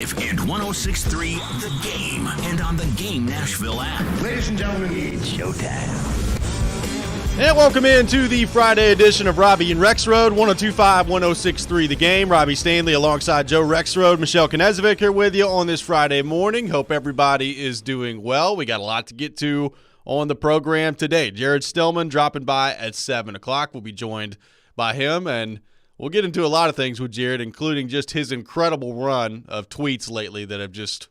And 106.3 The Game and on the Game Nashville app. Ladies and gentlemen, it's showtime. And welcome into the Friday edition of Robby and Rexrode, 102.5, 106.3 The Game. Robbie Stanley alongside Joe Rexrode, Michelle Knezovic here with you on this Friday morning. Hope everybody is doing well. We got a lot to get to on the program today. Jared Stillman dropping by at 7 o'clock. We'll be joined by him, and we'll get into a lot of things with Jared, including just his incredible run of tweets lately that have just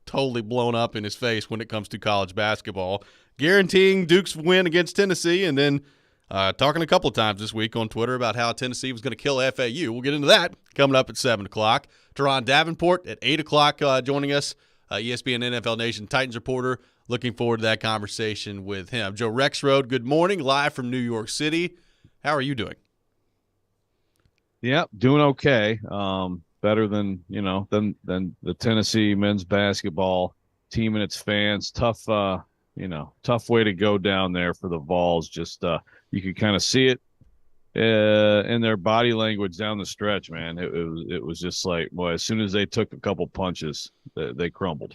totally blown up in his face when it comes to college basketball. Guaranteeing Duke's win against Tennessee, and then talking a couple of times this week on Twitter about how Tennessee was going to kill FAU. We'll get into that coming up at 7 o'clock. Teron Davenport at 8 o'clock joining us, ESPN NFL Nation Titans reporter. Looking forward to that conversation with him. Joe Rexrode, good morning, live from New York City. How are you doing? Yeah, doing okay. Better than the Tennessee men's basketball team and its fans. Tough way to go down there for the Vols. Just you could kind of see it in their body language down the stretch, man. It was just like, boy, as soon as they took a couple punches, they crumbled.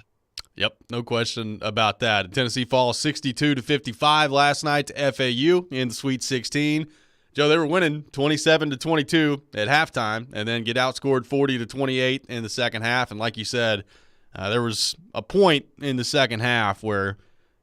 Yep, no question about that. Tennessee falls 62-55 last night to FAU in the Sweet 16. Joe, they were winning 27-22 at halftime and then get outscored 40-28 in the second half. And like you said, there was a point in the second half where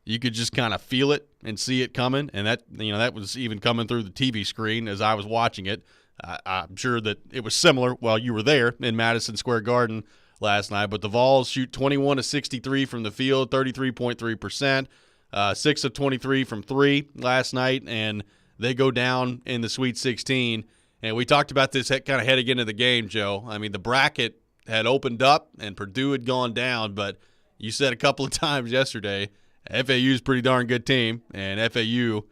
you could just kind of feel it and see it coming, and that was even coming through the TV screen as I was watching it. I'm sure that it was similar while you were there in Madison Square Garden last night. But the Vols shoot 21-63 from the field, 33.3%, 6 of 23 from three last night, and they go down in the Sweet 16. And we talked about this kind of heading into the game, Joe. I mean, the bracket had opened up and Purdue had gone down, but you said a couple of times yesterday, FAU is a pretty darn good team, and FAU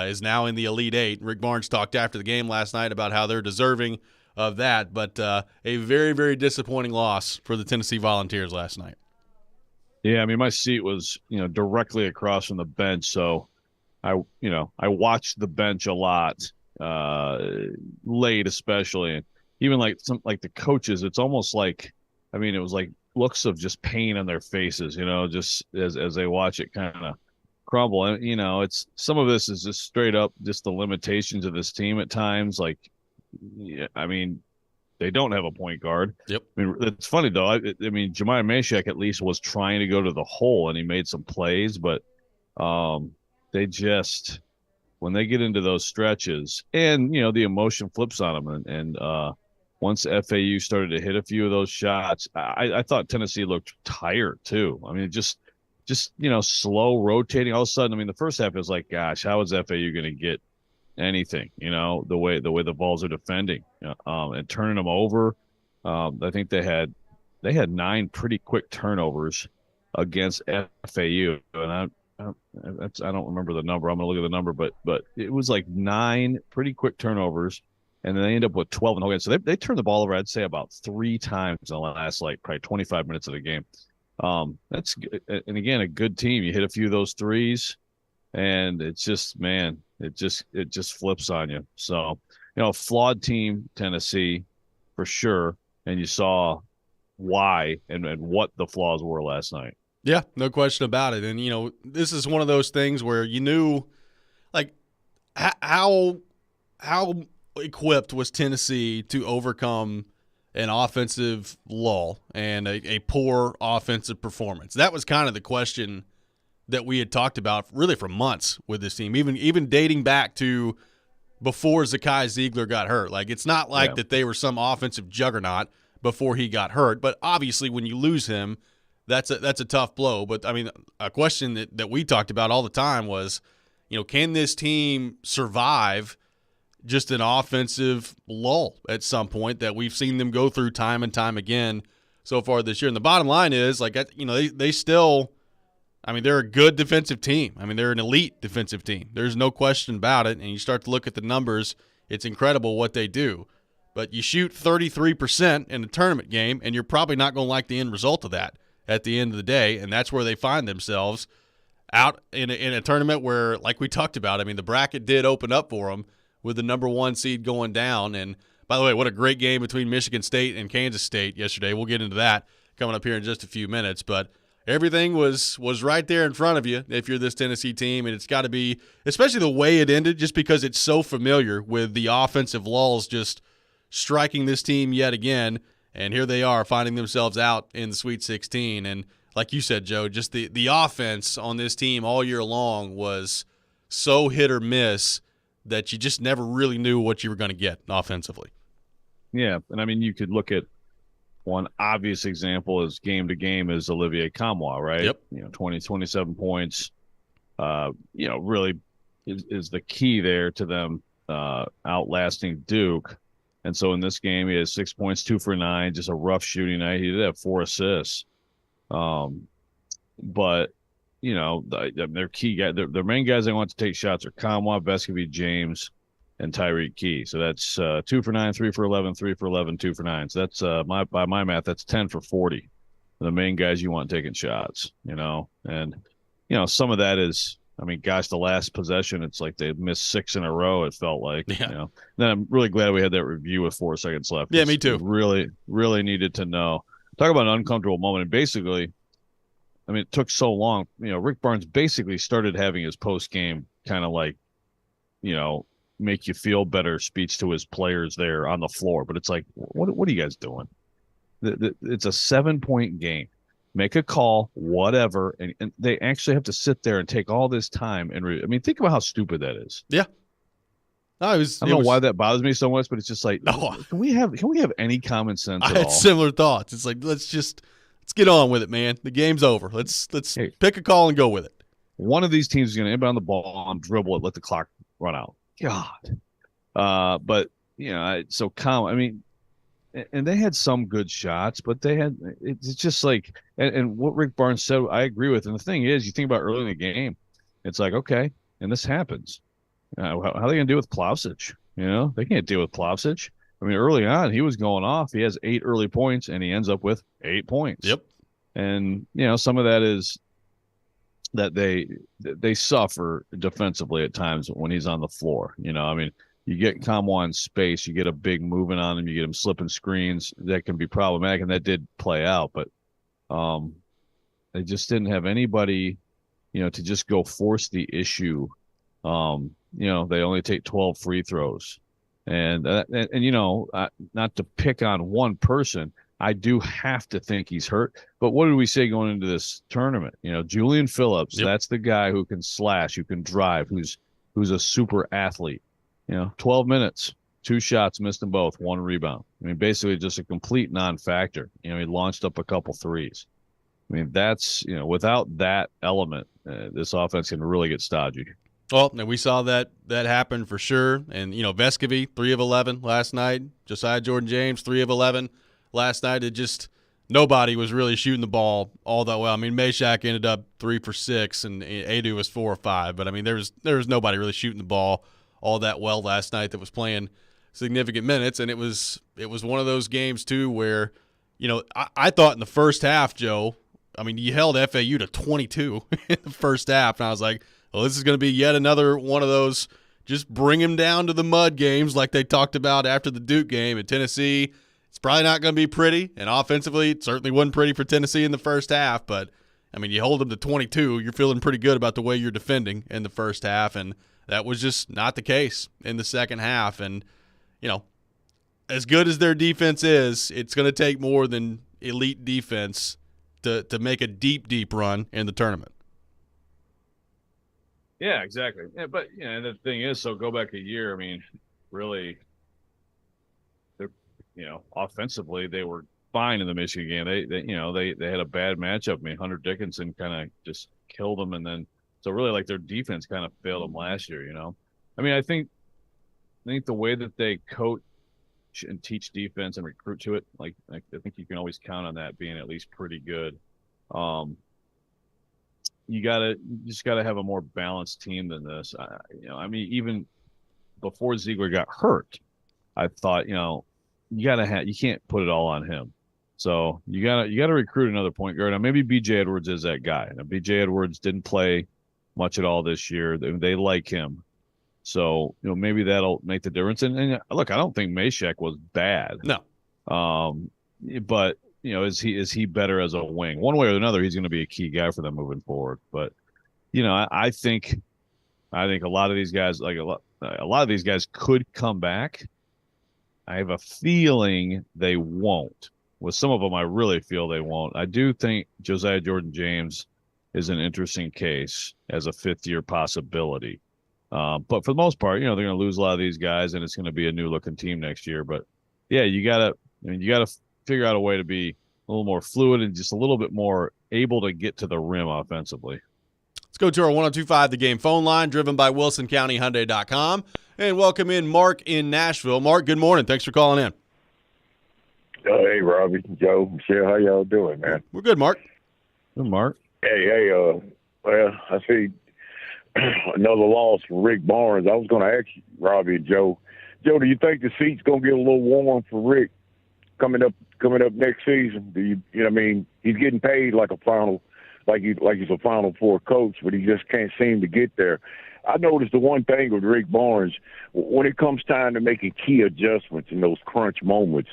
is now in the Elite Eight. Rick Barnes talked after the game last night about how they're deserving of that, but a very, very disappointing loss for the Tennessee Volunteers last night. Yeah, I mean, my seat was directly across from the bench, so I watched the bench a lot late, especially, and even like the coaches. It's almost like, I mean, it was like looks of just pain on their faces, just as they watch it kind of crumble. And it's some of this is just straight up just the limitations of this team at times. Like, I mean, they don't have a point guard. Yep. I mean, it's funny though. I mean, Jemiah Mashack at least was trying to go to the hole and he made some plays, but they just, when they get into those stretches and, the emotion flips on them. And once FAU started to hit a few of those shots, I thought Tennessee looked tired too. I mean, just slow rotating. All of a sudden, I mean, the first half was like, gosh, how is FAU going to get anything, the way the Vols are defending and turning them over. I think they had 9 pretty quick turnovers against FAU. And I don't remember the number. I'm going to look at the number, but it was like 9 pretty quick turnovers, and then they end up with 12 in the whole game. So they turned the ball over, I'd say, about 3 times in the last probably 25 minutes of the game. That's, and again, a good team. You hit a few of those threes, and it's just, man, it just flips on you. So, flawed team, Tennessee, for sure. And you saw why and what the flaws were last night. Yeah, no question about it. And, this is one of those things where you knew, like, how equipped was Tennessee to overcome an offensive lull and a poor offensive performance. That was kind of the question that we had talked about really for months with this team, even dating back to before Zakai Ziegler got hurt. Like, it's not like that they were some offensive juggernaut before he got hurt, but obviously when you lose him, that's a tough blow. But, I mean, a question that we talked about all the time was, can this team survive just an offensive lull at some point that we've seen them go through time and time again so far this year? And the bottom line is, like, they still – I mean, they're a good defensive team. I mean, they're an elite defensive team. There's no question about it. And you start to look at the numbers, it's incredible what they do. But you shoot 33% in a tournament game, and you're probably not going to like the end result of that at the end of the day, and that's where they find themselves out in a tournament where, like we talked about, I mean, the bracket did open up for them with the number 1 seed going down. And by the way, what a great game between Michigan State and Kansas State yesterday. We'll get into that coming up here in just a few minutes. But everything was right there in front of you if you're this Tennessee team, and it's got to be, especially the way it ended, just because it's so familiar with the offensive lulls just striking this team yet again. And here they are finding themselves out in the Sweet 16. And like you said, Joe, just the offense on this team all year long was so hit or miss that you just never really knew what you were going to get offensively. Yeah, and I mean, you could look at one obvious example is game to game is Olivier Kamwa, right? Yep. 27 points, really is the key there to them outlasting Duke. And so in this game, he has 6 points, 2 for 9, just a rough shooting night. He did have 4 assists. But, their key guy, their main guys they want to take shots are Kamwa, Vescovy, James, and Tyreek Key. So that's 2 for 9, 3 for 11, 3 for 11, 2 for 9. So that's by my math, that's 10 for 40. The main guys you want taking shots, and some of that is, the last possession, it's like they missed 6 in a row. It felt like, Then I'm really glad we had that review with 4 seconds left. Yeah, me too. Really, really needed to know. Talk about an uncomfortable moment. And basically, it took so long. Rick Barnes basically started having his post game kind of like, make you feel better speech to his players there on the floor. But it's like, what are you guys doing? It's a 7-point game. Make a call, whatever. And they actually have to sit there and take all this time. And think about how stupid that is. Yeah. No, I don't know why that bothers me so much, but it's just like, can we have any common sense at all? I had similar thoughts. It's like, let's get on with it, man. The game's over. Let's pick a call and go with it. One of these teams is going to inbound the ball and dribble it, let the clock run out. God. But so calm. And they had some good shots, but it's just like, and what Rick Barnes said, I agree with. And the thing is, you think about early in the game, it's like, okay, and this happens. How are they going to deal with Plavsic? They can't deal with Plavsic. Early on, he was going off. He has 8 early points, and he ends up with 8 points. Yep. And, some of that is that they suffer defensively at times when he's on the floor. You get Kamwa in space, you get a big movement on him, you get him slipping screens. That can be problematic, and that did play out. But they just didn't have anybody, to just go force the issue. They only take 12 free throws. And not to pick on one person, I do have to think he's hurt. But what did we say going into this tournament? Julian Phillips, Yep. That's the guy who can slash, who can drive, who's a super athlete. 12 minutes, 2 shots, missed them both, 1 rebound. Basically just a complete non-factor. He launched up a couple threes. That's, without that element, this offense can really get stodgy. Well, and we saw that happen for sure. And, Vescovy, 3 of 11 last night. Josiah Jordan-James, 3 of 11 last night. It just nobody was really shooting the ball all that well. Meshack ended up 3 for 6, and Adu was 4 or 5. But, there was nobody really shooting the ball all that well last night that was playing significant minutes. And it was one of those games, too, where, I thought in the first half, Joe, you held FAU to 22 in the first half. And I was like, well, this is going to be yet another one of those just bring him down to the mud games like they talked about after the Duke game at Tennessee. It's probably not going to be pretty, and offensively, it certainly wasn't pretty for Tennessee in the first half. But, you hold them to 22, you're feeling pretty good about the way you're defending in the first half, and that was just not the case in the second half. And, as good as their defense is, it's going to take more than elite defense to make a deep, deep run in the tournament. Yeah, exactly. Yeah, but the thing is, so go back a year. Really, they're offensively they were fine in the Michigan game. They had a bad matchup. Hunter Dickinson kind of just killed them, and then so really like their defense kind of failed them last year. I think the way that they coach and teach defense and recruit to it, I think you can always count on that being at least pretty good. You just gotta have a more balanced team than this. Even before Ziegler got hurt, I thought, you can't put it all on him. So you gotta recruit another point guard. Now maybe BJ Edwards is that guy. Now BJ Edwards didn't play much at all this year. They like him. So, maybe that'll make the difference. And look, I don't think Meshack was bad. No. But is he better as a wing? One way or another, he's going to be a key guy for them moving forward. But I think a lot of these guys, like a lot of these guys, could come back. I have a feeling they won't. With some of them, I really feel they won't. I do think Josiah Jordan-James is an interesting case as a fifth-year possibility. But for the most part, they're going to lose a lot of these guys, and it's going to be a new-looking team next year. But yeah, you got to figure out a way to be a little more fluid and just a little bit more able to get to the rim offensively. Let's go to our 102.5 The Game phone line, driven by WilsonCountyHyundai.com, and welcome in Mark in Nashville. Mark, good morning. Thanks for calling in. Hey, Robby, Joe, Michelle, how y'all doing, man? We're good, Mark. Good, Mark. Hey, well, I see another loss for Rick Barnes. I was going to ask you, Robby and Joe. Joe, do you think the seat's going to get a little warm for Rick coming up next season? Do you know what I mean? He's getting paid like a final, like he's a Final Four coach, but he just can't seem to get there. I noticed the one thing with Rick Barnes, when it comes time to making key adjustments in those crunch moments,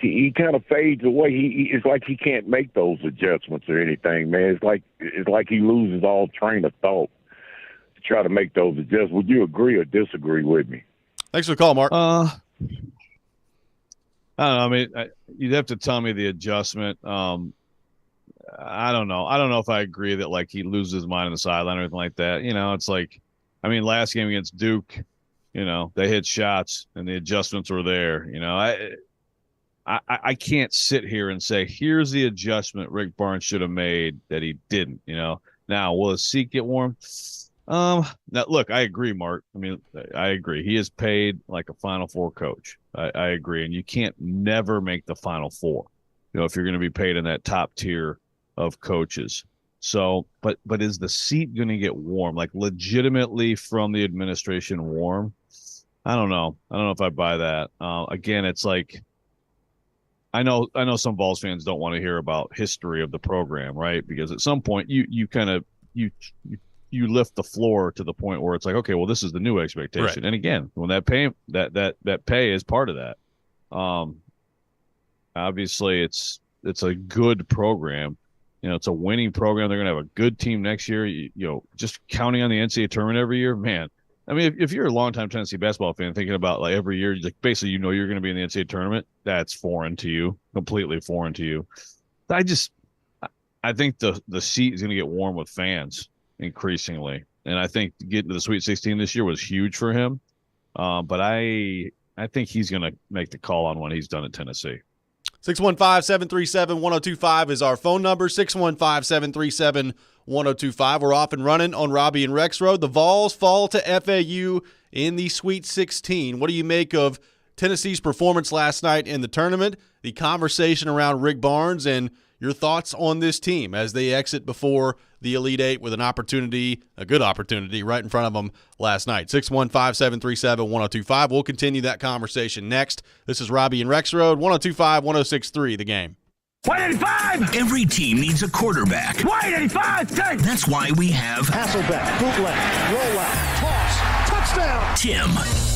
he kind of fades away. It's like he can't make those adjustments or anything, man. It's like he loses all train of thought to try to make those adjustments. Would you agree or disagree with me? Thanks for the call, Mark. I don't know. I mean, you'd have to tell me the adjustment. I don't know. I don't know if I agree that like he loses his mind on the sideline or anything like that. It's like, I mean, last game against Duke, they hit shots and the adjustments were there. I can't sit here and say, here's the adjustment Rick Barnes should have made that he didn't, Now, will his seat get warm? Now, look, I agree, Mark. I mean, I agree. He is paid like a Final Four coach. I agree. And you can't never make the Final Four, if you're going to be paid in that top tier of coaches. So, but is the seat going to get warm, like legitimately from the administration warm? I don't know. I don't know if I buy that. Again, it's like, I know some Vols fans don't want to hear about history of the program, right? Because at some point you kind of you lift the floor to the point where it's like, okay, well, this is the new expectation. Right. And again, when that pay is part of that. Obviously it's a good program. It's a winning program. They're going to have a good team next year. Just counting on the NCAA tournament every year, man. I mean, if you're a longtime Tennessee basketball fan thinking about like every year, like basically you're going to be in the NCAA tournament, that's foreign to you, completely foreign to you. I think the seat is going to get warm with fans increasingly, and I think getting to the Sweet 16 this year was huge for him. But I think he's going to make the call on what he's done at Tennessee. 615-737-1025 is our phone number, 615-737-1025. We're off and running on Robby and Rexrode. The Vols fall to FAU in the Sweet 16. What do you make of Tennessee's performance last night in the tournament, the conversation around Rick Barnes, and your thoughts on this team as they exit before the Elite Eight with a good opportunity right in front of them last night? 615-737-1025. We'll continue that conversation next. This is Robby and Rexrode, 102.5, 106.3, The Game. 185! Every team needs a quarterback. 185! Take! That's why we have Hasselbeck, bootleg, rollout, toss, touchdown! Tim.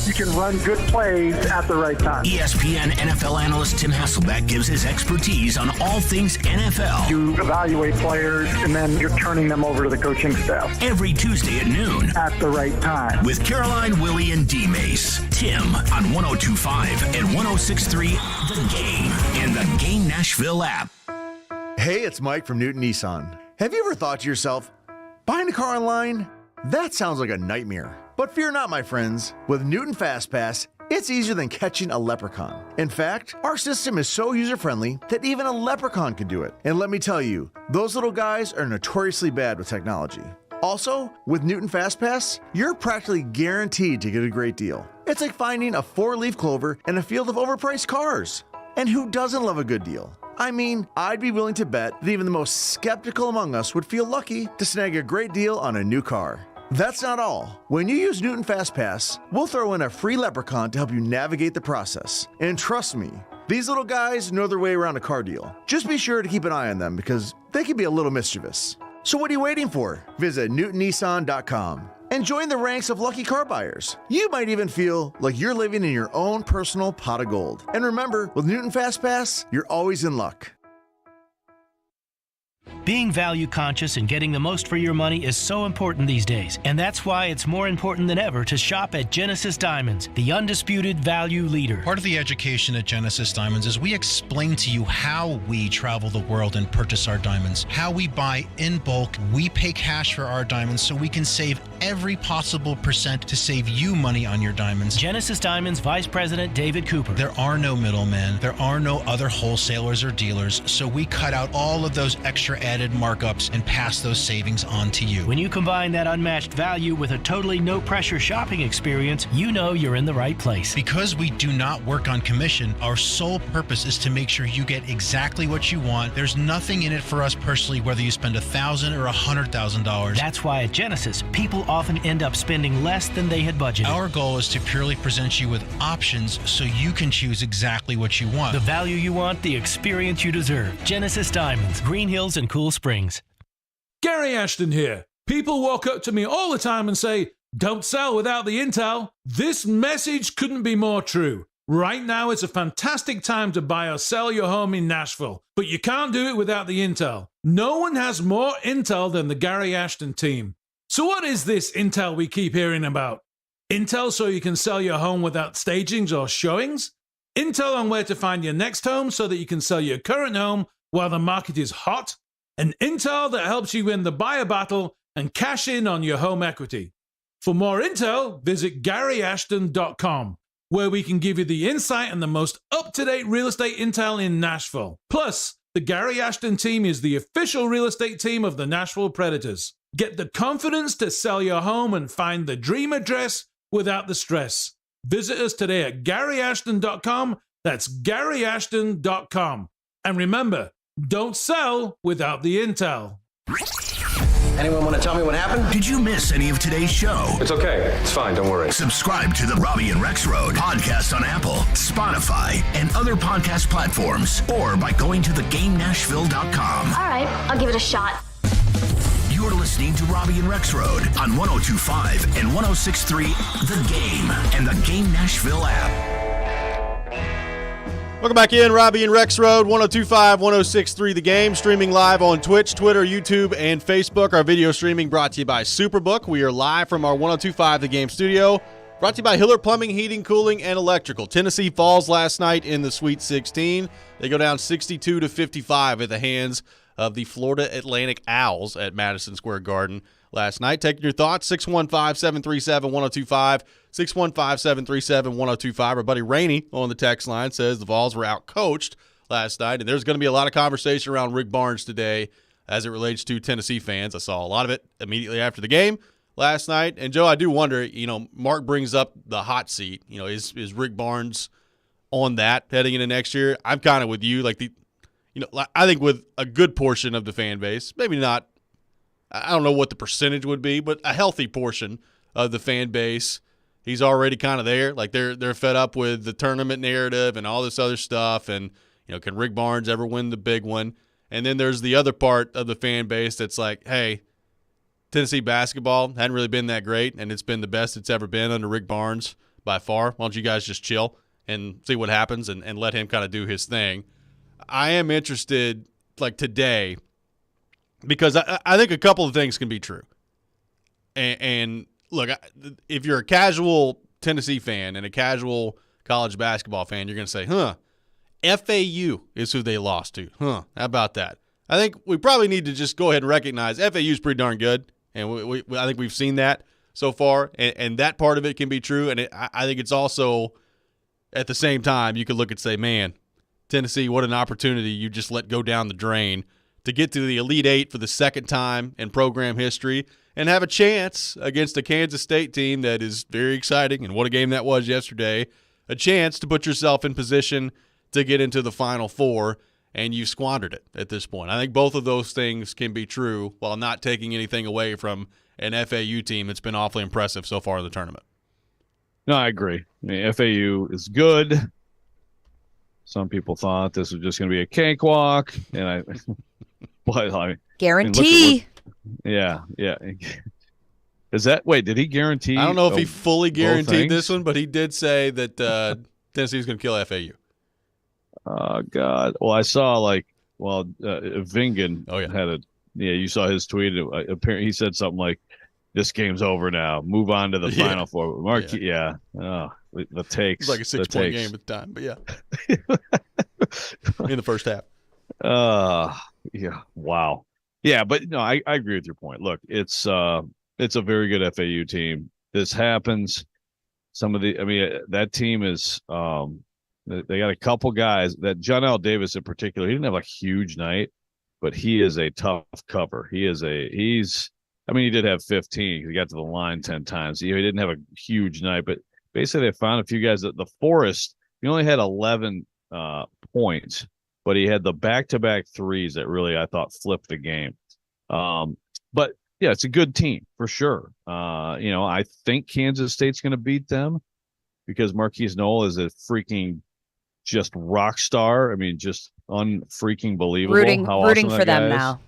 You can run good plays at the right time. ESPN NFL analyst Tim Hasselbeck gives his expertise on all things NFL. You evaluate players, and then you're turning them over to the coaching staff. Every Tuesday at noon. At the right time. With Caroline, Willie, and D-Mace. Tim on 102.5 and 106.3 The Game and the Game Nashville app. Hey, it's Mike from Newton Nissan. Have you ever thought to yourself, buying a car online? That sounds like a nightmare. But fear not, my friends. With Newton FastPass, it's easier than catching a leprechaun. In fact, our system is so user-friendly that even a leprechaun can do it. And let me tell you, those little guys are notoriously bad with technology. Also, with Newton FastPass, you're practically guaranteed to get a great deal. It's like finding a 4-leaf clover in a field of overpriced cars. And who doesn't love a good deal? I mean, I'd be willing to bet that even the most skeptical among us would feel lucky to snag a great deal on a new car. That's not all. When you use Newton FastPass, we'll throw in a free leprechaun to help you navigate the process. And trust me, these little guys know their way around a car deal. Just be sure to keep an eye on them because they can be a little mischievous. So what are you waiting for? Visit NewtonNissan.com and join the ranks of lucky car buyers. You might even feel like you're living in your own personal pot of gold. And remember, with Newton FastPass, you're always in luck. Being value conscious and getting the most for your money is so important these days, and that's why it's more important than ever to shop at Genesis Diamonds, the undisputed value leader. Part of the education at Genesis Diamonds is we explain to you how we travel the world and purchase our diamonds, how we buy in bulk, we pay cash for our diamonds so we can save every possible percent to save you money on your diamonds. Genesis Diamonds Vice President David Cooper. There are no middlemen. There are no other wholesalers or dealers, so we cut out all of those extra added markups and pass those savings on to you. When you combine that unmatched value with a totally no-pressure shopping experience, you know you're in the right place. Because we do not work on commission, our sole purpose is to make sure you get exactly what you want. There's nothing in it for us personally, whether you spend $1,000 or $100,000. That's why at Genesis, people often end up spending less than they had budgeted. Our goal is to purely present you with options so you can choose exactly what you want. The value you want, the experience you deserve. Genesis Diamonds, Green Hills and Cool Springs. Gary Ashton here. People walk up to me all the time and say, "Don't sell without the intel." This message couldn't be more true. Right now is a fantastic time to buy or sell your home in Nashville, but you can't do it without the intel. No one has more intel than the Gary Ashton team. So what is this intel we keep hearing about? Intel so you can sell your home without stagings or showings? Intel on where to find your next home so that you can sell your current home while the market is hot? And intel that helps you win the buyer battle and cash in on your home equity. For more intel, visit GaryAshton.com, where we can give you the insight and the most up-to-date real estate intel in Nashville. Plus, the Gary Ashton team is the official real estate team of the Nashville Predators. Get the confidence to sell your home and find the dream address without the stress. Visit us today at GaryAshton.com. That's GaryAshton.com. And remember, don't sell without the intel. Anyone want to tell me what happened? Did you miss any of today's show? It's okay. It's fine. Don't worry. Subscribe to the Robby and Rexrode podcast on Apple, Spotify, and other podcast platforms, or by going to theGameNashville.com. All right, I'll give it a shot. You're listening to Robby and Rexrode on 102.5 and 106.3 The Game and the Game Nashville app. Welcome back in, Robby and Rexrode, 102.5, 106.3 The Game, streaming live on Twitch, Twitter, YouTube, and Facebook. Our video streaming brought to you by Superbook. We are live from our 102.5 The Game studio, brought to you by Hiller Plumbing, Heating, Cooling, and Electrical. Tennessee falls last night in the Sweet 16. They go down 62-55 at the hands of the Florida Atlantic Owls at Madison Square Garden last night. Taking your thoughts, 615-737-1025, 615-737-1025. Our buddy Rainey on the text line says the Vols were out-coached last night, and there's going to be a lot of conversation around Rick Barnes today as it relates to Tennessee fans. I saw a lot of it immediately after the game last night. And, Joe, I do wonder, Mark brings up the hot seat. Is Rick Barnes on that heading into next year? I'm kind of with you. I think with a good portion of the fan base, maybe not, I don't know what the percentage would be, but a healthy portion of the fan base, he's already kind of there. Like they're fed up with the tournament narrative and all this other stuff. And, can Rick Barnes ever win the big one? And then there's the other part of the fan base that's like, hey, Tennessee basketball hadn't really been that great, and it's been the best it's ever been under Rick Barnes by far. Why don't you guys just chill and see what happens and let him kind of do his thing? I am interested, today, because I think a couple of things can be true. And look, if you're a casual Tennessee fan and a casual college basketball fan, you're going to say, FAU is who they lost to. How about that? I think we probably need to just go ahead and recognize FAU is pretty darn good, and I think we've seen that so far, and that part of it can be true. And I think it's also, at the same time, you could look and say, man, Tennessee, what an opportunity you just let go down the drain to get to the Elite Eight for the second time in program history and have a chance against a Kansas State team that is very exciting, and what a game that was yesterday, a chance to put yourself in position to get into the Final Four, and you squandered it at this point. I think both of those things can be true while not taking anything away from an FAU team that's been awfully impressive so far in the tournament. No, I agree. FAU is good. Some people thought this was just going to be a cakewalk, and guarantee. Yeah. Is that did he guarantee? I don't know if he fully guaranteed this one, but he did say that Tennessee was going to kill FAU. Oh God! Well, I saw Vingen had Yeah, you saw his tweet. Apparently, he said something like, "This game's over now. Move on to the Final Four." Marquis, yeah. Oh, the takes. It was like a 6-point game at the time, but yeah, in the first half. Yeah. Wow. Yeah, but no, I agree with your point. Look, it's a very good FAU team. This happens. That team is they got a couple guys that John L. Davis in particular. He didn't have a huge night, but he is a tough cover. He did have 15. He got to the line 10 times. He didn't have a huge night, but basically they found a few guys that the Forest, he only had 11 points, but he had the back-to-back threes that really, I thought, flipped the game. But yeah, it's a good team for sure. I think Kansas State's going to beat them because Marquise Knoll is a freaking just rock star. I mean, just unfreaking believable. Rooting awesome for them now.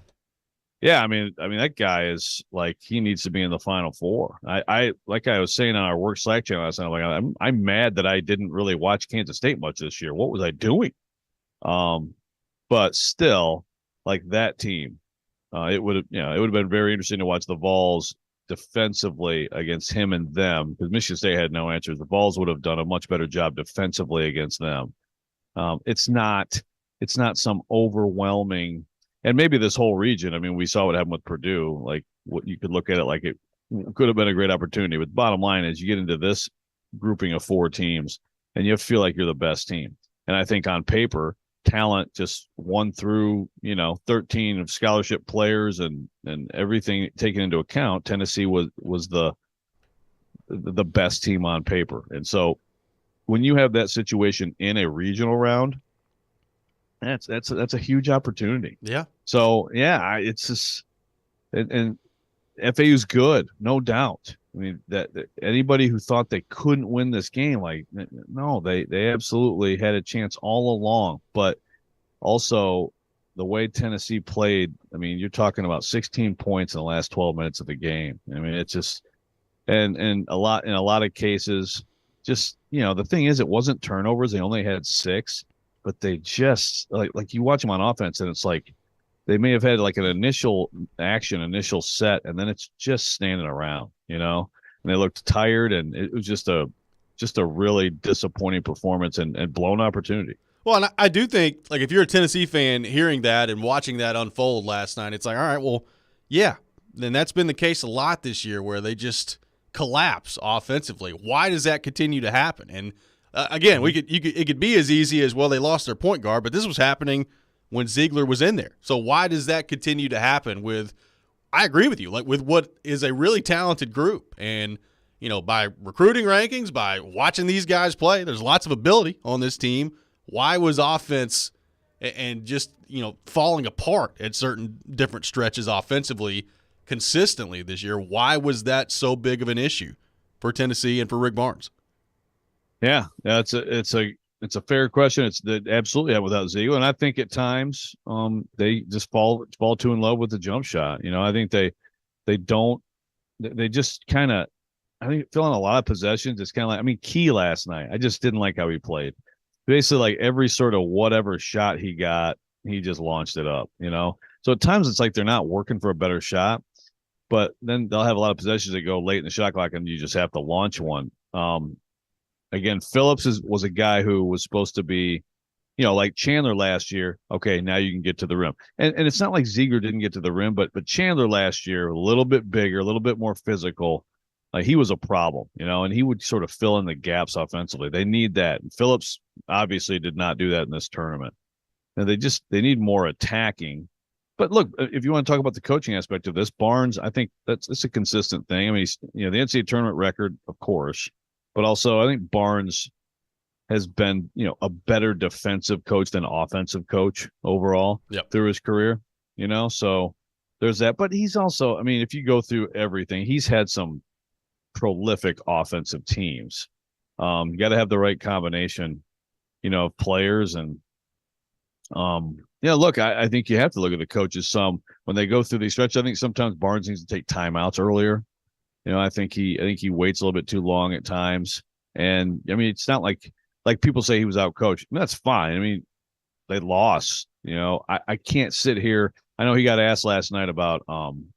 Yeah, I mean that guy is like, he needs to be in the Final Four. I like I was saying on our work Slack channel last night, I'm mad that I didn't really watch Kansas State much this year. What was I doing? But still, like that team, it would have been very interesting to watch the Vols defensively against him and them, because Michigan State had no answers. The Vols would have done a much better job defensively against them. It's not some overwhelming, and maybe this whole region. I mean, we saw what happened with Purdue. Like, what you could look at it like it could have been a great opportunity. But the bottom line is, you get into this grouping of 4 teams, and you feel like you're the best team. And I think on paper, talent just 1 through 13 of scholarship players and everything taken into account, Tennessee was the best team on paper. And so when you have that situation in a regional round, that's a huge opportunity. Yeah. So yeah, it's just, and FAU's good, no doubt. I mean, that anybody who thought they couldn't win this game, like, no, they absolutely had a chance all along. But also the way Tennessee played, I mean, you're talking about 16 points in the last 12 minutes of the game. I mean, it's just, and in a lot of cases, just, the thing is, it wasn't turnovers. They only had 6, but they just like you watch them on offense, and it's like they may have had like an initial set, and then it's just standing around, and they looked tired, and it was just a really disappointing performance and blown opportunity. Well, and I do think, like, if you're a Tennessee fan hearing that and watching that unfold last night, it's like, all right, well, yeah, then that's been the case a lot this year, where they just collapse offensively. Why does that continue to happen? And again, it could be as easy as, well, they lost their point guard, but this was happening when Ziegler was in there. So why does that continue to happen with, I agree with you, like with what is a really talented group? And, by recruiting rankings, by watching these guys play, there's lots of ability on this team. Why was offense and just, falling apart at certain different stretches offensively consistently this year? Why was that so big of an issue for Tennessee and for Rick Barnes? Yeah, it's a fair question. It's absolutely without Ziegler, and I think at times they just fall too in love with the jump shot. I think they just kind of, I think, filling a lot of possessions. It's kind of like, Key last night, I just didn't like how he played. Basically, like every sort of whatever shot he got, he just launched it up. So at times it's like they're not working for a better shot, but then they'll have a lot of possessions that go late in the shot clock, and you just have to launch one. Again, Phillips was a guy who was supposed to be, like Chandler last year. Okay, now you can get to the rim. And it's not like Ziegler didn't get to the rim, but Chandler last year, a little bit bigger, a little bit more physical. Like, he was a problem, and he would sort of fill in the gaps offensively. They need that. And Phillips obviously did not do that in this tournament. And they need more attacking. But look, if you want to talk about the coaching aspect of this, Barnes, I think it's a consistent thing. I mean, he's, the NCAA tournament record, of course, but also I think Barnes has been, a better defensive coach than offensive coach overall through his career, so there's that. But he's also, if you go through everything, he's had some prolific offensive teams. You got to have the right combination, of players. And look, I think you have to look at the coaches some when they go through these stretches. I think sometimes Barnes needs to take timeouts earlier. I think he waits a little bit too long at times. And it's not like people say he was out coached. That's fine. They lost. I can't sit here I know he got asked last night about, having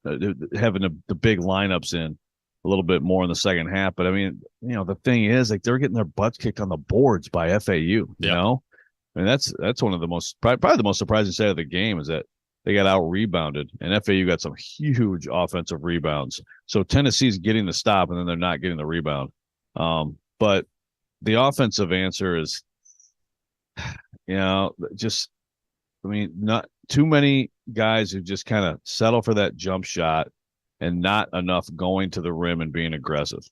the big lineups in a little bit more in the second half. But I mean, the thing is, like, they're getting their butts kicked on the boards by FAU. You know, I mean, that's one of the probably the most surprising side of the game is that they got out rebounded, and FAU got some huge offensive rebounds. So Tennessee's getting the stop, and then they're not getting the rebound. But the offensive answer is, not too many guys who just kind of settle for that jump shot and not enough going to the rim and being aggressive.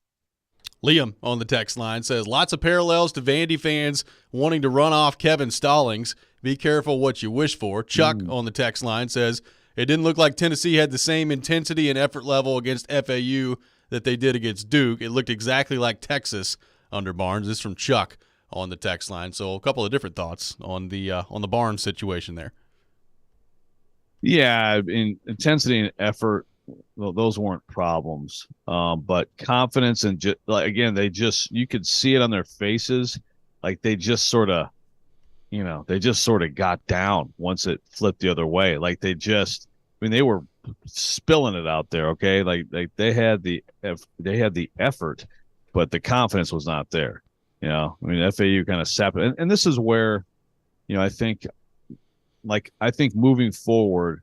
Liam on the text line says, lots of parallels to Vandy fans wanting to run off Kevin Stallings. Be careful what you wish for. Chuck on the text line says, it didn't look like Tennessee had the same intensity and effort level against FAU that they did against Duke. It looked exactly like Texas under Barnes. This is from Chuck on the text line. So a couple of different thoughts on the Barnes situation there. Yeah, in intensity and effort, well, those weren't problems. But confidence and you could see it on their faces. Like they just sort of got down once it flipped the other way. Like they were spilling it out there. Okay. Like they had the effort, but the confidence was not there. FAU kind of sapped it. And this is where, I think moving forward,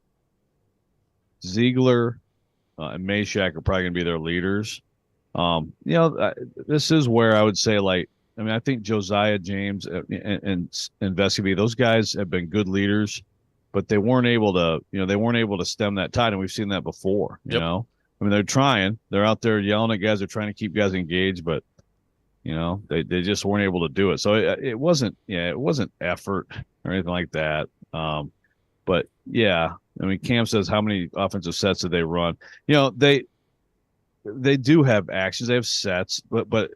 Ziegler and Meshack are probably going to be their leaders. This is where I would say, I think Josiah James and Vescovy, those guys have been good leaders, but they weren't able to stem that tide, and we've seen that before. They're trying, they're out there yelling at guys, they're trying to keep guys engaged, but they just weren't able to do it. So it wasn't effort or anything like that. But yeah, Cam says, how many offensive sets did they run? They do have actions, they have sets, but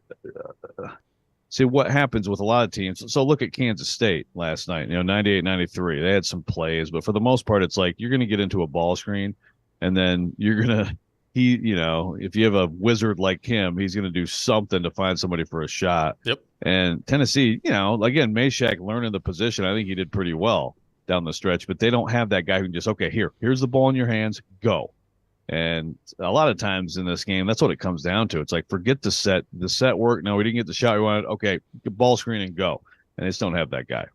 see what happens with a lot of teams. So look at Kansas State last night, 98-93. They had some plays, but for the most part, it's like you're going to get into a ball screen, and then you're going to if you have a wizard like him, he's going to do something to find somebody for a shot. Yep. And Tennessee, again, Meshack learning the position. I think he did pretty well down the stretch, but they don't have that guy who can just, okay, here's the ball in your hands, go. And a lot of times in this game, that's what it comes down to. It's like, forget the set work. No, we didn't get the shot we wanted. Okay, ball screen and go. And they just don't have that guy,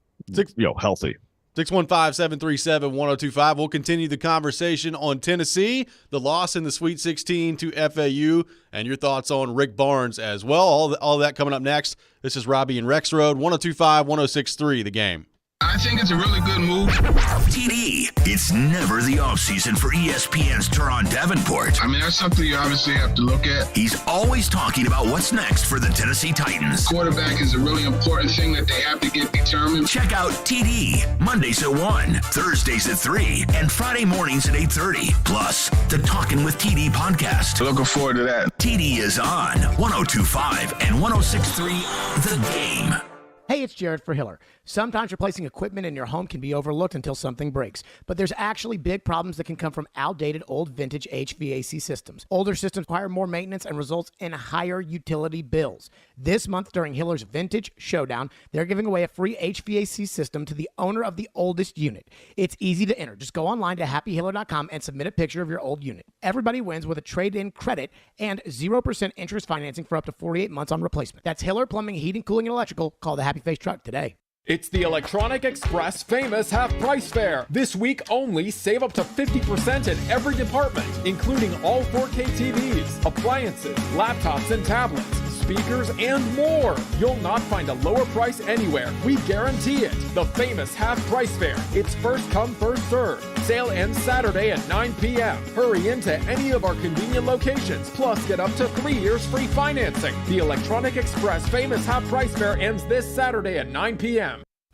healthy. 615-737-1025. We'll continue the conversation on Tennessee, the loss in the Sweet 16 to FAU, and your thoughts on Rick Barnes as well. All that coming up next. This is Robby and Rexrode, 102.5-106.3, The Game. I think it's a really good move. TD, it's never the offseason for ESPN's Teron Davenport. I mean, that's something you obviously have to look at. He's always talking about what's next for the Tennessee Titans. Quarterback is a really important thing that they have to get determined. Check out TD, Mondays at 1, Thursdays at 3, and Friday mornings at 8:30. Plus, the Talkin' with TD podcast. Looking forward to that. TD is on 102.5 and 106.3, The Game. Hey, it's Jared for Hiller. Sometimes replacing equipment in your home can be overlooked until something breaks, but there's actually big problems that can come from outdated old vintage HVAC systems. Older systems require more maintenance and results in higher utility bills. This month during Hiller's Vintage Showdown, they're giving away a free HVAC system to the owner of the oldest unit. It's easy to enter. Just go online to happyhiller.com and submit a picture of your old unit. Everybody wins with a trade-in credit and 0% interest financing for up to 48 months on replacement. That's Hiller Plumbing, Heating, Cooling, and Electrical. Call the Happy Face Truck today. It's the Electronic Express famous half price fair. This week only, save up to 50% in every department, including all 4K TVs, appliances, laptops and tablets, speakers, and more. You'll not find a lower price anywhere. We guarantee it. The famous half price fair. It's first come, first served. Sale ends Saturday at 9 p.m. Hurry into any of our convenient locations. Plus, get up to 3 years free financing. The Electronic Express famous half price fair ends this Saturday at 9 p.m.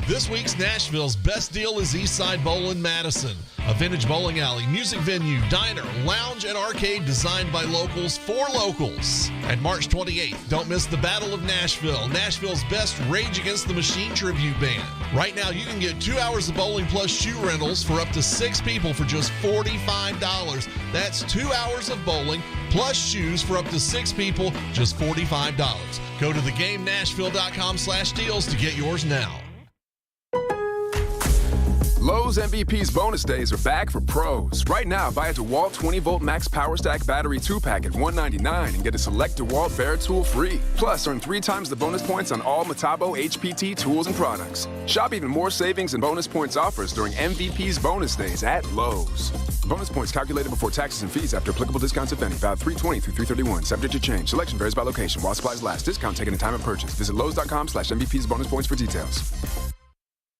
This week's Nashville's best deal is Eastside Bowl in Madison, a vintage bowling alley, music venue, diner, lounge, and arcade designed by locals for locals. And March 28th, don't miss the Battle of Nashville, Nashville's best Rage Against the Machine tribute band. Right now, you can get 2 hours of bowling plus shoe rentals for up to 6 people for just $45. That's 2 hours of bowling plus shoes for up to 6 people, just $45. Go to thegamenashville.com/deals to get yours now. Lowe's MVP's bonus days are back for pros. Right now, buy a DeWalt 20-volt Max Power Stack Battery 2-pack at $199 and get a select DeWalt Bear tool free. Plus, earn 3 times the bonus points on all Metabo HPT tools and products. Shop even more savings and bonus points offers during MVP's bonus days at Lowe's. Bonus points calculated before taxes and fees after applicable discounts, if any. Valid 3/20 through 3/31. Subject to change. Selection varies by location. While supplies last. Discount taken at time of purchase. Visit Lowes.com/MVP's bonus points for details.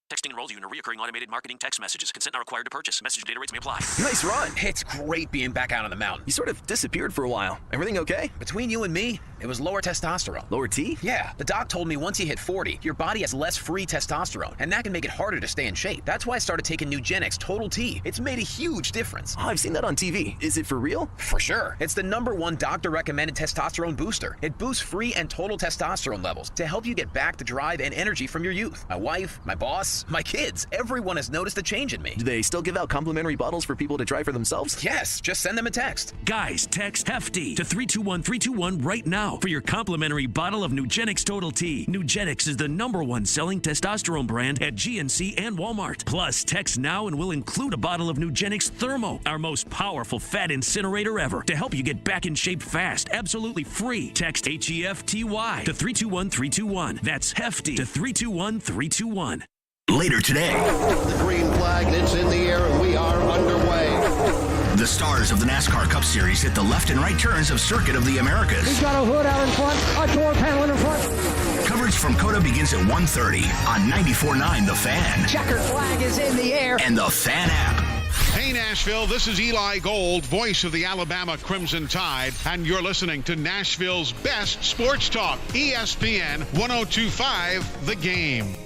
Texting enrolls you in a recurring automated marketing text messages. Consent not required to purchase. Message and data rates may apply. Nice run. It's great being back out on the mountain. You sort of disappeared for a while. Everything okay? Between you and me, it was lower testosterone. Lower T? Yeah. The doc told me once you hit 40, your body has less free testosterone, and that can make it harder to stay in shape. That's why I started taking Nugenix Total T. It's made a huge difference. Oh, I've seen that on TV. Is it for real? For sure. It's the #1 doctor-recommended testosterone booster. It boosts free and total testosterone levels to help you get back the drive and energy from your youth. My wife, my boss, my kids. Everyone has noticed a change in me. Do they still give out complimentary bottles for people to try for themselves? Yes, just send them a text. Guys, text HEFTY to 321-321 right now for your complimentary bottle of Nugenix Total T. Nugenix is the #1 selling testosterone brand at GNC and Walmart. Plus, text now and we'll include a bottle of Nugenix Thermo, our most powerful fat incinerator ever, to help you get back in shape fast, absolutely free. Text HEFTY to 321-321. That's HEFTY to 321-321. Later today. The green flag is in the air and we are underway. The stars of the NASCAR Cup Series hit the left and right turns of Circuit of the Americas. He's got a hood out in front, a door panel in front. Coverage from COTA begins at 1:30 on 94.9 The Fan. Checkered flag is in the air. And the Fan app. Hey, Nashville, this is Eli Gold, voice of the Alabama Crimson Tide, and you're listening to Nashville's best sports talk, ESPN 102.5 The Game.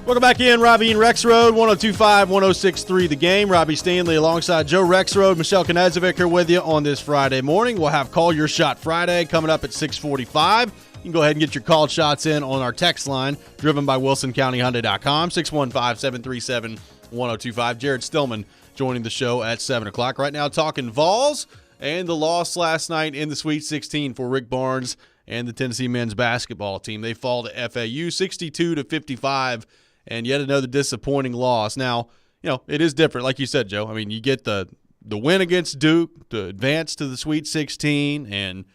Welcome back in, Robby and Rexrode, 102.5, 106.3 The Game. Robbie Stanley alongside Joe Rexrode, Michelle Kanazovic here with you on this Friday morning. We'll have Call Your Shot Friday coming up at 6:45. You can go ahead and get your called shots in on our text line, driven by WilsonCountyHyundai.com, 615-737-1025. Jared Stillman joining the show at 7 o'clock. Right now talking Vols and the loss last night in the Sweet 16 for Rick Barnes and the Tennessee men's basketball team. They fall to FAU 62-55. And yet another disappointing loss. Now, you know, it is different, like you said, Joe. I mean, you get the win against Duke to advance to the Sweet 16, and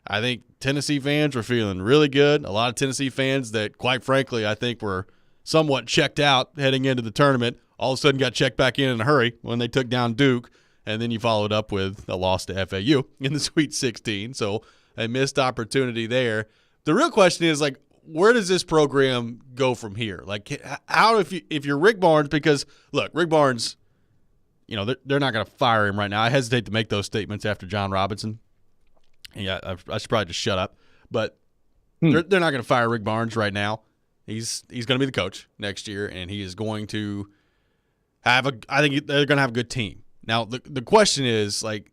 I think Tennessee fans were feeling really good. A lot of Tennessee fans that, quite frankly, I think were somewhat checked out heading into the tournament, all of a sudden got checked back in a hurry when they took down Duke, and then you followed up with a loss to FAU in the Sweet 16. So a missed opportunity there. The real question is, like, where does this program go from here? Like, how if you're Rick Barnes, because, look, Rick Barnes, you know, they're not going to fire him right now. I hesitate to make those statements after John Robinson. Yeah, I should probably just shut up. But they're not going to fire Rick Barnes right now. He's going to be the coach next year, and he is going to have I think they're going to have a good team. Now, the question is, like,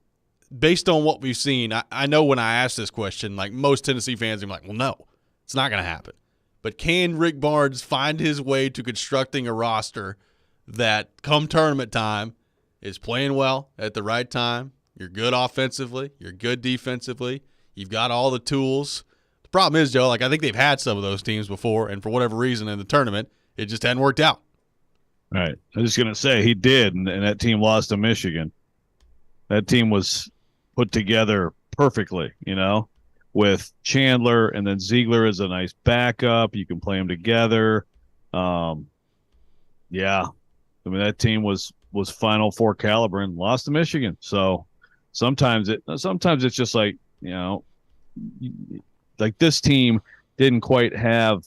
based on what we've seen, I know when I ask this question, like, most Tennessee fans are like, well, no. It's not going to happen. But can Rick Barnes find his way to constructing a roster that, come tournament time, is playing well at the right time? You're good offensively. You're good defensively. You've got all the tools. The problem is, Joe, like, I think they've had some of those teams before, and for whatever reason in the tournament, it just hadn't worked out. All right. I was just going to say he did, and that team lost to Michigan. That team was put together perfectly, you know, with Chandler, and then Ziegler is a nice backup. You can play them together. Yeah. I mean, that team was Final Four caliber and lost to Michigan. So sometimes it's just like, you know, like this team didn't quite have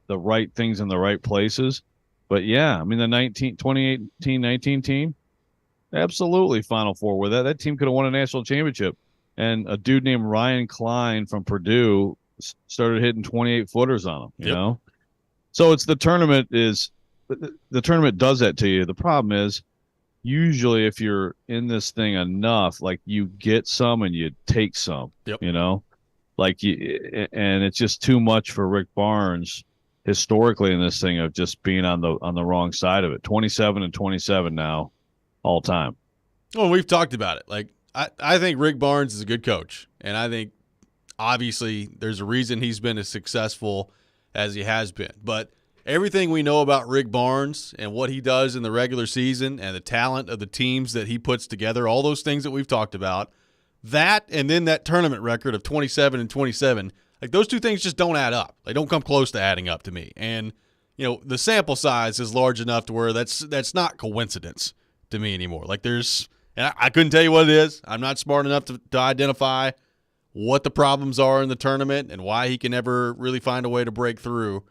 the right things in the right places. But yeah, I mean, the 2018-19 team, absolutely Final Four with that. That team could have won a national championship. And a dude named Ryan Klein from Purdue started hitting 28-footers on him, you know? So it's the tournament does that to you. The problem is usually if you're in this thing enough, like you get some and you take some, you know? Like and it's just too much for Rick Barnes historically in this thing of just being on the wrong side of it. 27-27 now all time. Well, we've talked about it. Like, I think Rick Barnes is a good coach, and I think obviously there's a reason he's been as successful as he has been. But everything we know about Rick Barnes and what he does in the regular season and the talent of the teams that he puts together, all those things that we've talked about, that and then that tournament record of 27-27, like those two things just don't add up. They don't come close to adding up to me. And, the sample size is large enough to where that's not coincidence to me anymore. Like and I couldn't tell you what it is. I'm not smart enough to identify what the problems are in the tournament and why he can never really find a way to break through.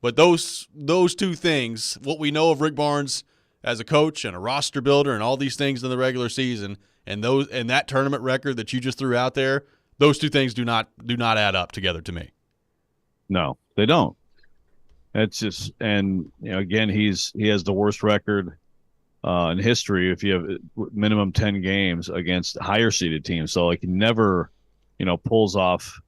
But those two things, what we know of Rick Barnes as a coach and a roster builder and all these things in the regular season, and that tournament record that you just threw out there, those two things do not add up together to me. No, they don't. It's just, and again, he has the worst record in history if you have minimum 10 games against higher seeded teams. So he never, pulls off,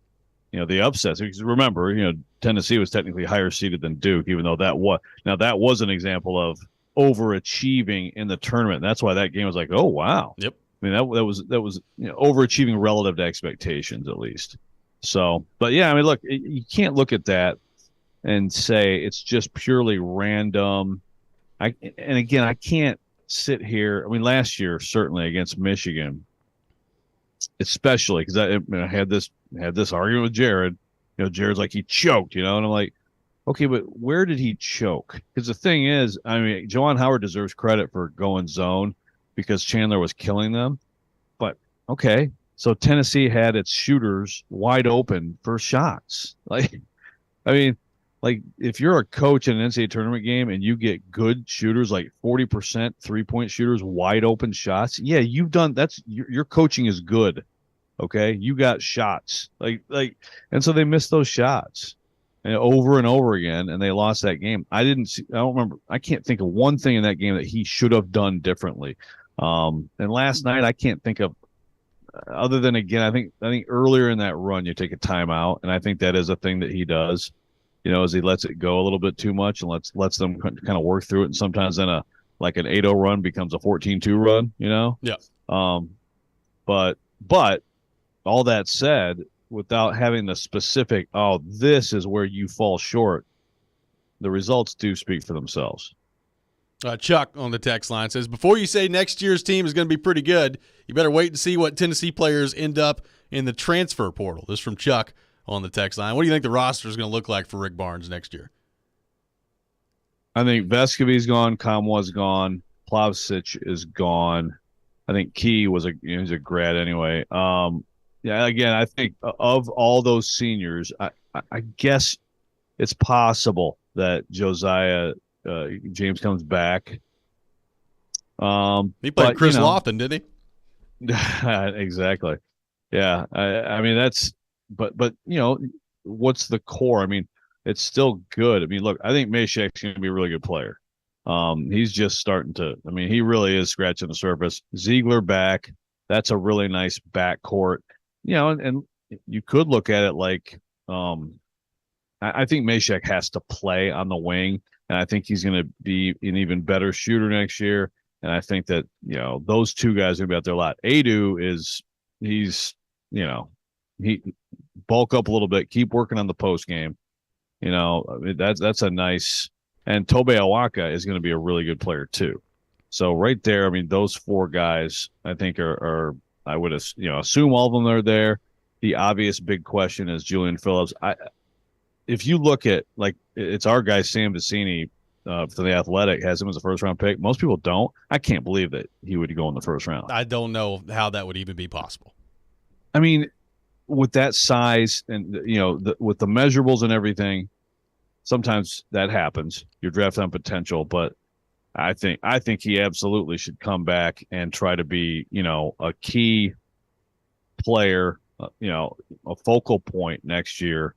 the upsets. Because remember, Tennessee was technically higher seeded than Duke, even though that was an example of overachieving in the tournament. That's why that game was like, oh wow. Yep. I mean, that was overachieving relative to expectations at least. So, but yeah, I mean, look, you can't look at that and say it's just purely random. I can't sit here. I mean, last year certainly against Michigan, especially because I had this argument with Jared. Jared's like he choked, and I'm like, okay, but where did he choke? Because the thing is, I mean, Juwan Howard deserves credit for going zone because Chandler was killing them. But okay, so Tennessee had its shooters wide open for shots. Like, if you're a coach in an NCAA tournament game and you get good shooters, like 40% 3-point shooters, wide open shots, yeah, you've done that's your coaching is good. Okay, you got shots and so they missed those shots and over and over again, and they lost that game. I don't remember. I can't think of one thing in that game that he should have done differently. And last night, I can't think of other than, again, I think earlier in that run you take a timeout, and I think that is a thing that he does. As he lets it go a little bit too much and lets them kind of work through it. And sometimes then an 8-0 run becomes a 14-2 run, Yeah. But all that said, without having the specific, this is where you fall short, the results do speak for themselves. Chuck on the text line says, before you say next year's team is going to be pretty good, you better wait and see what Tennessee players end up in the transfer portal. This is from Chuck on the text line. What do you think the roster is going to look like for Rick Barnes next year? I think Vescovy's gone, Kamwa's gone, Plavsic is gone. I think Key he's a grad anyway. Yeah, again, I think of all those seniors, I guess it's possible that Josiah James comes back. He played Chris Lofton, didn't he? Exactly. Yeah, I mean that's. But what's the core? I mean, it's still good. I mean, look, I think Mashek's going to be a really good player. He's just starting to. I mean, he really is scratching the surface. Ziegler back. That's a really nice backcourt. And you could look at it like, I think Mashek has to play on the wing, and I think he's going to be an even better shooter next year. And I think that those two guys are going to be out there a lot. Adu he bulk up a little bit, keep working on the post game. I mean, that's a nice, and Tobe Awaka is going to be a really good player too. So right there, I mean, those four guys I think are I would assume all of them are there. The obvious big question is Julian Phillips. If you look at it's our guy Sam Vecini for the Athletic has him as a first round pick. Most people don't. I can't believe that he would go in the first round. I don't know how that would even be possible. I mean, with that size and with the measurables and everything, sometimes that happens. You're drafting on potential, but I think he absolutely should come back and try to be a key player, a focal point next year,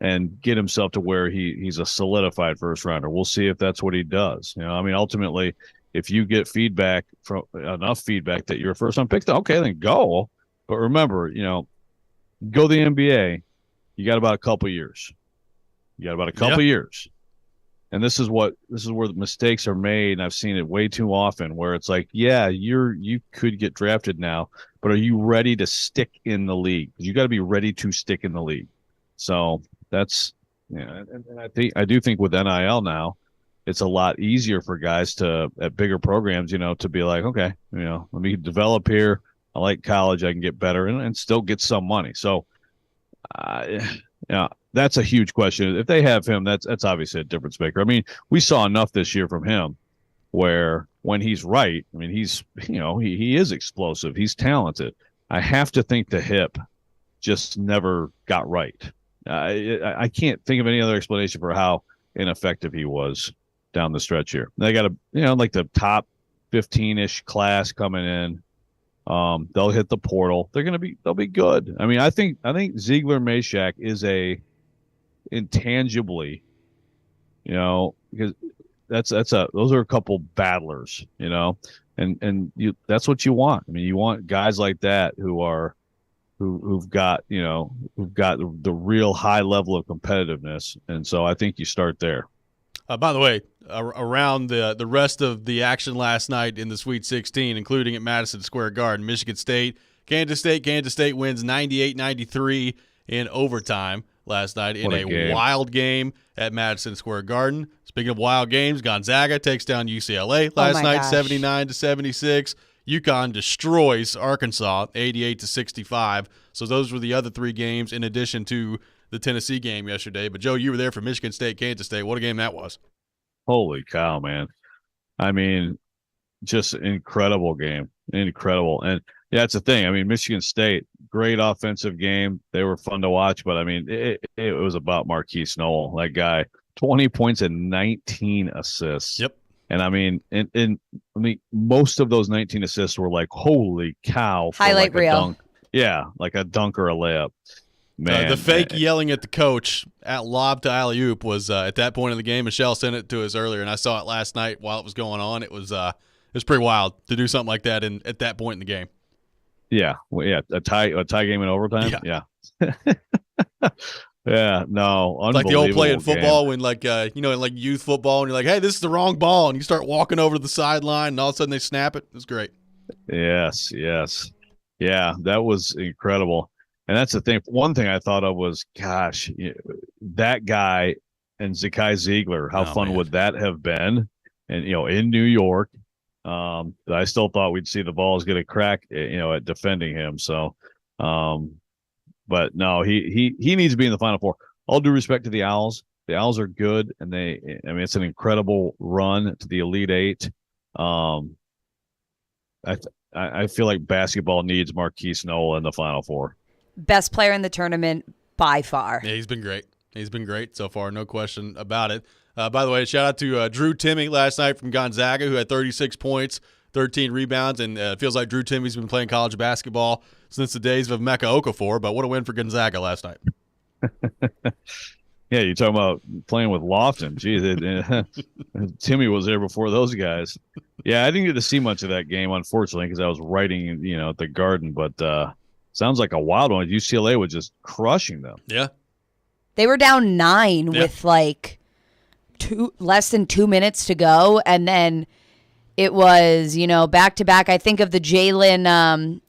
and get himself to where he's a solidified first rounder. We'll see if that's what he does. I mean, ultimately, if you get enough feedback that you're a first round pick, okay, then go. But remember, go the NBA, you got about a couple years. Years. And this is where the mistakes are made, and I've seen it way too often where it's like, yeah, you could get drafted now, but are you ready to stick in the league? You got to be ready to stick in the league. So that's And I do think with NIL now, it's a lot easier for guys at bigger programs, to be like, okay, let me develop here. I like college. I can get better and still get some money. So, that's a huge question. If they have him, that's obviously a difference maker. I mean, we saw enough this year from him where when he's right, I mean, he is explosive. He's talented. I have to think the hip just never got right. I can't think of any other explanation for how ineffective he was down the stretch here. They got like the top 15-ish class coming in. They'll hit the portal. They'll be good. I mean, I think Ziegler-Meshach is intangibly, because those are a couple battlers, and that's what you want. I mean, you want guys like that who've got the real high level of competitiveness, and so I think you start there. By the way, around the rest of the action last night in the Sweet 16, including at Madison Square Garden, Michigan State, Kansas State wins 98-93 in overtime last night in a wild game at Madison Square Garden. Speaking of wild games, Gonzaga takes down UCLA last night, 79-76. UConn destroys Arkansas, 88-65. So those were the other three games in addition to the Tennessee game yesterday. But, Joe, you were there for Michigan State, Kansas State. What a game that was. Holy cow, man. I mean, just incredible game. Incredible. And, yeah, it's the thing. I mean, Michigan State, great offensive game. They were fun to watch. But, I mean, it was about Marquise Noel, that guy. 20 points and 19 assists. Yep. And, I mean, most of those 19 assists were like, holy cow. Highlight reel. Dunk. Yeah, like a dunk or a layup. Man, the fake yelling at the coach at lob to alley-oop was at that point in the game. Michelle sent it to us earlier, and I saw it last night while it was going on. It was pretty wild to do something like that at that point in the game. Yeah, a tie game in overtime. Yeah. Yeah, no, unbelievable. Like the old play in football game. when in like youth football, and you're like, hey, this is the wrong ball, and you start walking over to the sideline, and all of a sudden they snap it. It was great. Yes. Yeah, that was incredible. And that's the thing. One thing I thought of was, gosh, that guy and Zakai Ziegler, how fun would that have been? And, in New York, I still thought we'd see the Vols get a crack, at defending him. So, but no, he needs to be in the Final Four. All due respect to the Owls. The Owls are good, and it's an incredible run to the Elite Eight. I feel like basketball needs Marquise Noel in the Final Four. Best player in the tournament by far. Yeah, he's been great. He's been great so far, no question about it. By the way, shout out to Drew Timme last night from Gonzaga, who had 36 points, 13 rebounds, and it feels like Drew Timme's been playing college basketball since the days of Emeka Okafor, but what a win for Gonzaga last night. Yeah, you're talking about playing with Lofton. Geez, Timme was there before those guys. Yeah, I didn't get to see much of that game, unfortunately, because I was writing, at the Garden, but sounds like a wild one. UCLA was just crushing them. Yeah. They were down 9 with less than 2 minutes to go. And then it was, back to back. I think of the Jalen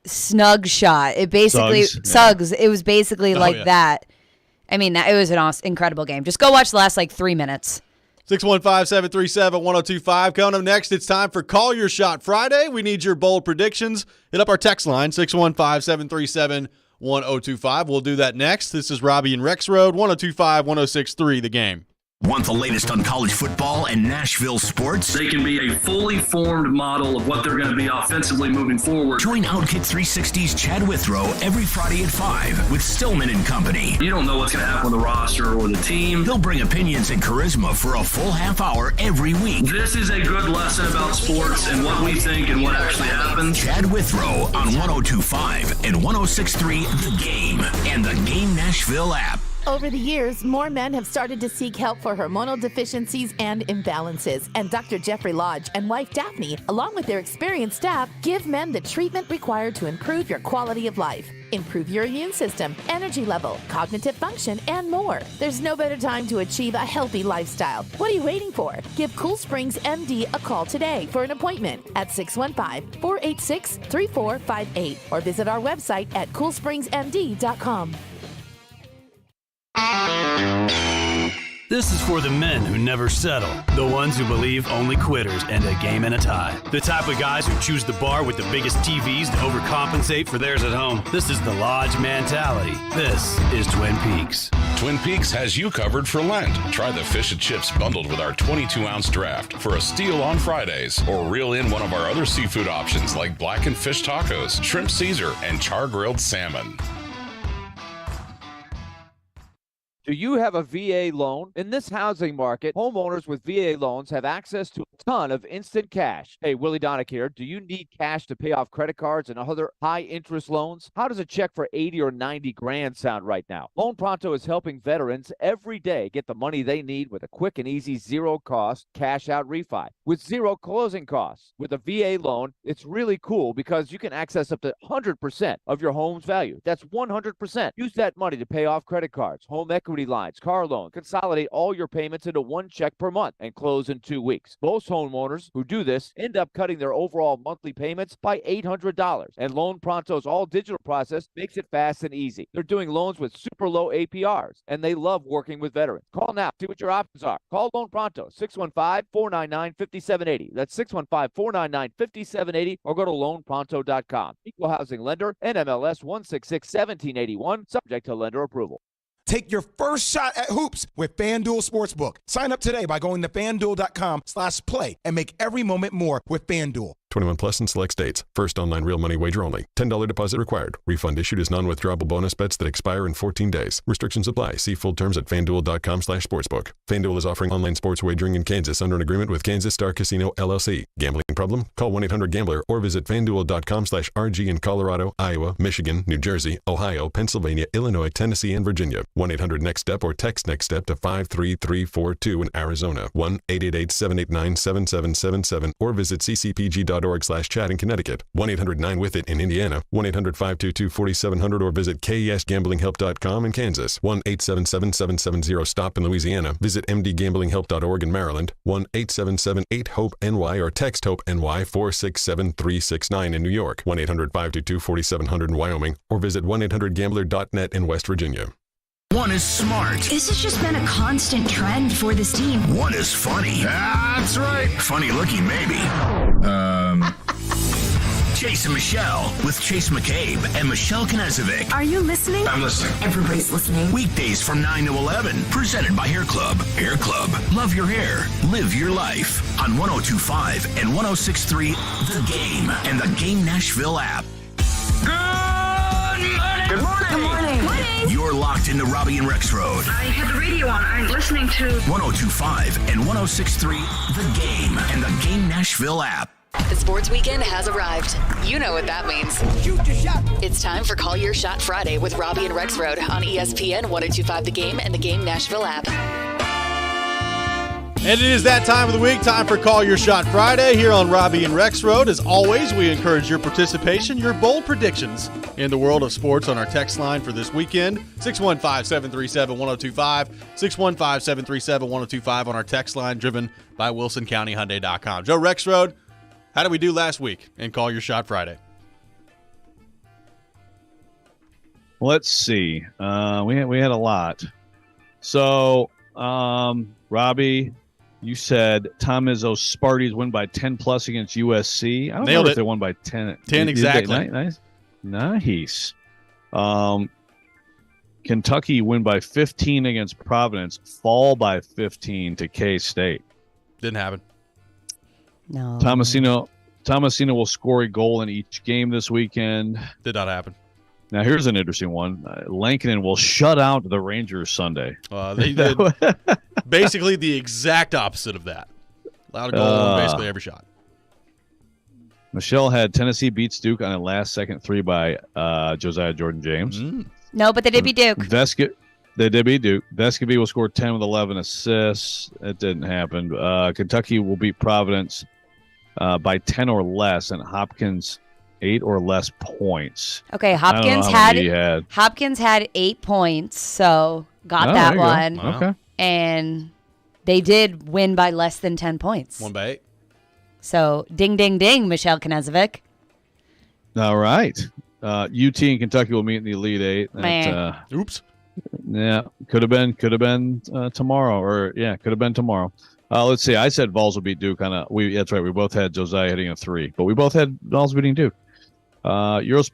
snug shot. It basically, Suggs. It was basically that. I mean, it was an incredible game. Just go watch the last 3 minutes. 615-737-1025. Coming up next, it's time for Call Your Shot Friday. We need your bold predictions. Hit up our text line, 615-737-1025. We'll do that next. This is Robby and Rexrode, 102.5-106.3 The Game. Want the latest on college football and Nashville sports? They can be a fully formed model of what they're going to be offensively moving forward. Join Outkick 360's Chad Withrow every Friday at 5 with Stillman and Company. You don't know what's going to happen with the roster or the team. He'll bring opinions and charisma for a full half hour every week. This is a good lesson about sports and what we think and what actually happens. Chad Withrow on 102.5 and 106.3 The Game and the Game Nashville app. Over the years, more men have started to seek help for hormonal deficiencies and imbalances. And Dr. Jeffrey Lodge and wife Daphne, along with their experienced staff, give men the treatment required to improve your quality of life, improve your immune system, energy level, cognitive function, and more. There's no better time to achieve a healthy lifestyle. What are you waiting for? Give Cool Springs MD a call today for an appointment at 615-486-3458 or visit our website at coolspringsmd.com. This is for the men who never settle, the ones who believe only quitters end a game and a tie, the type of guys who choose the bar with the biggest TVs to overcompensate for theirs at home. This is the Lodge mentality. This is Twin Peaks. Twin Peaks has you covered for Lent. Try the fish and chips bundled with our 22-ounce draft for a steal on Fridays, or reel in one of our other seafood options like blackened fish tacos, shrimp Caesar, and char-grilled salmon. Do you have a VA loan? In this housing market, homeowners with VA loans have access to a ton of instant cash. Hey, Willie Donick here. Do you need cash to pay off credit cards and other high-interest loans? How does a check for 80 or 90 grand sound right now? Loan Pronto is helping veterans every day get the money they need with a quick and easy zero-cost cash-out refi with zero closing costs. With a VA loan, it's really cool because you can access up to 100% of your home's value. That's 100%. Use that money to pay off credit cards, home equity lines, car loan, consolidate all your payments into one check per month and close in 2 weeks. Most homeowners who do this end up cutting their overall monthly payments by $800. And Loan Pronto's all-digital process makes it fast and easy. They're doing loans with super low APRs, and they love working with veterans. Call now, see what your options are. Call Loan Pronto, 615-499-5780. That's 615-499-5780, or go to loanpronto.com. Equal housing lender, NMLS 166-1781, subject to lender approval. Take your first shot at hoops with FanDuel Sportsbook. Sign up today by going to FanDuel.com/play and make every moment more with FanDuel. 21 plus in select states. First online real money wager only. $10 deposit required. Refund issued as non-withdrawable bonus bets that expire in 14 days. Restrictions apply. See full terms at FanDuel.com/sportsbook. FanDuel is offering online sports wagering in Kansas under an agreement with Kansas Star Casino, LLC. Gambling problem? Call 1-800-GAMBLER or visit FanDuel.com/RG in Colorado, Iowa, Michigan, New Jersey, Ohio, Pennsylvania, Illinois, Tennessee, and Virginia. 1-800-NEXT-STEP or text NEXT-STEP to 53342 in Arizona. 1-888-789-7777 or visit ccpg.org/chat in Connecticut. 1-800-9-WITH-IT in Indiana. 1-800-522-4700 or visit KESGamblingHelp.com in Kansas. 1-877-770-STOP in Louisiana. Visit mdgamblinghelp.org in Maryland. 1-877-8-HOPE-NY or text HOPE-NY 467-369 in New York. 1-800-522-4700 in Wyoming or visit 1-800-GAMBLER.net in West Virginia. One is smart. This has just been a constant trend for this team. One is funny. That's right. Funny looking, maybe. Chase and Michelle with Chase McCabe and Michelle Knezovic. Are you listening? I'm listening. Everybody's listening. Weekdays from 9 to 11. Presented by Hair Club. Hair Club. Love your hair. Live your life. On 102.5 and 106.3 The Game and the Game Nashville app. Good morning. Good morning. Morning. You're locked into Robby and Rexrode. I had the radio on. I'm listening to 102.5 and 106.3 The Game and the Game Nashville app. The sports weekend has arrived. You know what that means. Shoot your shot. It's time for Call Your Shot Friday with Robby and Rexrode on ESPN 102.5 The Game and the Game Nashville app. And it is that time of the week, time for Call Your Shot Friday here on Robby and Rexrode. As always, we encourage your participation, your bold predictions in the world of sports on our text line for this weekend, 615-737-1025, 615-737-1025 on our text line, driven by WilsonCountyHyundai.com. Joe Rexrode, how did we do last week in Call Your Shot Friday? Let's see. We had a lot. So, Robby, you said Tom Izzo's Sparties win by 10+ against USC. I don't know if they won by 10. 10 exactly. Nice. Kentucky win by 15 against Providence, fall by 15 to K-State. Didn't happen. No. Tomasino will score a goal in each game this weekend. Did not happen. Now, here's an interesting one. Lankinen will shut out the Rangers Sunday. They did basically the exact opposite of that. Allowed a goal on basically every shot. Michelle had Tennessee beats Duke on a last-second three by Josiah Jordan-James. No, but they did beat Duke. They did beat Duke. Vescovy will score 10 with 11 assists. It didn't happen. Kentucky will beat Providence by 10 or less, and Hopkins 8 or less points. Okay, Hopkins had 8 points, so got that one. Go. Okay. And they did win by less than 10 points. Won by 8. So ding, ding, ding, Michelle Knezovic. All right. UT and Kentucky will meet in the Elite Eight. Oops. Yeah, could have been tomorrow, or could have been tomorrow. Let's see. I said Vols will beat Duke on that's right. We both had Josiah hitting a 3, but we both had Vols beating Duke. Euros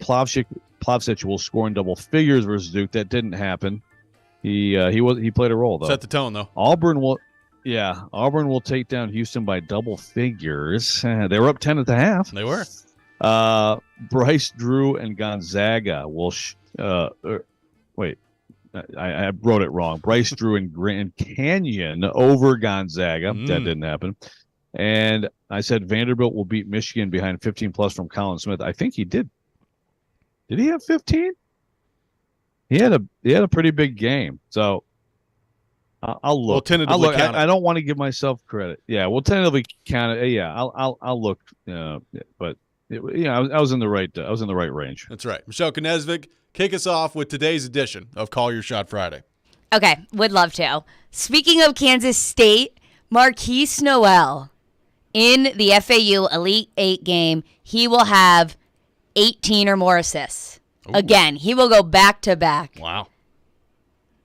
Plavsic will score in double figures versus Duke. That didn't happen. He played a role though. Set the tone though. Auburn will take down Houston by double figures. They were up 10 at the half. They were. Bryce Drew and Gonzaga will. Wait. I wrote it wrong. Bryce Drew and Grand Canyon over Gonzaga. That didn't happen. And I said Vanderbilt will beat Michigan behind 15+ from Colin Smith. I think he did. Did he have 15? He had a pretty big game. So I'll look. We'll tentatively count it. I don't want to give myself credit. Yeah, we'll tentatively count it. Yeah, I'll look. But I was in the right. I was in the right range. That's right. Michelle Knezvik, kick us off with today's edition of Call Your Shot Friday. Okay, would love to. Speaking of Kansas State, Marquise Noel in the FAU Elite 8 game, he will have 18 or more assists. Ooh. Again, he will go back to back. Wow.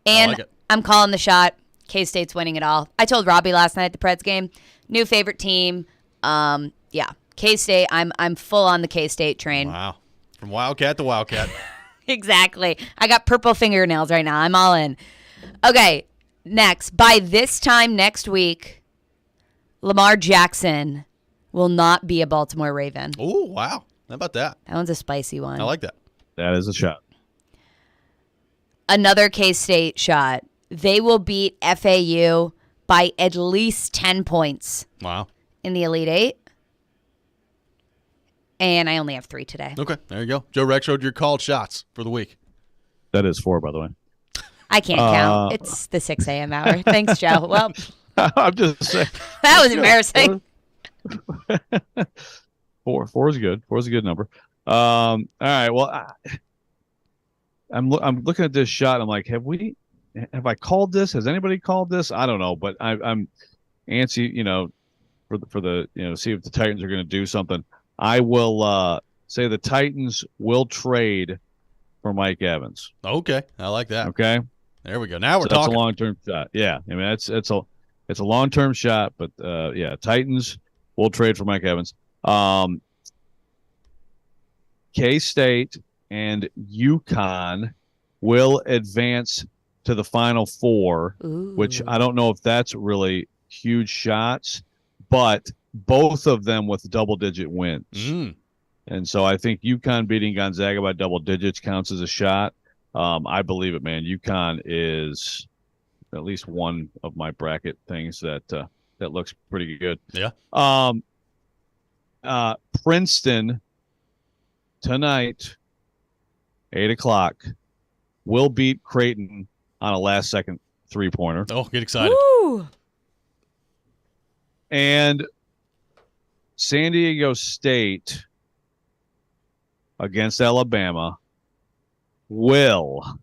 And I like it. I'm calling the shot. K-State's winning it all. I told Robby last night at the Preds game, new favorite team. K-State. I'm full on the K-State train. Wow. From Wildcat to Wildcat. Exactly. I got purple fingernails right now. I'm all in. Okay, next. By this time next week, Lamar Jackson will not be a Baltimore Raven. Oh, wow. How about that? That one's a spicy one. I like that. That is a shot. Another K-State shot. They will beat FAU by at least 10 points. Wow. In the Elite 8. And I only have 3 today. Okay, there you go. Joe Rexrode, your called shots for the week. That is 4, by the way. I can't count. It's the 6 a.m. hour. Thanks, Joe. Well, I'm just saying. That was embarrassing. 4 is good. 4 is a good number. All right. Well, I'm looking at this shot. I'm like, have I called this? Has anybody called this? I don't know, but I'm antsy. For the see if the Titans are going to do something. I will say the Titans will trade for Mike Evans. Okay, I like that. Okay, there we go. Now we're talking. That's a long-term shot. Yeah, I mean it's a long-term shot, but Titans will trade for Mike Evans. K-State and UConn will advance to the Final Four, which I don't know if that's really huge shots, but both of them with double-digit wins. And so I think UConn beating Gonzaga by double digits counts as a shot. I believe it, man. UConn is at least one of my bracket things that looks pretty good. Yeah. Princeton tonight, 8:00, will beat Creighton on a last-second three-pointer. Oh, get excited. Woo! And San Diego State against Alabama will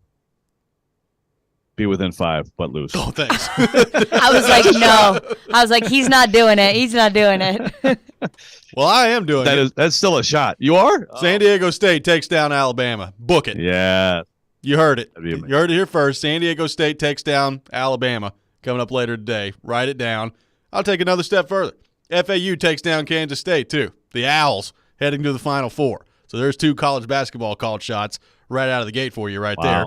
be within 5 but lose. Oh, thanks. I was like, no. I was like, he's not doing it. He's not doing it. Well, I am doing it. That's still a shot. You are? San Diego State takes down Alabama. Book it. Yeah. You heard it. You heard it here first. San Diego State takes down Alabama. Coming up later today. Write it down. I'll take another step further. FAU takes down Kansas State, too. The Owls heading to the Final Four. So there's 2 college basketball called shots right out of the gate for you there.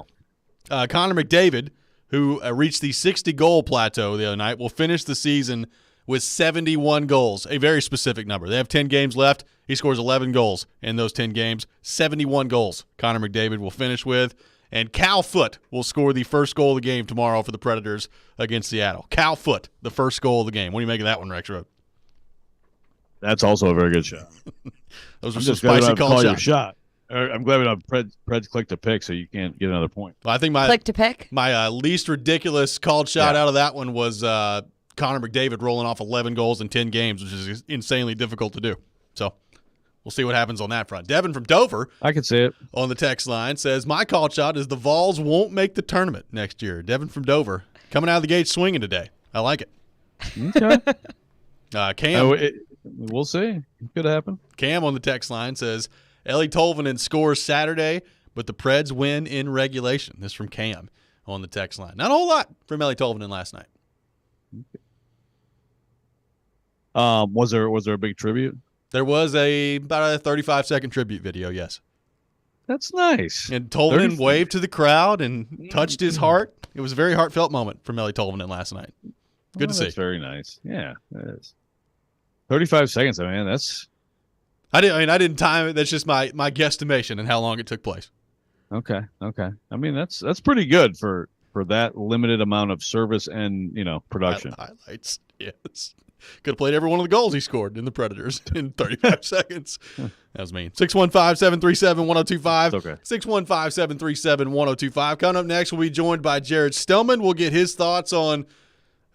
Connor McDavid, who reached the 60-goal plateau the other night, will finish the season with 71 goals, a very specific number. They have 10 games left. He scores 11 goals in those 10 games. 71 goals Connor McDavid will finish with. And Cal Foote will score the first goal of the game tomorrow for the Predators against Seattle. Cal Foote, the first goal of the game. What do you make of that one, Rexrode? That's also a very good shot. Those are some spicy call shots. Shot. I'm glad we don't have Preds click to pick, so you can't get another point. Well, I think click to pick. My least ridiculous called shot out of that one was Connor McDavid rolling off 11 goals in 10 games, which is insanely difficult to do. So we'll see what happens on that front. Devin from Dover, I can see it on the text line, says my called shot is the Vols won't make the tournament next year. Devin from Dover coming out of the gate swinging today. I like it. Okay. Cam. We'll see. It could happen. Cam on the text line says, Ellie Tolvanen scores Saturday, but the Preds win in regulation. This from Cam. on the text line. Not a whole lot from Ellie Tolvanen last night. Was there a big tribute? There was about a 35-second tribute video, yes. That's nice. And Tolvanen waved to the crowd and touched his heart. It was a very heartfelt moment from Ellie Tolvanen last night. Good to see. That's very nice. Yeah, that is. 35 seconds, man. That's. I didn't time it. That's just my guesstimation and how long it took place. Okay. I mean, that's pretty good for that limited amount of service and production. Highlights, yes. Could have played every one of the goals he scored in the Predators in 35 seconds. That was mean. 615-737-1025. Okay. 615-737-1025. Coming up next, we'll be joined by Jared Stillman. We'll get his thoughts on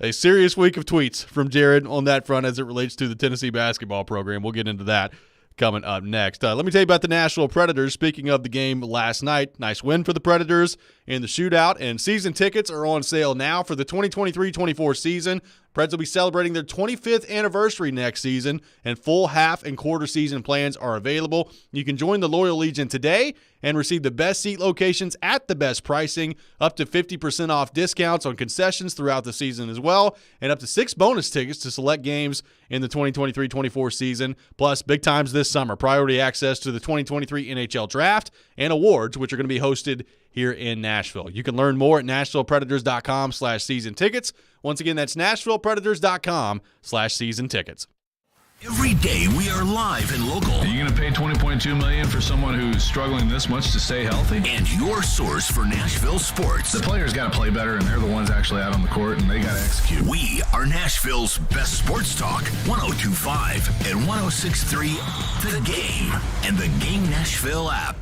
a serious week of tweets from Jared on that front as it relates to the Tennessee basketball program. We'll get into that coming up next. Let me tell you about the Nashville Predators. Speaking of the game last night, nice win for the Predators in the shootout, and season tickets are on sale now for the 2023-24 season. Preds will be celebrating their 25th anniversary next season, and full half and quarter season plans are available. You can join the Loyal Legion today and receive the best seat locations at the best pricing, up to 50% off discounts on concessions throughout the season as well, and up to 6 bonus tickets to select games in the 2023-24 season, plus big times this summer, priority access to the 2023 NHL Draft and awards, which are going to be hosted here in Nashville. You can learn more at NashvillePredators.com/season tickets. Once again, that's NashvillePredators.com/season tickets. Every day we are live and local. Are you going to pay $20.2 million for someone who's struggling this much to stay healthy? And your source for Nashville sports. The players got to play better, and they're the ones actually out on the court, and they got to execute. We are Nashville's best sports talk. 102.5 and 106.3 The Game and the Game Nashville app.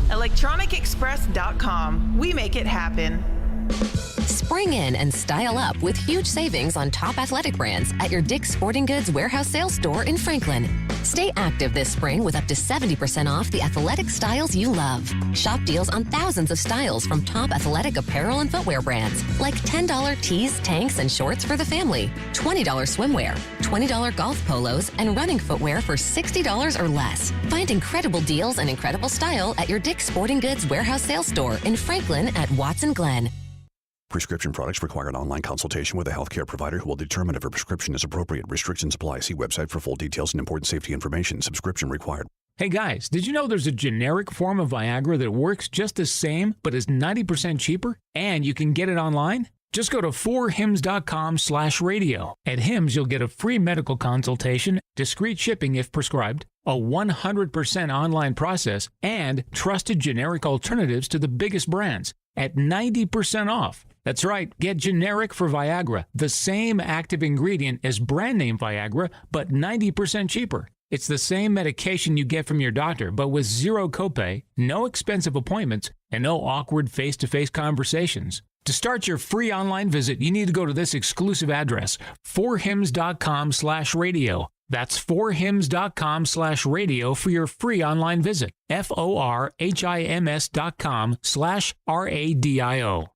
ElectronicExpress.com. We make it happen. Spring in and style up with huge savings on top athletic brands at your Dick's Sporting Goods warehouse sales store in Franklin. Stay active this spring with up to 70% off the athletic styles you love. Shop deals on thousands of styles from top athletic apparel and footwear brands, like $10 tees, tanks, and shorts for the family, $20 swimwear, $20 golf polos, and running footwear for $60 or less. Find incredible deals and incredible style at your Dick's Sporting Goods warehouse sales store in Franklin at Watson Glen. Prescription products require an online consultation with a healthcare provider who will determine if a prescription is appropriate. Restrictions apply. See website for full details and important safety information. Subscription required. Hey guys, did you know there's a generic form of Viagra that works just the same but is 90% cheaper? And you can get it online? Just go to 4hims.com/radio. At Hims, you'll get a free medical consultation, discreet shipping if prescribed, a 100% online process, and trusted generic alternatives to the biggest brands at 90% off. That's right, get generic for Viagra, the same active ingredient as brand name Viagra, but 90% cheaper. It's the same medication you get from your doctor, but with zero copay, no expensive appointments, and no awkward face-to-face conversations. To start your free online visit, you need to go to this exclusive address, 4hims.com/radio. That's 4hims.com/radio for your free online visit. FORHIMS.com/RADIO.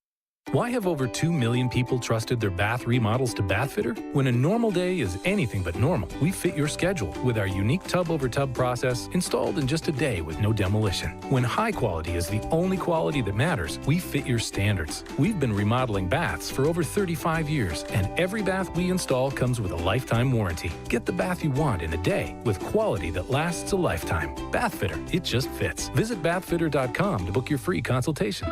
Why have over 2 million people trusted their bath remodels to Bathfitter? When a normal day is anything but normal, we fit your schedule with our unique tub-over-tub process installed in just a day with no demolition. When high quality is the only quality that matters, we fit your standards. We've been remodeling baths for over 35 years, and every bath we install comes with a lifetime warranty. Get the bath you want in a day with quality that lasts a lifetime. Bathfitter, it just fits. Visit bathfitter.com to book your free consultation.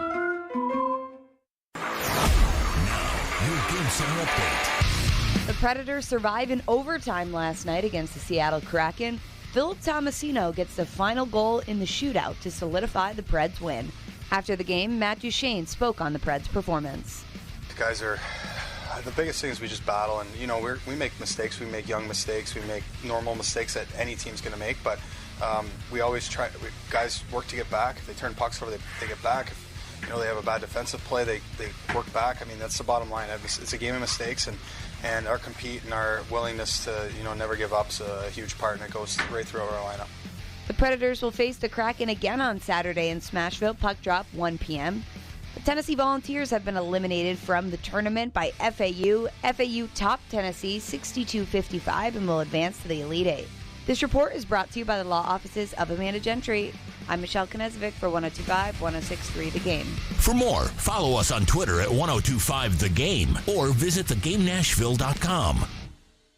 The Predators survive in overtime last night against the Seattle Kraken. Philip Tomasino gets the final goal in the shootout to solidify the Preds' win. After the game, Matt Duchene spoke on the Preds' performance. The guys are... The biggest thing is we just battle, and we make mistakes. We make young mistakes. We make normal mistakes that any team's going to make, but we always try. Guys work to get back. If they turn pucks over, they get back. If they have a bad defensive play, they work back. I mean, that's the bottom line. It's a game of mistakes, and our compete and our willingness to never give up is a huge part, and it goes right through our lineup. The Predators will face the Kraken again on Saturday in Smashville. Puck drop 1 p.m. The Tennessee Volunteers have been eliminated from the tournament by FAU. FAU topped Tennessee 62-55 and will advance to the Elite Eight. This report is brought to you by the law offices of Amanda Gentry. I'm Michelle Knezvik for 102.5, 106.3 The Game. For more, follow us on Twitter at 1025thegame or visit thegamenashville.com.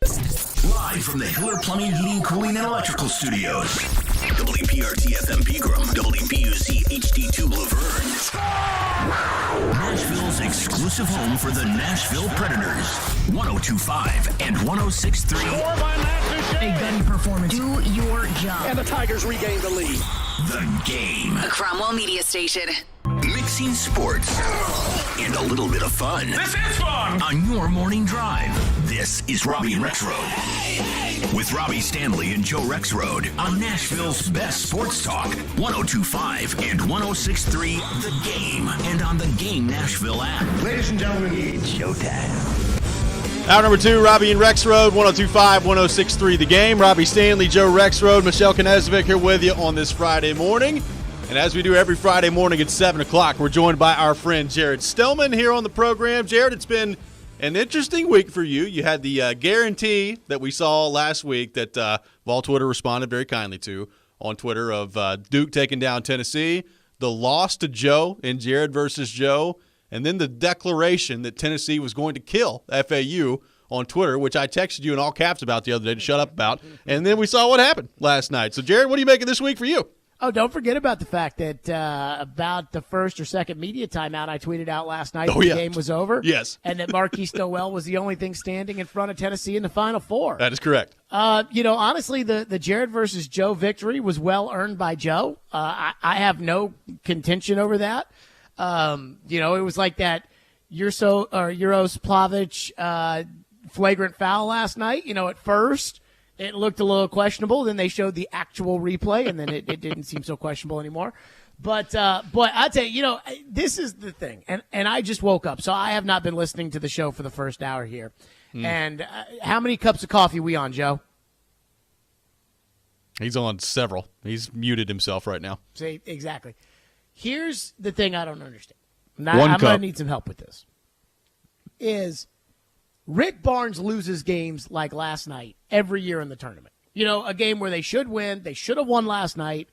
Live from the Hiller Plumbing, Heating, Cooling, and Electrical Studios. WPRT-FM Pegram, WPUC HD2 Laverne. Nashville's exclusive home for the Nashville Predators. 102.5 and 106.3. A gun performance. Do your job. And the Tigers regain the lead. The Game. A Cromwell media station. Mixing sports and a little bit of fun. This is fun! On your morning drive. This is Robby and Rexrode. With Robby Stanley and Joe Rexrode on Nashville's best sports talk. 102.5 and 106.3 The Game. And on the Game Nashville app. Ladies and gentlemen, it's showtime. Hour number 2, Robby and Rexrode, 102.5, 106.3 The Game. Robby Stanley, Joe Rexrode, Michelle Knezvik here with you on this Friday morning. And as we do every Friday morning at 7 o'clock, we're joined by our friend Jared Stillman here on the program. Jared, it's been an interesting week for you. You had the guarantee that we saw last week that Vol Twitter responded very kindly to on Twitter of Duke taking down Tennessee, the loss to Joe in Jared versus Joe, and then the declaration that Tennessee was going to kill FAU on Twitter, which I texted you in all caps about the other day to shut up about. And then we saw what happened last night. So, Jared, what are you making this week for you? Oh, don't forget about the fact that about the first or second media timeout I tweeted out last night the game was over. Yes. And that Marquise Noel was the only thing standing in front of Tennessee in the Final Four. That is correct. Honestly, the Jared versus Joe victory was well earned by Joe. I have no contention over that. It was like that Euros Plavich flagrant foul last night. At first it looked a little questionable. Then they showed the actual replay, and then it didn't seem so questionable anymore. But I tell you, this is the thing. And I just woke up, so I have not been listening to the show for the first hour here. And how many cups of coffee we on, Joe? He's on several. He's muted himself right now. See, exactly. Here's the thing I don't understand. I'm going to need some help with this. Is Rick Barnes loses games like last night every year in the tournament. A game where they should win. They should have won last night.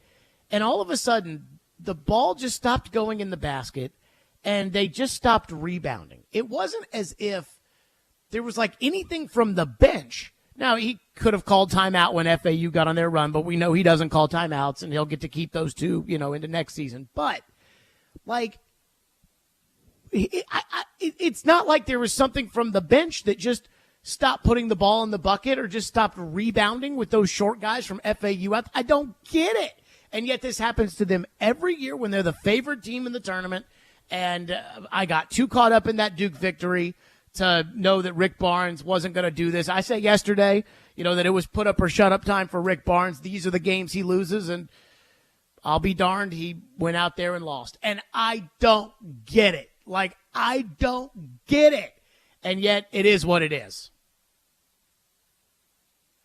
And all of a sudden, the ball just stopped going in the basket, and they just stopped rebounding. It wasn't as if there was like anything from the bench. Now, he could have called timeout when FAU got on their run, but we know he doesn't call timeouts, and he'll get to keep those two, into next season. But, it's not like there was something from the bench that just stopped putting the ball in the bucket or just stopped rebounding with those short guys from FAU. I don't get it. And yet this happens to them every year when they're the favored team in the tournament. And I got too caught up in that Duke victory to know that Rick Barnes wasn't going to do this. I said yesterday, that it was put up or shut up time for Rick Barnes. These are the games he loses, and I'll be darned he went out there and lost. And I don't get it. I don't get it. And yet it is what it is.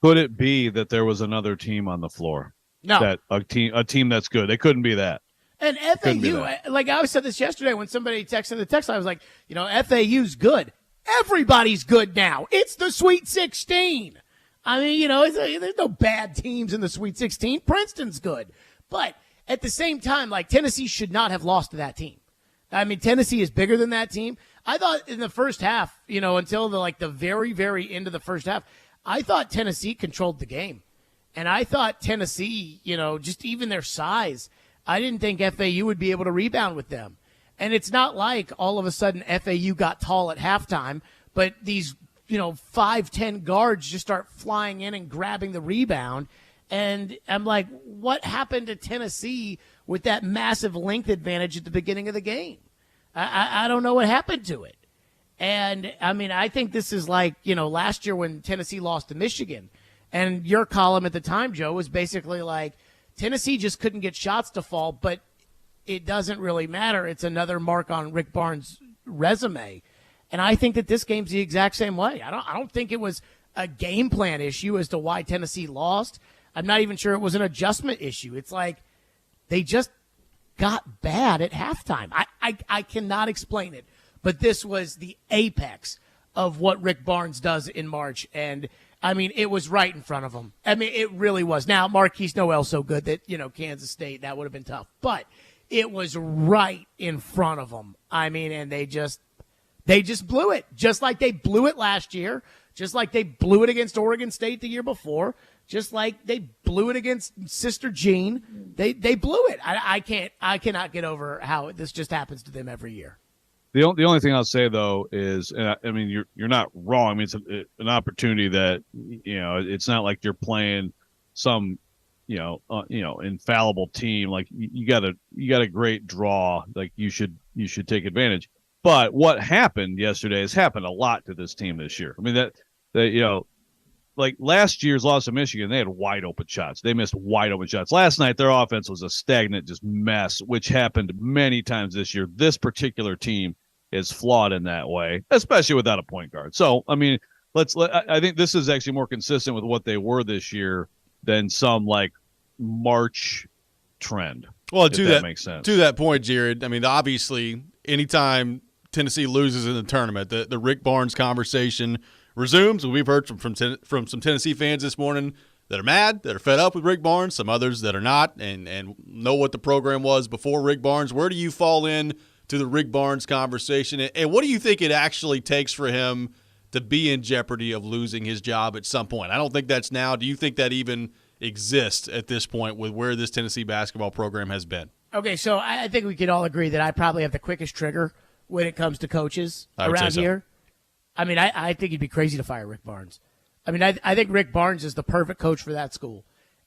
Could it be that there was another team on the floor? No. That a team that's good. It couldn't be that. And FAU, I said this yesterday when somebody texted the text, I was like, FAU's good. Everybody's good now. It's the Sweet 16. I mean, there's no bad teams in the Sweet 16. Princeton's good. But at the same time, Tennessee should not have lost to that team. I mean, Tennessee is bigger than that team. I thought in the first half, until the very, very end of the first half, I thought Tennessee controlled the game. And I thought Tennessee, just even their size, I didn't think FAU would be able to rebound with them. And it's not like all of a sudden FAU got tall at halftime, but these, 5'10" guards just start flying in and grabbing the rebound. And I'm like, what happened to Tennessee with that massive length advantage at the beginning of the game? I don't know what happened to it. And, I think this is like, last year when Tennessee lost to Michigan. And your column at the time, Joe, was basically like, Tennessee just couldn't get shots to fall, but it doesn't really matter. It's another mark on Rick Barnes' resume. And I think that this game's the exact same way. I don't think it was a game plan issue as to why Tennessee lost. I'm not even sure it was an adjustment issue. It's like they just got bad at halftime. I cannot explain it, but this was the apex of what Rick Barnes does in March. And I mean, it was right in front of them. I mean, it really was. Now, Marquise Noel's so good that, Kansas State, that would have been tough. But it was right in front of them. I mean, and they just blew it. Just like they blew it last year. Just like they blew it against Oregon State the year before. Just like they blew it against Sister Jean. They blew it. I cannot get over how this just happens to them every year. The only thing I'll say though is, and I mean, you're not wrong. I mean, it's an opportunity that it's not like you're playing some infallible team. Like you got a great draw. Like you should take advantage. But what happened yesterday has happened a lot to this team this year. I mean that like last year's loss to Michigan, they had wide open shots. They missed wide open shots. Last night, their offense was a stagnant just mess, which happened many times this year. This particular team is flawed in that way, especially without a point guard. So, I mean, I think this is actually more consistent with what they were this year than some like March trend. Well, that makes sense. To that point, Jared, I mean, obviously, anytime Tennessee loses in the tournament, the Rick Barnes conversation resumes. We've heard from some Tennessee fans this morning that are mad, that are fed up with Rick Barnes, some others that are not, and know what the program was before Rick Barnes. Where do you fall in to the Rick Barnes conversation, and what do you think it actually takes for him to be in jeopardy of losing his job at some point? I don't think that's now. Do you think that even exists at this point with where this Tennessee basketball program has been? Okay, so I think we could all agree that I probably have the quickest trigger when it comes to coaches around here. I mean, I think you'd be crazy to fire Rick Barnes. I mean, I think Rick Barnes is the perfect coach for that school.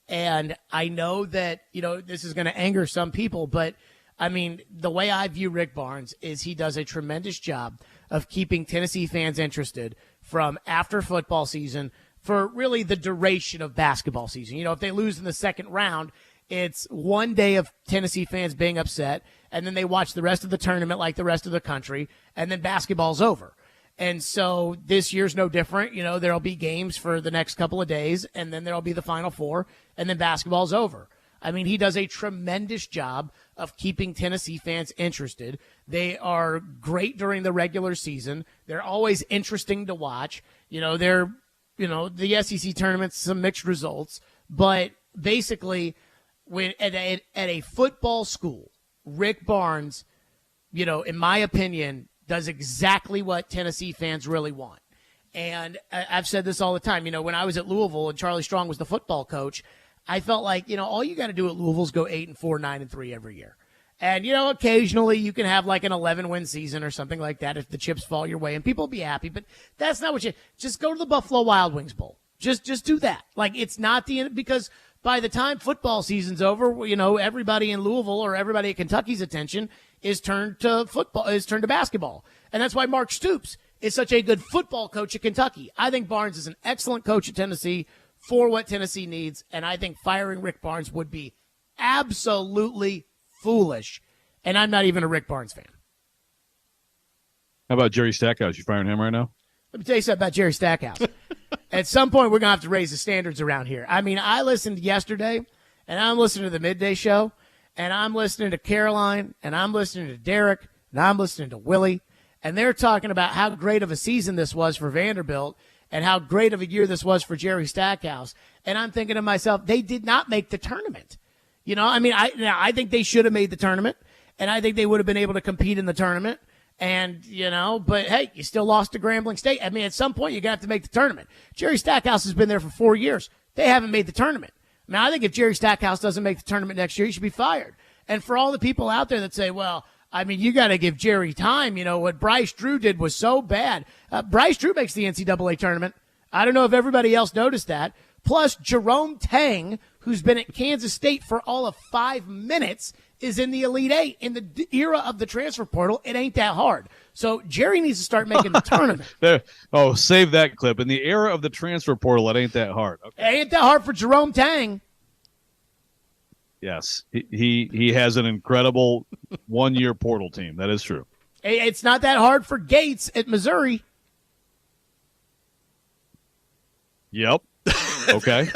And I know that, this is going to anger some people, but, I mean, the way I view Rick Barnes is he does a tremendous job of keeping Tennessee fans interested from after football season for really the duration of basketball season. If they lose in the second round, it's one day of Tennessee fans being upset, and then they watch the rest of the tournament like the rest of the country, and then basketball's over. And so this year's no different. There'll be games for the next couple of days, and then there'll be the Final Four, and then basketball's over. I mean, he does a tremendous job of keeping Tennessee fans interested. They are great during the regular season. They're always interesting to watch. The SEC tournament's some mixed results, but basically when at a football school, Rick Barnes, in my opinion, does exactly what Tennessee fans really want. And I've said this all the time. When I was at Louisville and Charlie Strong was the football coach, I felt like, all you got to do at Louisville is go 8-4, 9-3 every year. And, occasionally you can have like an 11-win season or something like that if the chips fall your way and people will be happy. But that's not what just go to the Buffalo Wild Wings Bowl. Just do that. Like, it's not because by the time football season's over, everybody in Louisville or everybody at Kentucky's attention is turned to basketball. And that's why Mark Stoops is such a good football coach at Kentucky. I think Barnes is an excellent coach at Tennessee for what Tennessee needs, and I think firing Rick Barnes would be absolutely foolish. And I'm not even a Rick Barnes fan. How about Jerry Stackhouse? You firing him right now? Let me tell you something about Jerry Stackhouse. At some point, we're going to have to raise the standards around here. I mean, I listened yesterday, and I'm listening to the Midday Show, and I'm listening to Caroline, and I'm listening to Derek, and I'm listening to Willie, and they're talking about how great of a season this was for Vanderbilt and how great of a year this was for Jerry Stackhouse. And I'm thinking to myself, they did not make the tournament. I think they should have made the tournament, and I think they would have been able to compete in the tournament. And, but hey, you still lost to Grambling State. I mean, at some point, you're going to have to make the tournament. Jerry Stackhouse has been there for 4 years. They haven't made the tournament. Now, I think if Jerry Stackhouse doesn't make the tournament next year, he should be fired. And for all the people out there that say, well, I mean, you got to give Jerry time. What Bryce Drew did was so bad. Bryce Drew makes the NCAA tournament. I don't know if everybody else noticed that. Plus, Jerome Tang, who's been at Kansas State for all of 5 minutes, is in the Elite Eight. In the era of the transfer portal, it ain't that hard. So Jerry needs to start making the tournament. Save that clip. In the era of the transfer portal, it ain't that hard. Okay. It ain't that hard for Jerome Tang. Yes, he has an incredible 1-year portal team. That is true. It's not that hard for Gates at Missouri. Yep. Okay.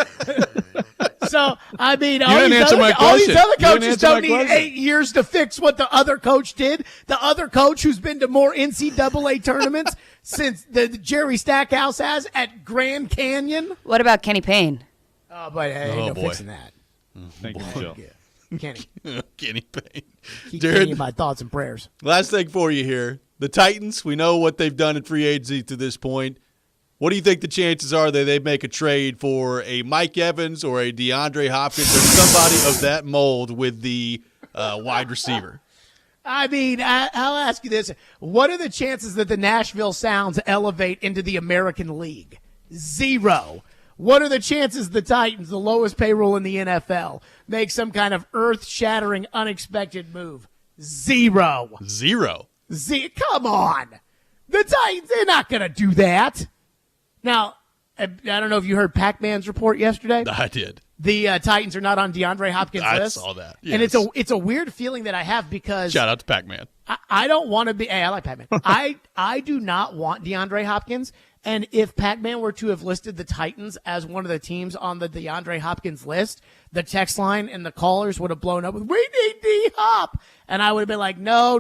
So, I mean, all these other coaches don't need 8 years to fix what the other coach did. The other coach who's been to more NCAA tournaments since the Jerry Stackhouse has at Grand Canyon. What about Kenny Payne? Oh, but hey, ain't no fixing that. Thank you, Joe. Kenny. Kenny Payne. Keep Jared, Kenny in my thoughts and prayers. Last thing for you here. The Titans, we know what they've done in free agency to this point. What do you think the chances are that they make a trade for a Mike Evans or a DeAndre Hopkins or somebody of that mold with the wide receiver? I mean, I'll ask you this. What are the chances that the Nashville Sounds elevate into the American League? 0. What are the chances the Titans, the lowest payroll in the NFL, make some kind of earth-shattering, unexpected move? 0. Come on. The Titans, they're not going to do that. Now, I don't know if you heard Pac-Man's report yesterday. I did. The Titans are not on DeAndre Hopkins' list. I saw that. Yes. And it's a weird feeling that I have because shout out to Pac-Man. I don't want to be. Hey, I like Pac-Man. I do not want DeAndre Hopkins. And if Pac-Man were to have listed the Titans as one of the teams on the DeAndre Hopkins list, the text line and the callers would have blown up with, "We need D-Hop." And I would have been like, no,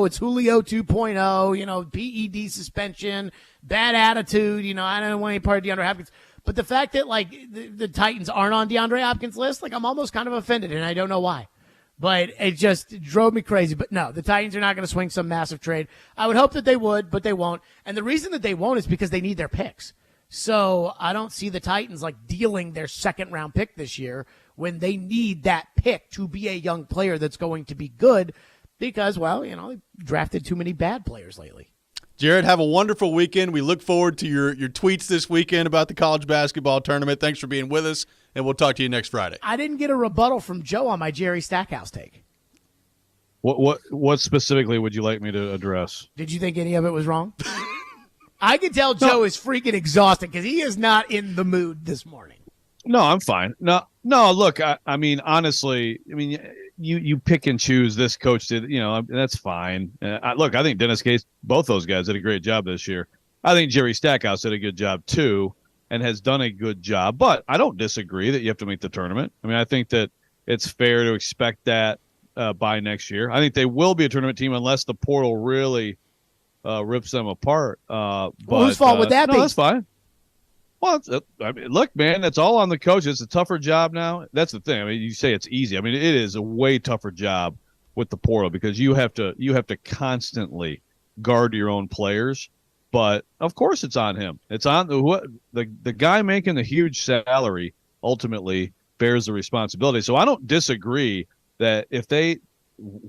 it's Julio 2.0, PED suspension, bad attitude. I don't want any part of DeAndre Hopkins. But the fact that, the Titans aren't on DeAndre Hopkins' list, I'm almost kind of offended, and I don't know why. But it just drove me crazy. But no, the Titans are not going to swing some massive trade. I would hope that they would, but they won't. And the reason that they won't is because they need their picks. So I don't see the Titans dealing their second-round pick this year when they need that pick to be a young player that's going to be good because, they drafted too many bad players lately. Jared, have a wonderful weekend. We look forward to your tweets this weekend about the college basketball tournament. Thanks for being with us, and we'll talk to you next Friday. I didn't get a rebuttal from Joe on my Jerry Stackhouse take. What specifically would you like me to address? Did you think any of it was wrong? I can tell Joe is freaking exhausted because he is not in the mood this morning. No, I'm fine. No. Look, I mean, honestly, you pick and choose. This coach did, that's fine. Look, I think Dennis Case, both those guys did a great job this year. I think Jerry Stackhouse did a good job too, and has done a good job. But I don't disagree that you have to make the tournament. I mean, I think that it's fair to expect that by next year. I think they will be a tournament team unless the portal really rips them apart. But whose fault would that be? No, that's fine. Well, look, man, that's all on the coach. It's a tougher job now. That's the thing. I mean, you say it's easy. I mean, it is a way tougher job with the portal because you have to constantly guard your own players. But of course, it's on him. It's on the guy making the huge salary. Ultimately, bears the responsibility. So I don't disagree that if they,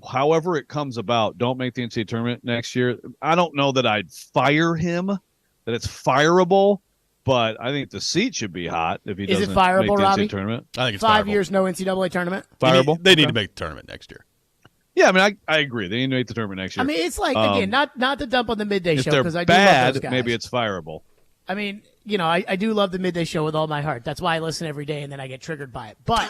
however it comes about, don't make the NCAA tournament next year. I don't know that I'd fire him. That it's fireable. But I think the seat should be hot if he doesn't make the NCAA tournament. I think it's 5 years, no NCAA tournament. Fireable? They need to make the tournament next year. Yeah, I mean, I agree. They need to make the tournament next year. I mean, it's again, not to dump on the midday if show they're because I do bad, love those guys. maybe it's fireable. I mean, I do love the midday show with all my heart. That's why I listen every day, and then I get triggered by it. But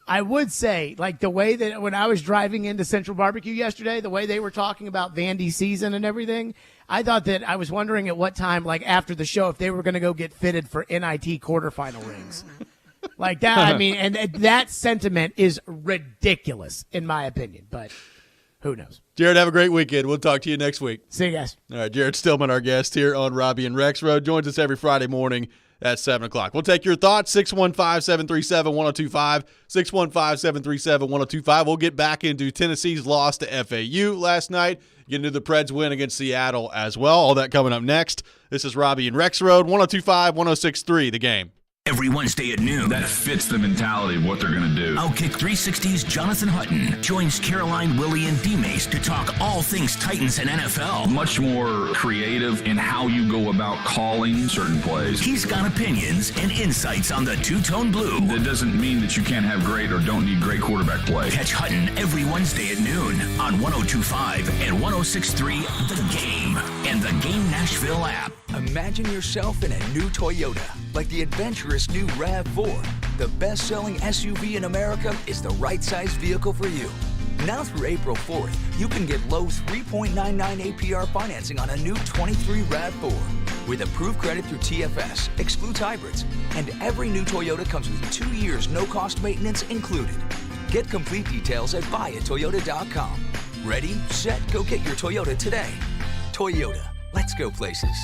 I would say, the way that when I was driving into Central Barbecue yesterday, the way they were talking about Vandy season and everything, I thought that I was wondering at what time, after the show, if they were going to go get fitted for NIT quarterfinal rings. That, I mean, and that sentiment is ridiculous, in my opinion. But who knows? Jared, have a great weekend. We'll talk to you next week. See you guys. All right, Jared Stillman, our guest here on Robby and Rexrode, joins us every Friday morning at 7 o'clock. We'll take your thoughts, 615-737-1025, 615-737-1025. We'll get back into Tennessee's loss to FAU last night, get into the Preds win against Seattle as well. All that coming up next. This is Robby and Rexrode, 102.5, 106.3, The Game. Every Wednesday at noon. That fits the mentality of what they're going to do. Outkick 360's Jonathan Hutton joins Caroline, Willie, and D-Mace to talk all things Titans and NFL. Much more creative in how you go about calling certain plays. He's got opinions and insights on the two-tone blue. That doesn't mean that you can't have great or don't need great quarterback play. Catch Hutton every Wednesday at noon on 102.5 and 106.3 The Game and the Game Nashville app. Imagine yourself in a new Toyota, like the adventurous new RAV4. The best-selling SUV in America is the right size vehicle for you. Now through April 4th, you can get low 3.99 APR financing on a new 23 RAV4. With approved credit through TFS, excludes hybrids, and every new Toyota comes with 2 years no-cost maintenance included. Get complete details at buyatoyota.com. Ready, set, go get your Toyota today. Toyota, let's go places.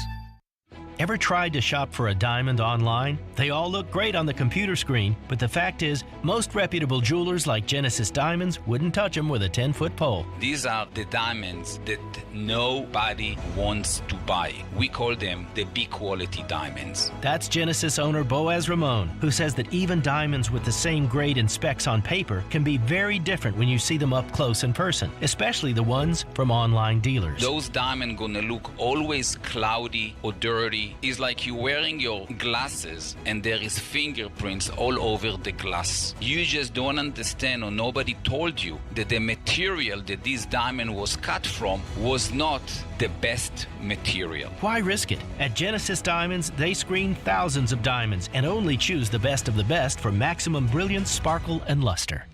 Ever tried to shop for a diamond online? They all look great on the computer screen, but the fact is, most reputable jewelers like Genesis Diamonds wouldn't touch them with a 10-foot pole. These are the diamonds that nobody wants to buy. We call them the B-quality diamonds. That's Genesis owner Boaz Ramon, who says that even diamonds with the same grade and specs on paper can be very different when you see them up close in person, especially the ones from online dealers. Those diamonds gonna look always cloudy or dirty. It's like you're wearing your glasses and there is fingerprints all over the glass. You just don't understand, or nobody told you that the material that this diamond was cut from was not the best material. Why risk it? At Genesis Diamonds, they screen thousands of diamonds and only choose the best of the best for maximum brilliance, sparkle, and luster.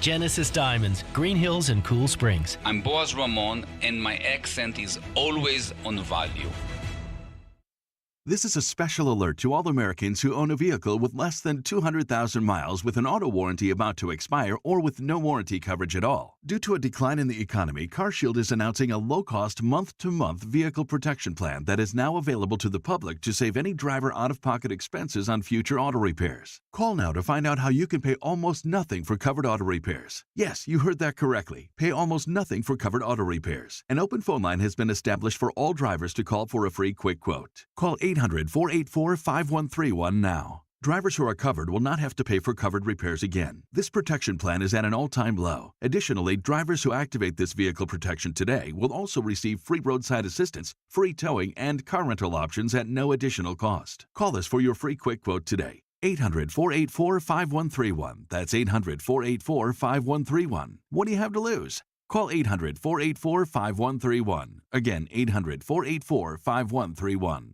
Genesis Diamonds, Green Hills and Cool Springs. I'm Boaz Ramon, and my accent is always on value. This is a special alert to all Americans who own a vehicle with less than 200,000 miles with an auto warranty about to expire or with no warranty coverage at all. Due to a decline in the economy, CarShield is announcing a low-cost month-to-month vehicle protection plan that is now available to the public to save any driver out-of-pocket expenses on future auto repairs. Call now to find out how you can pay almost nothing for covered auto repairs. Yes, you heard that correctly. Pay almost nothing for covered auto repairs. An open phone line has been established for all drivers to call for a free quick quote. Call 800-484-5131 now. Drivers who are covered will not have to pay for covered repairs again. This protection plan is at an all-time low. Additionally, drivers who activate this vehicle protection today will also receive free roadside assistance, free towing, and car rental options at no additional cost. Call us for your free quick quote today. 800-484-5131. That's 800-484-5131. What do you have to lose? Call 800-484-5131. Again, 800-484-5131.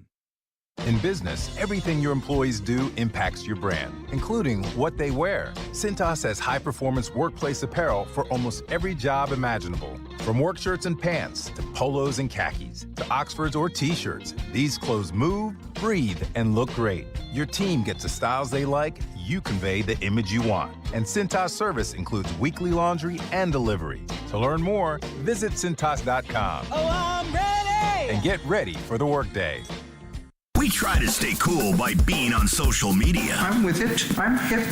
In business, everything your employees do impacts your brand, including what they wear. Cintas has high-performance workplace apparel for almost every job imaginable. From work shirts and pants, to polos and khakis, to Oxfords or T-shirts, these clothes move, breathe, and look great. Your team gets the styles they like, you convey the image you want. And Cintas service includes weekly laundry and delivery. To learn more, visit Cintas.com. Oh, I'm ready! And get ready for the workday. We try to stay cool by being on social media. I'm with it. I'm hip.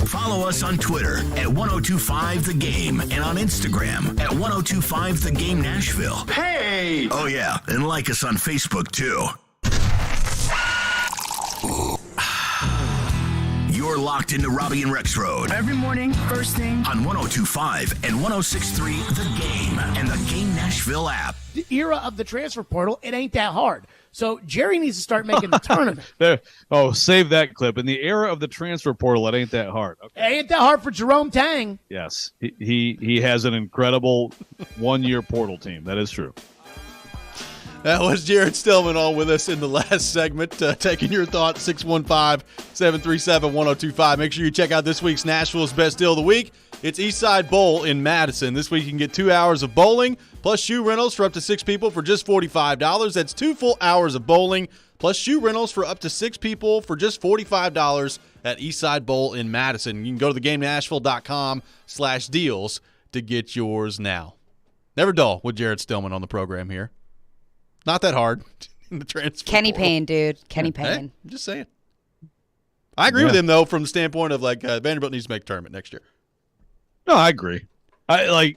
Follow us on Twitter at 1025thegame and on Instagram at 1025thegame Nashville. Hey! Oh yeah, and like us on Facebook too. You're locked into Robby and Rexrode. Every morning, first thing. On 1025 and 1063 The Game and the Game Nashville app. The era of the transfer portal, it ain't that hard. So Jerry needs to start making the tournament. Oh, save that clip. In the era of the transfer portal, it ain't that hard. Okay. It ain't that hard for Jerome Tang. Yes, he has an incredible one-year portal team. That is true. That was Jared Stillman on with us in the last segment, taking your thoughts, 615-737-1025. Make sure you check out this week's Nashville's Best Deal of the Week. It's Eastside Bowl in Madison. This week you can get 2 hours of bowling plus shoe rentals for up to 6 people for just $45. That's 2 full hours of bowling plus shoe rentals for up to 6 people for just $45 at Eastside Bowl in Madison. You can go to thegamenashville.com/deals to get yours now. Never dull with Jared Stillman on the program here. Not that hard in the transfer Kenny portal. Payne, dude. Kenny Payne. Hey, I'm just saying. I agree with him, though, from the standpoint of, like, Vanderbilt needs to make a tournament next year. No, I agree. I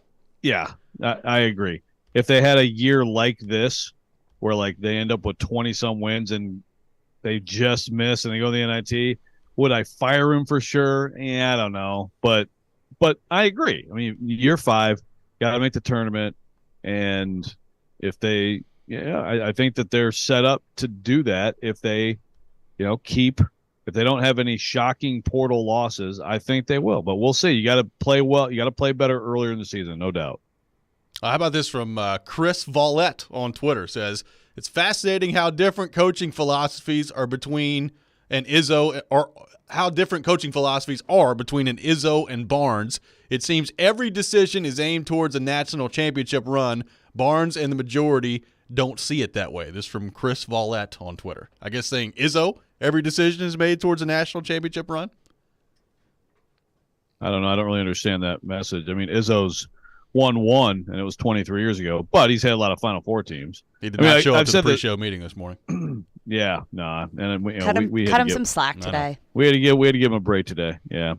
agree. If they had a year like this where, like, they end up with 20-some wins and they just miss and they go to the NIT, would I fire him for sure? I don't know. But I agree. I mean, year 5, got to make the tournament. And if they – I think that they're set up to do that if they, if they don't have any shocking portal losses. I think they will, but we'll see. You got to play well. You got to play better earlier in the season, no doubt. How about this from Chris Vallette on Twitter? Says, it's fascinating how different coaching philosophies are between an Izzo, or how different coaching philosophies are between an Izzo and Barnes. It seems every decision is aimed towards a national championship run. Barnes and the majority don't see it that way. This from Chris Vaulette on Twitter. I guess saying, Izzo, every decision is made towards a national championship run? I don't know. I don't really understand that message. I mean, Izzo's won one, and it was 23 years ago, but he's had a lot of Final Four teams. He did not show up to the pre-show meeting this morning. Yeah, nah. And we cut him some slack today. We had to give him a break today. Yeah.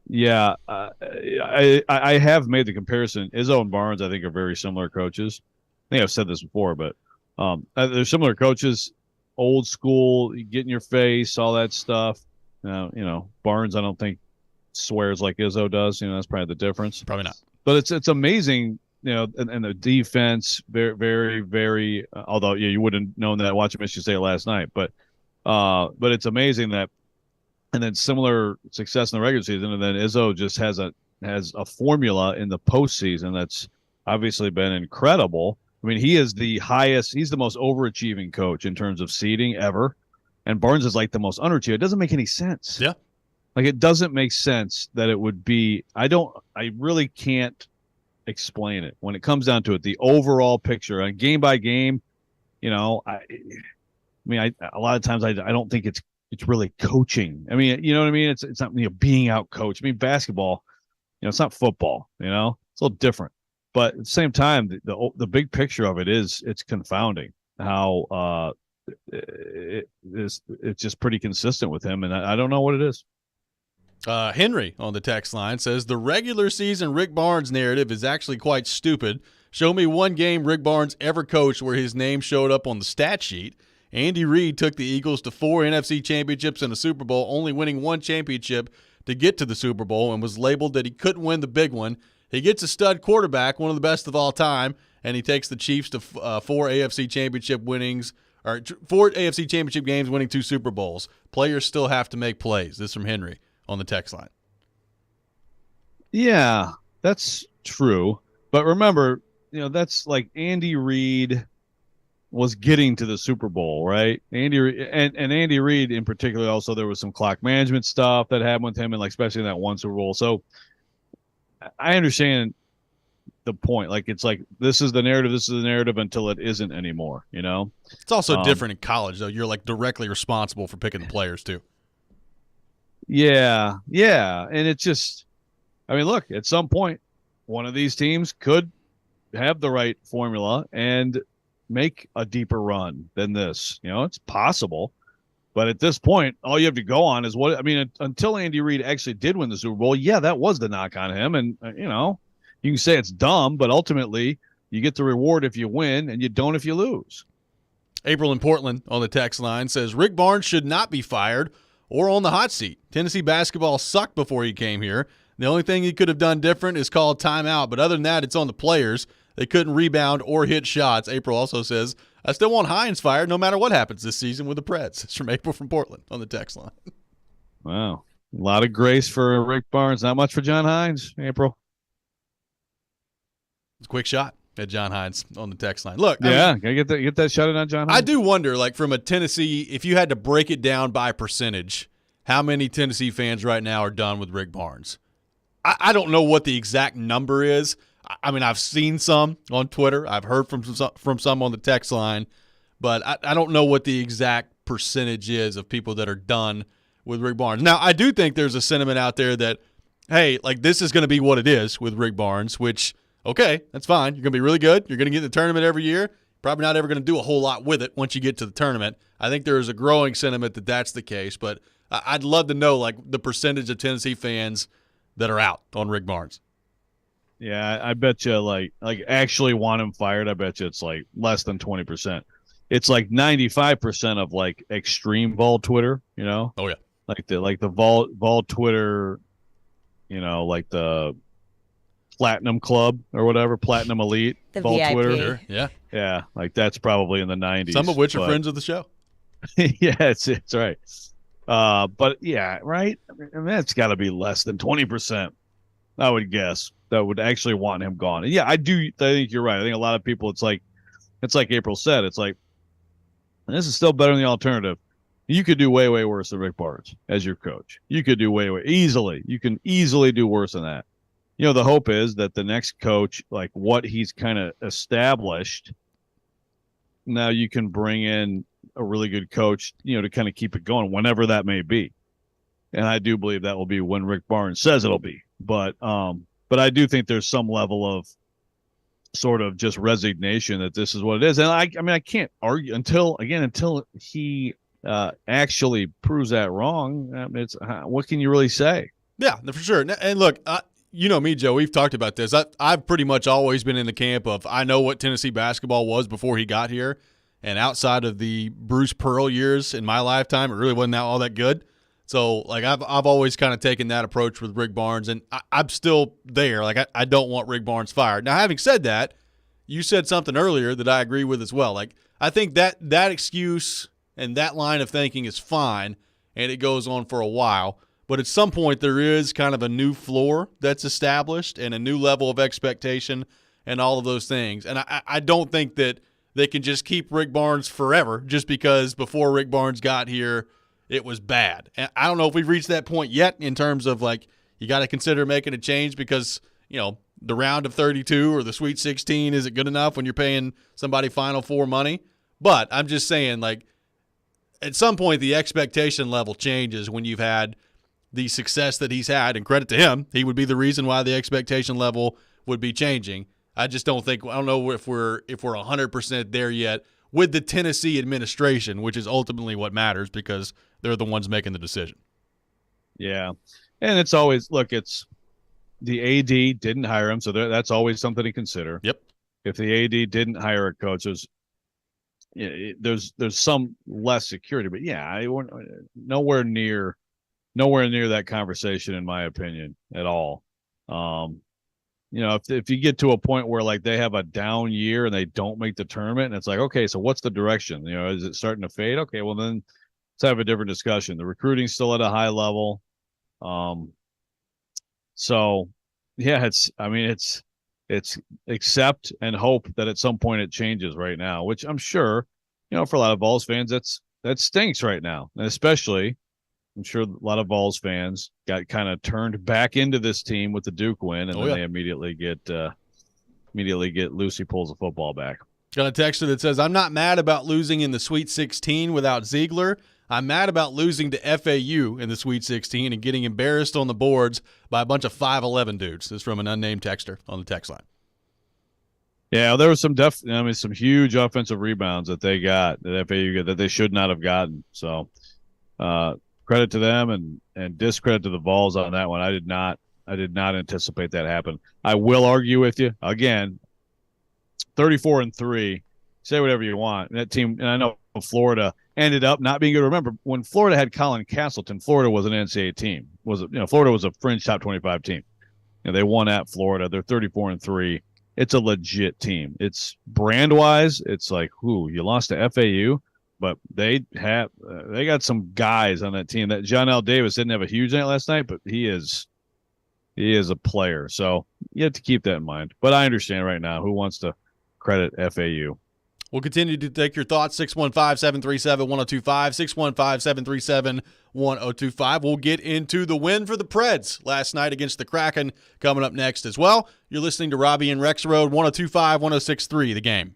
Yeah. I have made the comparison. Izzo and Barnes, I think, are very similar coaches. I think I've said this before, but they're similar coaches. Old school, get in your face, all that stuff. Barnes, I don't think swears like Izzo does. That's probably the difference. Probably not. But it's amazing. And the defense, very, very, very. Although, you wouldn't have known that watching Michigan State last night, but it's amazing that, and then similar success in the regular season, and then Izzo just has a formula in the postseason that's obviously been incredible. I mean, he is the highest. He's the most overachieving coach in terms of seeding ever, and Barnes is like the most underachieving. It doesn't make any sense. Yeah, like it doesn't make sense that it would be. I really can't explain it when it comes down to it. The overall picture, and game by game, a lot of times I don't think it's really coaching. I mean, you know what I mean? It's not being out coached. I mean, basketball, it's not football. It's a little different. But at the same time, the big picture of it is it's confounding how it's just pretty consistent with him, and I don't know what it is. Henry on the text line says the regular season Rick Barnes narrative is actually quite stupid. Show me one game Rick Barnes ever coached where his name showed up on the stat sheet. Andy Reid took the Eagles to 4 NFC championships and a Super Bowl, only winning one championship to get to the Super Bowl, and was labeled that he couldn't win the big one. He gets a stud quarterback, one of the best of all time, and he takes the Chiefs to 4 AFC championship winnings, or 4 AFC championship games, winning 2 Super Bowls. Players still have to make plays. This is from Henry on the text line. Yeah, that's true. But remember, that's like Andy Reid was getting to the Super Bowl, right? Andy Reid in particular, also there was some clock management stuff that happened with him, and especially in that one Super Bowl. So I understand the point. Like, it's like, this is the narrative until it isn't anymore, It's also different in college, though. You're directly responsible for picking the players, too. Yeah. And it's just, look, at some point, one of these teams could have the right formula and make a deeper run than this. It's possible. But at this point, all you have to go on is until Andy Reid actually did win the Super Bowl, yeah, that was the knock on him. And, you can say it's dumb, but ultimately you get the reward if you win and you don't if you lose. April in Portland on the text line says, Rick Barnes should not be fired or on the hot seat. Tennessee basketball sucked before he came here. The only thing he could have done different is called timeout. But other than that, it's on the players. They couldn't rebound or hit shots. April also says, I still want Hines fired no matter what happens this season with the Preds. It's from April from Portland on the text line. Wow. A lot of grace for Rick Barnes. Not much for John Hines, April. It's a quick shot at John Hines on the text line. Look. Yeah, can I get that shot in on John Hines? I do wonder, from a Tennessee, if you had to break it down by percentage, how many Tennessee fans right now are done with Rick Barnes? I don't know what the exact number is. I've seen some on Twitter. I've heard from some on the text line, but I don't know what the exact percentage is of people that are done with Rick Barnes. Now, I do think there's a sentiment out there that, hey, this is going to be what it is with Rick Barnes, which, okay, that's fine. You're going to be really good. You're going to get in the tournament every year. Probably not ever going to do a whole lot with it once you get to the tournament. I think there is a growing sentiment that that's the case, but I'd love to know, the percentage of Tennessee fans that are out on Rick Barnes. Yeah, I bet you actually want him fired. I bet you it's less than 20%. It's 95% of extreme Vol Twitter, Oh yeah. The Vol Twitter, the Platinum Club or whatever, Platinum Elite, the Vol VIP. Twitter. Yeah. Yeah, that's probably in the 90s. Some of which are friends of the show. Yeah, it's right. But yeah, right? That's got to be less than 20%, I would guess, that would actually want him gone. And yeah, I think you're right. I think a lot of people, it's like April said, it's this is still better than the alternative. You could do way, way worse than Rick Barnes as your coach. You could do way, way easily. You can easily do worse than that. the hope is that the next coach, like what he's kind of established, now you can bring in a really good coach, to kind of keep it going whenever that may be. And I do believe that will be when Rick Barnes says it'll be. But I do think there's some level of sort of just resignation that this is what it is. And I can't argue until he actually proves that wrong. It's what can you really say? Yeah, for sure. And look, you know me, Joe, we've talked about this. I've pretty much always been in the camp of I know what Tennessee basketball was before he got here. And outside of the Bruce Pearl years in my lifetime, it really wasn't all that good. So, like, I've always kind of taken that approach with Rick Barnes, and I'm still there. Like, I don't want Rick Barnes fired. Now, having said that, you said something earlier that I agree with as well. Like, I think that excuse and that line of thinking is fine, and it goes on for a while. But at some point, there is kind of a new floor that's established and a new level of expectation and all of those things. And I don't think that they can just keep Rick Barnes forever just because before Rick Barnes got here, it was bad. And I don't know if we've reached that point yet in terms of, like, you got to consider making a change because, the round of 32 or the Sweet 16 isn't good enough when you're paying somebody Final Four money. But I'm just saying, like, at some point the expectation level changes when you've had the success that he's had, and credit to him, he would be the reason why the expectation level would be changing. I just don't know if we're 100% there yet with the Tennessee administration, which is ultimately what matters because they're the ones making the decision. Yeah. And it's always, it's the AD didn't hire him, so that's always something to consider. Yep. If the AD didn't hire a coach, there's some less security, but yeah, nowhere near that conversation in my opinion at all. If you get to a point where like they have a down year and they don't make the tournament, and it's like, okay, so what's the direction? Is it starting to fade? Okay, well then let's have a different discussion. The recruiting's still at a high level. So yeah, it's accept and hope that at some point it changes right now, which I'm sure, for a lot of Vols fans, that stinks right now. And especially, I'm sure a lot of Vols fans got kind of turned back into this team with the Duke win, and then they immediately get Lucy pulls the football back. Got a texter that says, I'm not mad about losing in the Sweet 16 without Ziegler. I'm mad about losing to FAU in the Sweet 16 and getting embarrassed on the boards by a bunch of 5'11 dudes. This is from an unnamed texter on the text line. Yeah, there was some some huge offensive rebounds that they got, that FAU got, that they should not have gotten. So credit to them and discredit to the Vols on that one. I did not anticipate that happen. I will argue with you again. 34-3. Say whatever you want. That team, and I know Florida ended up not being good. Remember, when Florida had Colin Castleton, Florida was an NCAA team. Florida was a fringe top 25 team. They won at Florida. They're 34-3. It's a legit team. It's brand-wise, it's like, you lost to FAU, but they got some guys on that team. That John L. Davis didn't have a huge night last night, but he is a player. So you have to keep that in mind. But I understand right now who wants to credit FAU. We'll continue to take your thoughts, 615-737-1025, 615-737-1025. We'll get into the win for the Preds last night against the Kraken coming up next as well. You're listening to Robby and Rexrode, 102.5, 106.3, The Game.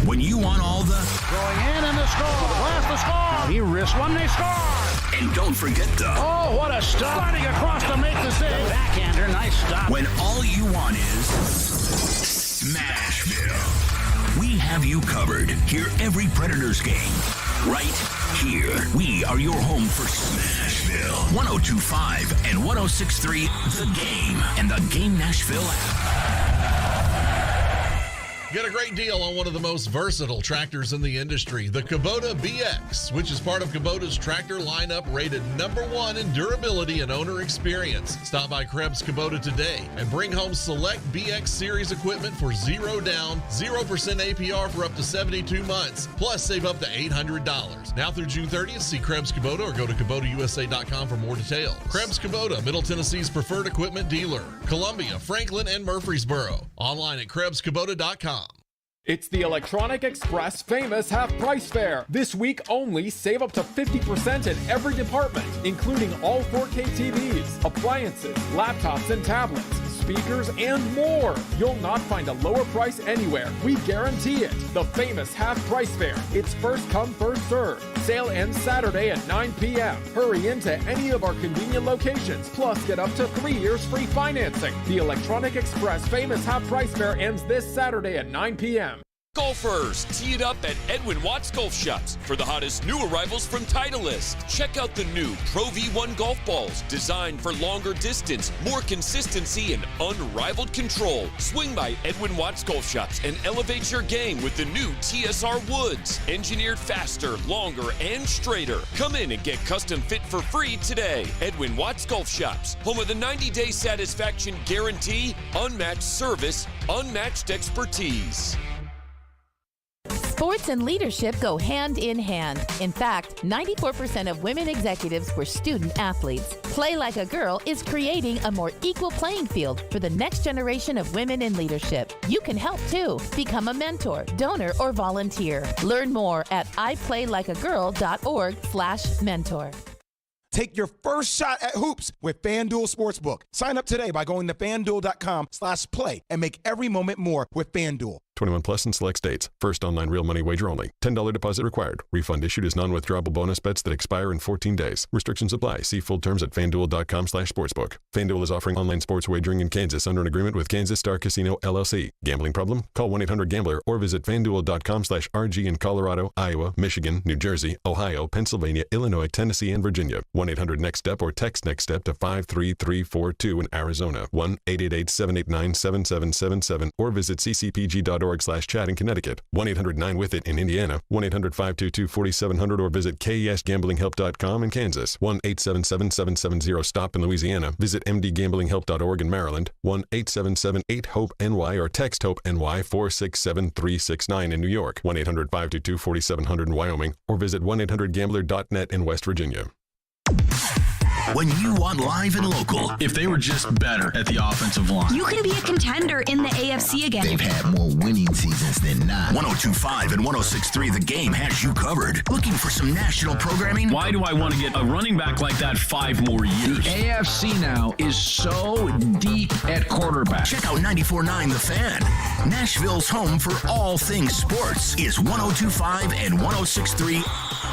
When you want all the... Going in and the score. Blast the score. He risks one, they score. And don't forget the... Oh, what a stop. Sliding across to make the save. The backhander, nice stop. When all you want is... Smashville. We have you covered. Hear every Predators game right here. We are your home for Smashville. 102.5 and 106.3 The Game and the Game Nashville app. Get a great deal on one of the most versatile tractors in the industry, the Kubota BX, which is part of Kubota's tractor lineup rated #1 in durability and owner experience. Stop by Krebs Kubota today and bring home select BX series equipment for 0 down, 0% APR for up to 72 months, plus save up to $800. Now through June 30th, see Krebs Kubota or go to KubotaUSA.com for more details. Krebs Kubota, Middle Tennessee's preferred equipment dealer. Columbia, Franklin, and Murfreesboro. Online at KrebsKubota.com. It's the Electronic Express famous half-price fair. This week only, save up to 50% in every department, including all 4K TVs, appliances, laptops and tablets, speakers, and more. You'll not find a lower price anywhere. We guarantee it. The famous half-price fair. It's first come, first served. Sale ends Saturday at 9 p.m. Hurry into any of our convenient locations. Plus, get up to 3 years free financing. The Electronic Express famous half-price fair ends this Saturday at 9 p.m. Golfers, tee it up at Edwin Watts Golf Shops for the hottest new arrivals from Titleist. Check out the new Pro V1 golf balls, designed for longer distance, more consistency, and unrivaled control. Swing by Edwin Watts Golf Shops and elevate your game with the new TSR Woods, engineered faster, longer, and straighter. Come in and get custom fit for free today. Edwin Watts Golf Shops, home of the 90-day satisfaction guarantee, unmatched service, unmatched expertise. Sports and leadership go hand in hand. In fact, 94% of women executives were student athletes. Play Like a Girl is creating a more equal playing field for the next generation of women in leadership. You can help too. Become a mentor, donor, or volunteer. Learn more at iplaylikeagirl.org/mentor. Take your first shot at hoops with FanDuel Sportsbook. Sign up today by going to FanDuel.com/play and make every moment more with FanDuel. 21 plus in select states. First online real money wager only. $10 deposit required. Refund issued as non-withdrawable bonus bets that expire in 14 days. Restrictions apply. See full terms at FanDuel.com/sportsbook. FanDuel is offering online sports wagering in Kansas under an agreement with Kansas Star Casino, LLC. Gambling problem? Call 1-800-GAMBLER or visit FanDuel.com/RG in Colorado, Iowa, Michigan, New Jersey, Ohio, Pennsylvania, Illinois, Tennessee, and Virginia. 1-800-NEXT-STEP or text NEXT-STEP to 53342 in Arizona. 1-888-789-7777 or visit ccpg.org/chat in Connecticut. 1-800-9-WITH-IT in Indiana. 1-800-522-4700 or visit KESGamblingHelp.com in Kansas. 1-877-770-STOP in Louisiana. Visit mdgamblinghelp.org in Maryland. 1-877-8-HOPE-NY or text HOPE-NY 467-369 in New York. 1-800-522-4700 in Wyoming or visit 1-800-GAMBLER.net in West Virginia. When you want live and local, If they were just better at the offensive line, You can be a contender in the AFC again. they've had more winning seasons than not. 102.5 and 106.3 The Game has you covered. Looking for some national programming? why do I want to get a running back like that 5 more years? AFC now is so deep at quarterback. Check out 94.9 The Fan. Nashville's home for all things sports is 102.5 and 106.3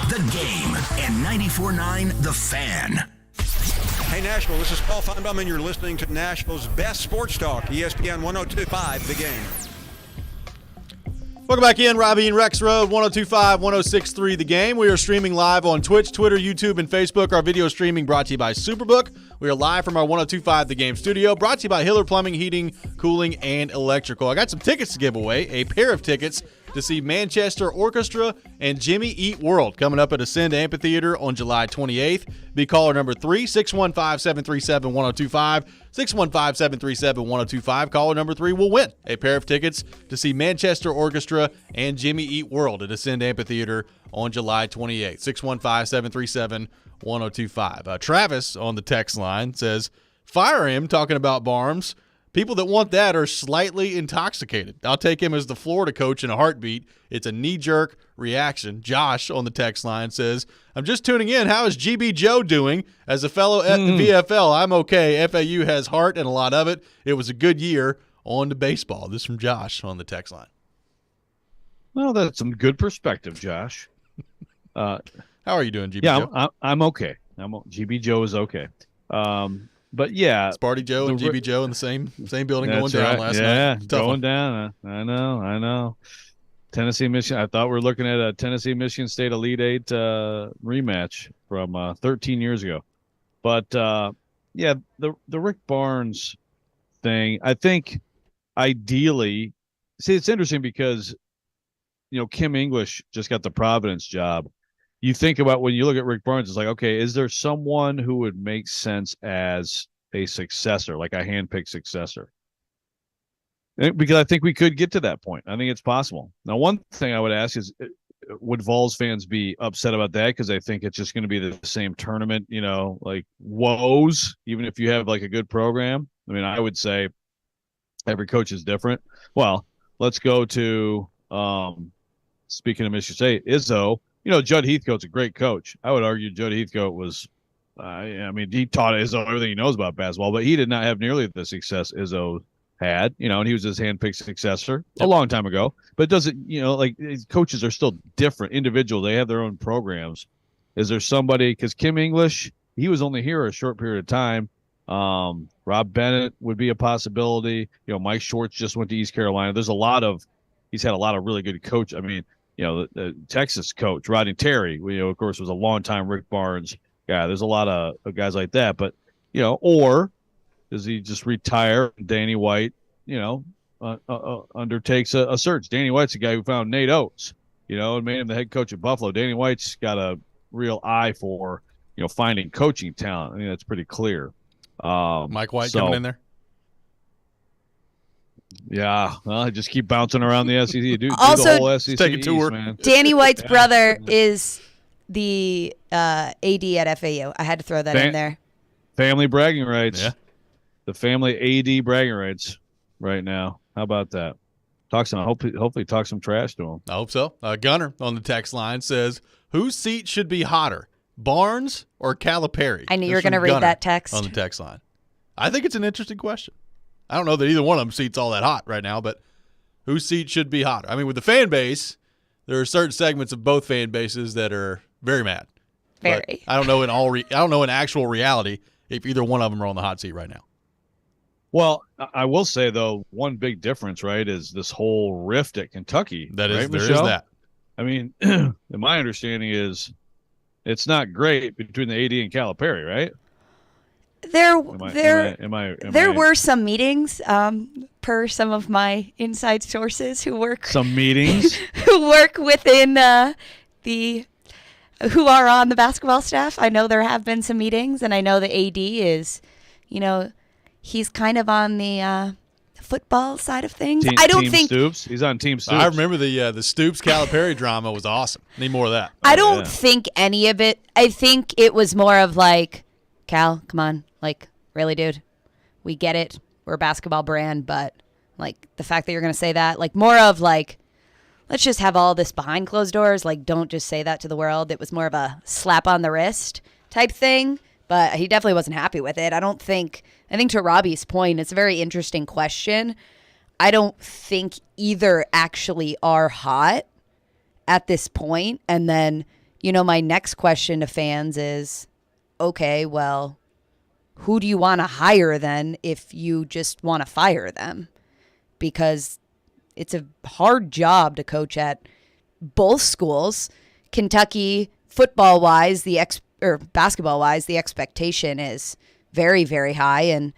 The Game and 94.9 The Fan. Hey Nashville, this is Paul Feinbaum and you're listening to Nashville's best sports talk, ESPN 102.5 The Game. Welcome back in, Robby and Rexrode, 102.5, 106.3 The Game. We are streaming live on Twitch, Twitter, YouTube, and Facebook. Our video streaming brought to you by Superbook. We are live from our 102.5 The Game studio, brought to you by Hiller Plumbing, Heating, Cooling, and Electrical. I got some tickets to give away, a pair of tickets to see Manchester Orchestra and Jimmy Eat World coming up at Ascend Amphitheater on July 28th. Be caller number 3, 615-737-1025, 615-737-1025. Caller number 3 will win a pair of tickets to see Manchester Orchestra and Jimmy Eat World at Ascend Amphitheater on July 28th. 615-737-1025. Travis on the text line says, fire him, talking about Barnes. People that want that are slightly intoxicated. I'll take him as the Florida coach in a heartbeat. It's a knee-jerk reaction. Josh on the text line says, I'm just tuning in. How is GB Joe doing? As a fellow at the VFL, I'm okay. FAU has heart and a lot of it. It was a good year. On to baseball. This is from Josh on the text line. Well, that's some good perspective, Josh. How are you doing, GB Joe? Yeah, I'm okay. GB Joe is okay. But yeah, Sparty Joe and GB Joe in the same building going down last night. Yeah, Tough going one. down. I know. Tennessee, Michigan. I thought we were looking at a Tennessee, Michigan State Elite Eight rematch from 13 years ago. But yeah, the Rick Barnes thing. I think ideally, see, it's interesting because Kim English just got the Providence job. You think about when you look at Rick Barnes, it's like, okay, is there someone who would make sense as a successor, like a handpicked successor? Because I think we could get to that point. I think it's possible. Now, one thing I would ask is, would Vols fans be upset about that? Because I think it's just going to be the same tournament, like woes, even if you have like a good program. I mean, I would say every coach is different. Well, let's go to Speaking of Michigan State, Izzo, Judd Heathcote's a great coach. I would argue Judd Heathcote was, he taught Izzo everything he knows about basketball, but he did not have nearly the success Izzo had, and he was his handpicked successor a long time ago. But it doesn't, coaches are still different individuals. They have their own programs. Is there somebody, because Kim English, he was only here a short period of time. Rob Bennett would be a possibility. Mike Schwartz just went to East Carolina. He's had a lot of really good coach. The Texas coach, Rodney Terry, of course, was a longtime Rick Barnes guy. There's a lot of guys like that. But, or does he just retire? Danny White, undertakes a search. Danny White's the guy who found Nate Oates, and made him the head coach at Buffalo. Danny White's got a real eye for, finding coaching talent. That's pretty clear. Mike White coming in there? Yeah, well, I just keep bouncing around the SEC. Do Also, the whole SEC take a tour. East, man. Danny White's brother is the AD at FAU. I had to throw that in there. Family bragging rights. Yeah. The family AD bragging rights right now. How about that? Hopefully talk some trash to him. I hope so. Gunner on the text line says, whose seat should be hotter, Barnes or Calipari? I knew you were going to read that text. On the text line. I think it's an interesting question. I don't know that either one of them seats all that hot right now, but whose seat should be hotter? With the fan base, there are certain segments of both fan bases that are very mad. Very. But I don't know in actual reality if either one of them are on the hot seat right now. Well, I will say though, one big difference, right, is this whole rift at Kentucky. There is that. My understanding is it's not great between the AD and Calipari, right? There were some meetings, per some of my inside sources who work. Some meetings who work within who are on the basketball staff. I know there have been some meetings, and I know the AD is, he's kind of on the football side of things. I don't think Stoops. He's on Team Stoops. I remember the Stoops Calipari drama was awesome. Need more of that. I don't think any of it. I think it was more of like, Cal, come on. Like, really, dude? We get it. We're a basketball brand, but, like, the fact that you're going to say that, like, more of, like, let's just have all this behind closed doors. Like, don't just say that to the world. It was more of a slap on the wrist type thing, but he definitely wasn't happy with it. I think to Robby's point, it's a very interesting question. I don't think either actually are hot at this point. And then, my next question to fans is, okay, well, who do you want to hire then if you just want to fire them? Because it's a hard job to coach at both schools. Kentucky, football-wise, basketball-wise, the expectation is very, very high. And,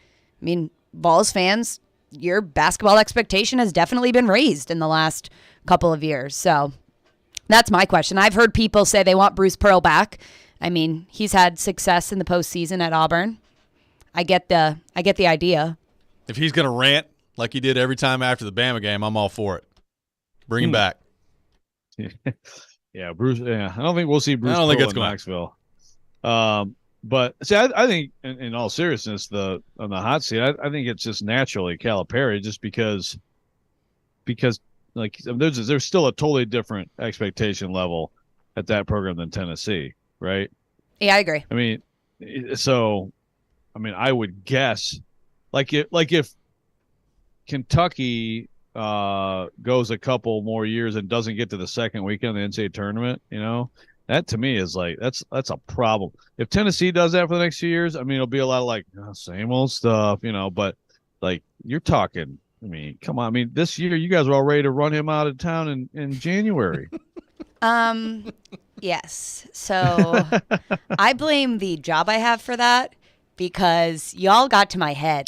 Vols fans, your basketball expectation has definitely been raised in the last couple of years. So that's my question. I've heard people say they want Bruce Pearl back. He's had success in the postseason at Auburn. I get the idea. If he's going to rant like he did every time after the Bama game, I'm all for it. Bring him back. Yeah, Bruce. Yeah, I don't think we'll see Bruce. I don't think Pearl it's in going. Knoxville. But see, I think in all seriousness, on the hot seat, I think it's just naturally Calipari, just because like there's still a totally different expectation level at that program than Tennessee, right? Yeah, I agree. I would guess, if Kentucky goes a couple more years and doesn't get to the second weekend of the NCAA tournament, that to me is like that's a problem. If Tennessee does that for the next few years, it'll be a lot of like same old stuff, But like you're talking, come on, this year you guys are all ready to run him out of town in January. Yes. So I blame the job I have for that. Because y'all got to my head.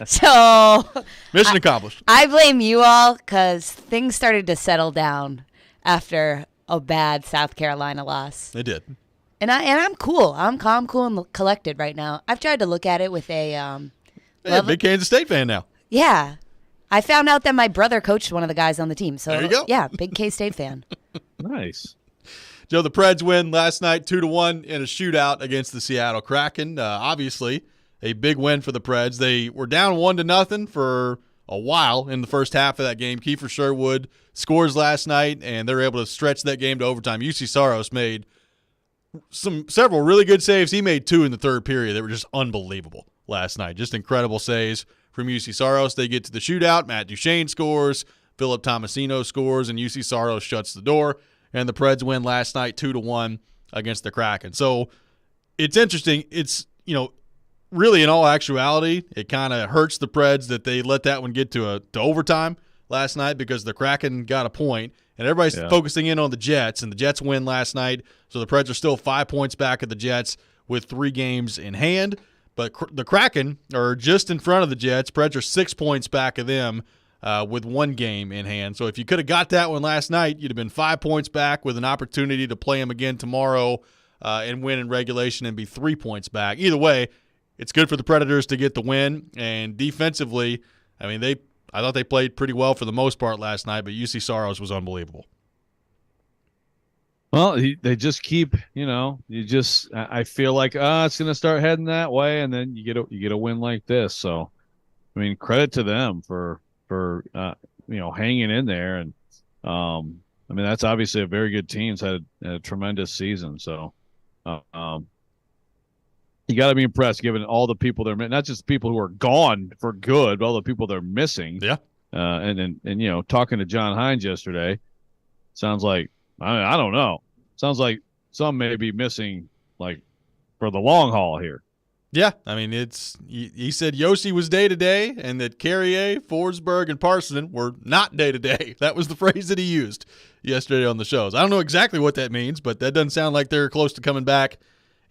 So mission accomplished. I blame you all because things started to settle down after a bad South Carolina loss. They did. And I'm cool. I'm calm, cool, and collected right now. I've tried to look at it with a big Kansas State fan now. Yeah. I found out that my brother coached one of the guys on the team. So there you go. Yeah, big K-State fan. Nice. Joe, the Preds win last night 2-1 in a shootout against the Seattle Kraken. Obviously, a big win for the Preds. They were down 1-0 for a while in the first half of that game. Kiefer Sherwood scores last night, and they're able to stretch that game to overtime. UC Saros made several really good saves. He made 2 in the third period that were just unbelievable last night. Just incredible saves from UC Saros. They get to the shootout. Matt Duchesne scores. Philip Tomasino scores, and UC Saros shuts the door. And the Preds win last night 2-1 against the Kraken. So it's interesting. It's, really in all actuality, it kind of hurts the Preds that they let that one get to overtime last night because the Kraken got a point, and everybody's focusing in on the Jets, and the Jets win last night. So the Preds are still 5 points back of the Jets with 3 games in hand. But the Kraken are just in front of the Jets. Preds are 6 points back of them with 1 game in hand. So if you could have got that one last night, you'd have been 5 points back with an opportunity to play them again tomorrow and win in regulation and be 3 points back. Either way, it's good for the Predators to get the win. And defensively, I thought they played pretty well for the most part last night, but UC Saros was unbelievable. Well, they just keep, I feel like, it's going to start heading that way, and then you get a win like this. So, credit to them for hanging in there. And, that's obviously a very good team. It's had a tremendous season. So, you got to be impressed given all the people they're not just people who are gone for good, but all the people they're missing. Yeah. And talking to John Hines yesterday, sounds like, I don't know. Sounds like some may be missing, like, for the long haul here. Yeah, he said Yossi was day-to-day and that Carrier, Forsberg, and Parson were not day-to-day. That was the phrase that he used yesterday on the shows. I don't know exactly what that means, but that doesn't sound like they're close to coming back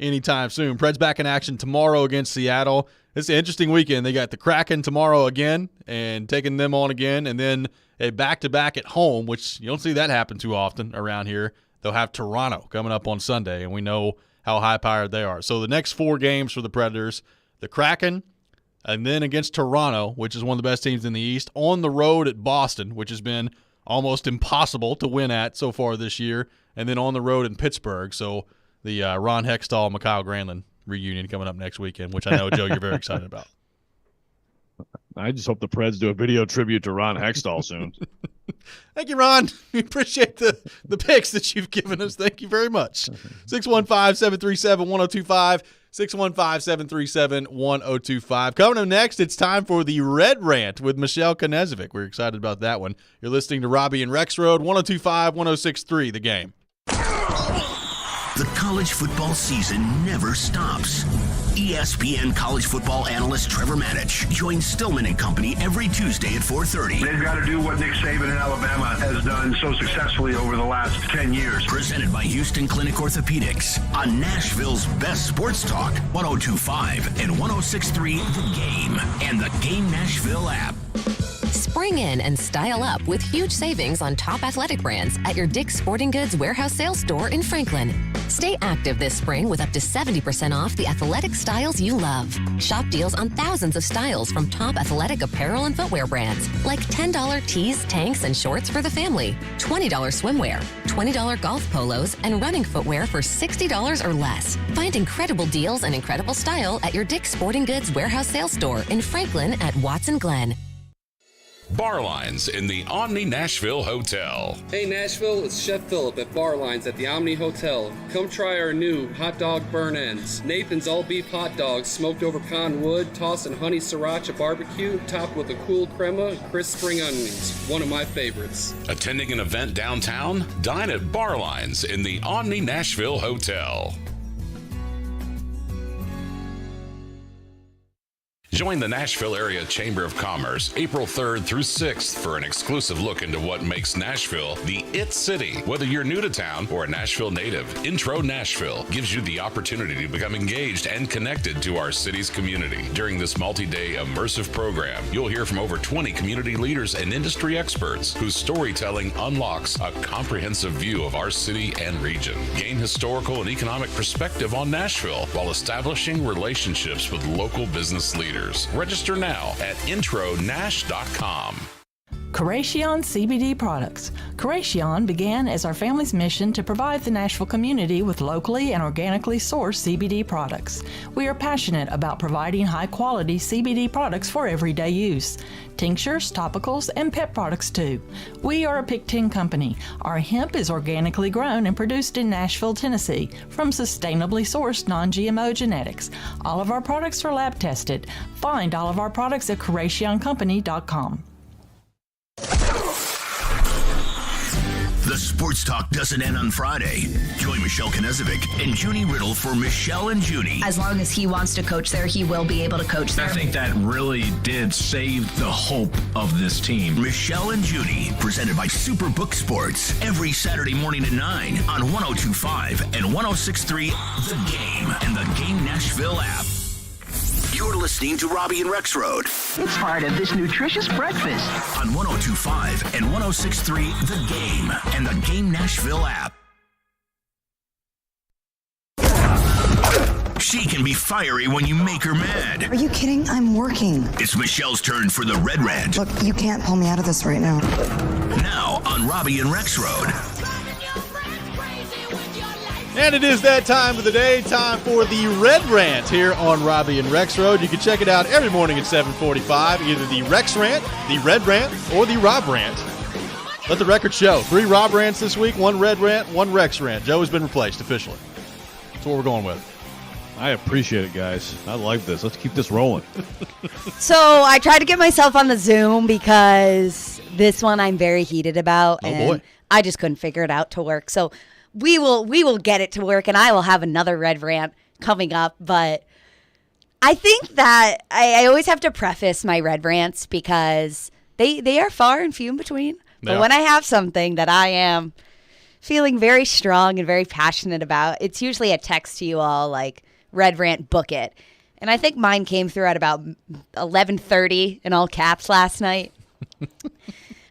anytime soon. Preds back in action tomorrow against Seattle. It's an interesting weekend. They got the Kraken tomorrow again and taking them on again, and then a back-to-back at home, which you don't see that happen too often around here. They'll have Toronto coming up on Sunday, and we know how high-powered they are. So the next 4 games for the Predators, the Kraken, and then against Toronto, which is one of the best teams in the East, on the road at Boston, which has been almost impossible to win at so far this year, and then on the road in Pittsburgh. So the Ron Hextall, Mikhail Granlund reunion coming up next weekend, which I know, Joe, you're very excited about. I just hope the Preds do a video tribute to Ron Hextall soon. Thank you, Ron. We appreciate the picks that you've given us. Thank you very much. 615-737-1025, 615-737-1025. Coming up next, it's time for the Red Rant with Michelle Knezovic. We're excited about that one. You're listening to Robby and Rexrode, 102.5, 106.3, The Game. The college football season never stops. ESPN college football analyst Trevor Manich joins Stillman and Company every Tuesday at 4:30. They've got to do what Nick Saban in Alabama has done so successfully over the last 10 years. Presented by Houston Clinic Orthopedics on Nashville's best sports talk, 102.5 and 106.3 The Game and the Game Nashville app. Spring in and style up with huge savings on top athletic brands at your Dick's Sporting Goods warehouse sales store in Franklin. Stay active this spring with up to 70% off the athletic styles you love. Shop deals on thousands of styles from top athletic apparel and footwear brands like $10 tees, tanks, and shorts for the family, $20 swimwear, $20 golf polos, and running footwear for $60 or less. Find incredible deals and incredible style at your Dick's Sporting Goods warehouse sales store in Franklin at Watson Glen. Bar Lines in the Omni Nashville Hotel. Hey Nashville, it's Chef Phillip at Bar Lines at the Omni Hotel. Come try our new hot dog burn ends. Nathan's all beef hot dogs smoked over pecan wood, tossed in honey sriracha barbecue, topped with a cool crema and crisp spring onions. One of my favorites. Attending an event downtown? Dine at Bar Lines in the Omni Nashville Hotel. Join the Nashville Area Chamber of Commerce April 3rd through 6th for an exclusive look into what makes Nashville the IT city. Whether you're new to town or a Nashville native, Intro Nashville gives you the opportunity to become engaged and connected to our city's community. During this multi-day immersive program, you'll hear from over 20 community leaders and industry experts whose storytelling unlocks a comprehensive view of our city and region. Gain historical and economic perspective on Nashville while establishing relationships with local business leaders. Register now at intronash.com. Creation CBD products. Creation began as our family's mission to provide the Nashville community with locally and organically sourced CBD products. We are passionate about providing high-quality CBD products for everyday use. Tinctures, topicals, and pet products too. We are a Pick 10 company. Our hemp is organically grown and produced in Nashville, Tennessee from sustainably sourced non-GMO genetics. All of our products are lab tested. Find all of our products at CreationCompany.com. The sports talk doesn't end on Friday. Join Michelle Knezovic and Junie Riddle for Michelle and Junie. As long as he wants to coach there, he will be able to coach there. I think that really did save the hope of this team. Michelle and Junie, presented by Superbook Sports, every Saturday morning at 9 on 102.5 and 106.3 The Game and the Game Nashville app. You're listening to Robby and Rexrode. It's part of this nutritious breakfast. On 102.5 and 106.3 The Game and the Game Nashville app. She can be fiery when you make her mad. Are you kidding? I'm working. It's Michelle's turn for the Red Rant. Look, you can't pull me out of this right now. Now on Robby and Rexrode. And it is that time of the day, time for the Red Rant here on Robby and Rexrode. You can check it out every morning at 7:45, either the Rex Rant, the Red Rant, or the Rob Rant. Let the record show. 3 Rob Rants this week, 1 Red Rant, 1 Rex Rant. Joe has been replaced officially. That's what we're going with. I appreciate it, guys. I like this. Let's keep this rolling. So I tried to get myself on the Zoom because this one I'm very heated about. And I just couldn't figure it out to work. So we will get it to work, and I will have another Red Rant coming up. But I think that I always have to preface my Red Rants because they are far and few in between. But when I have something that I am feeling very strong and very passionate about, it's usually a text to you all like, Red Rant, book it. And I think mine came through at about 11:30 in all caps last night.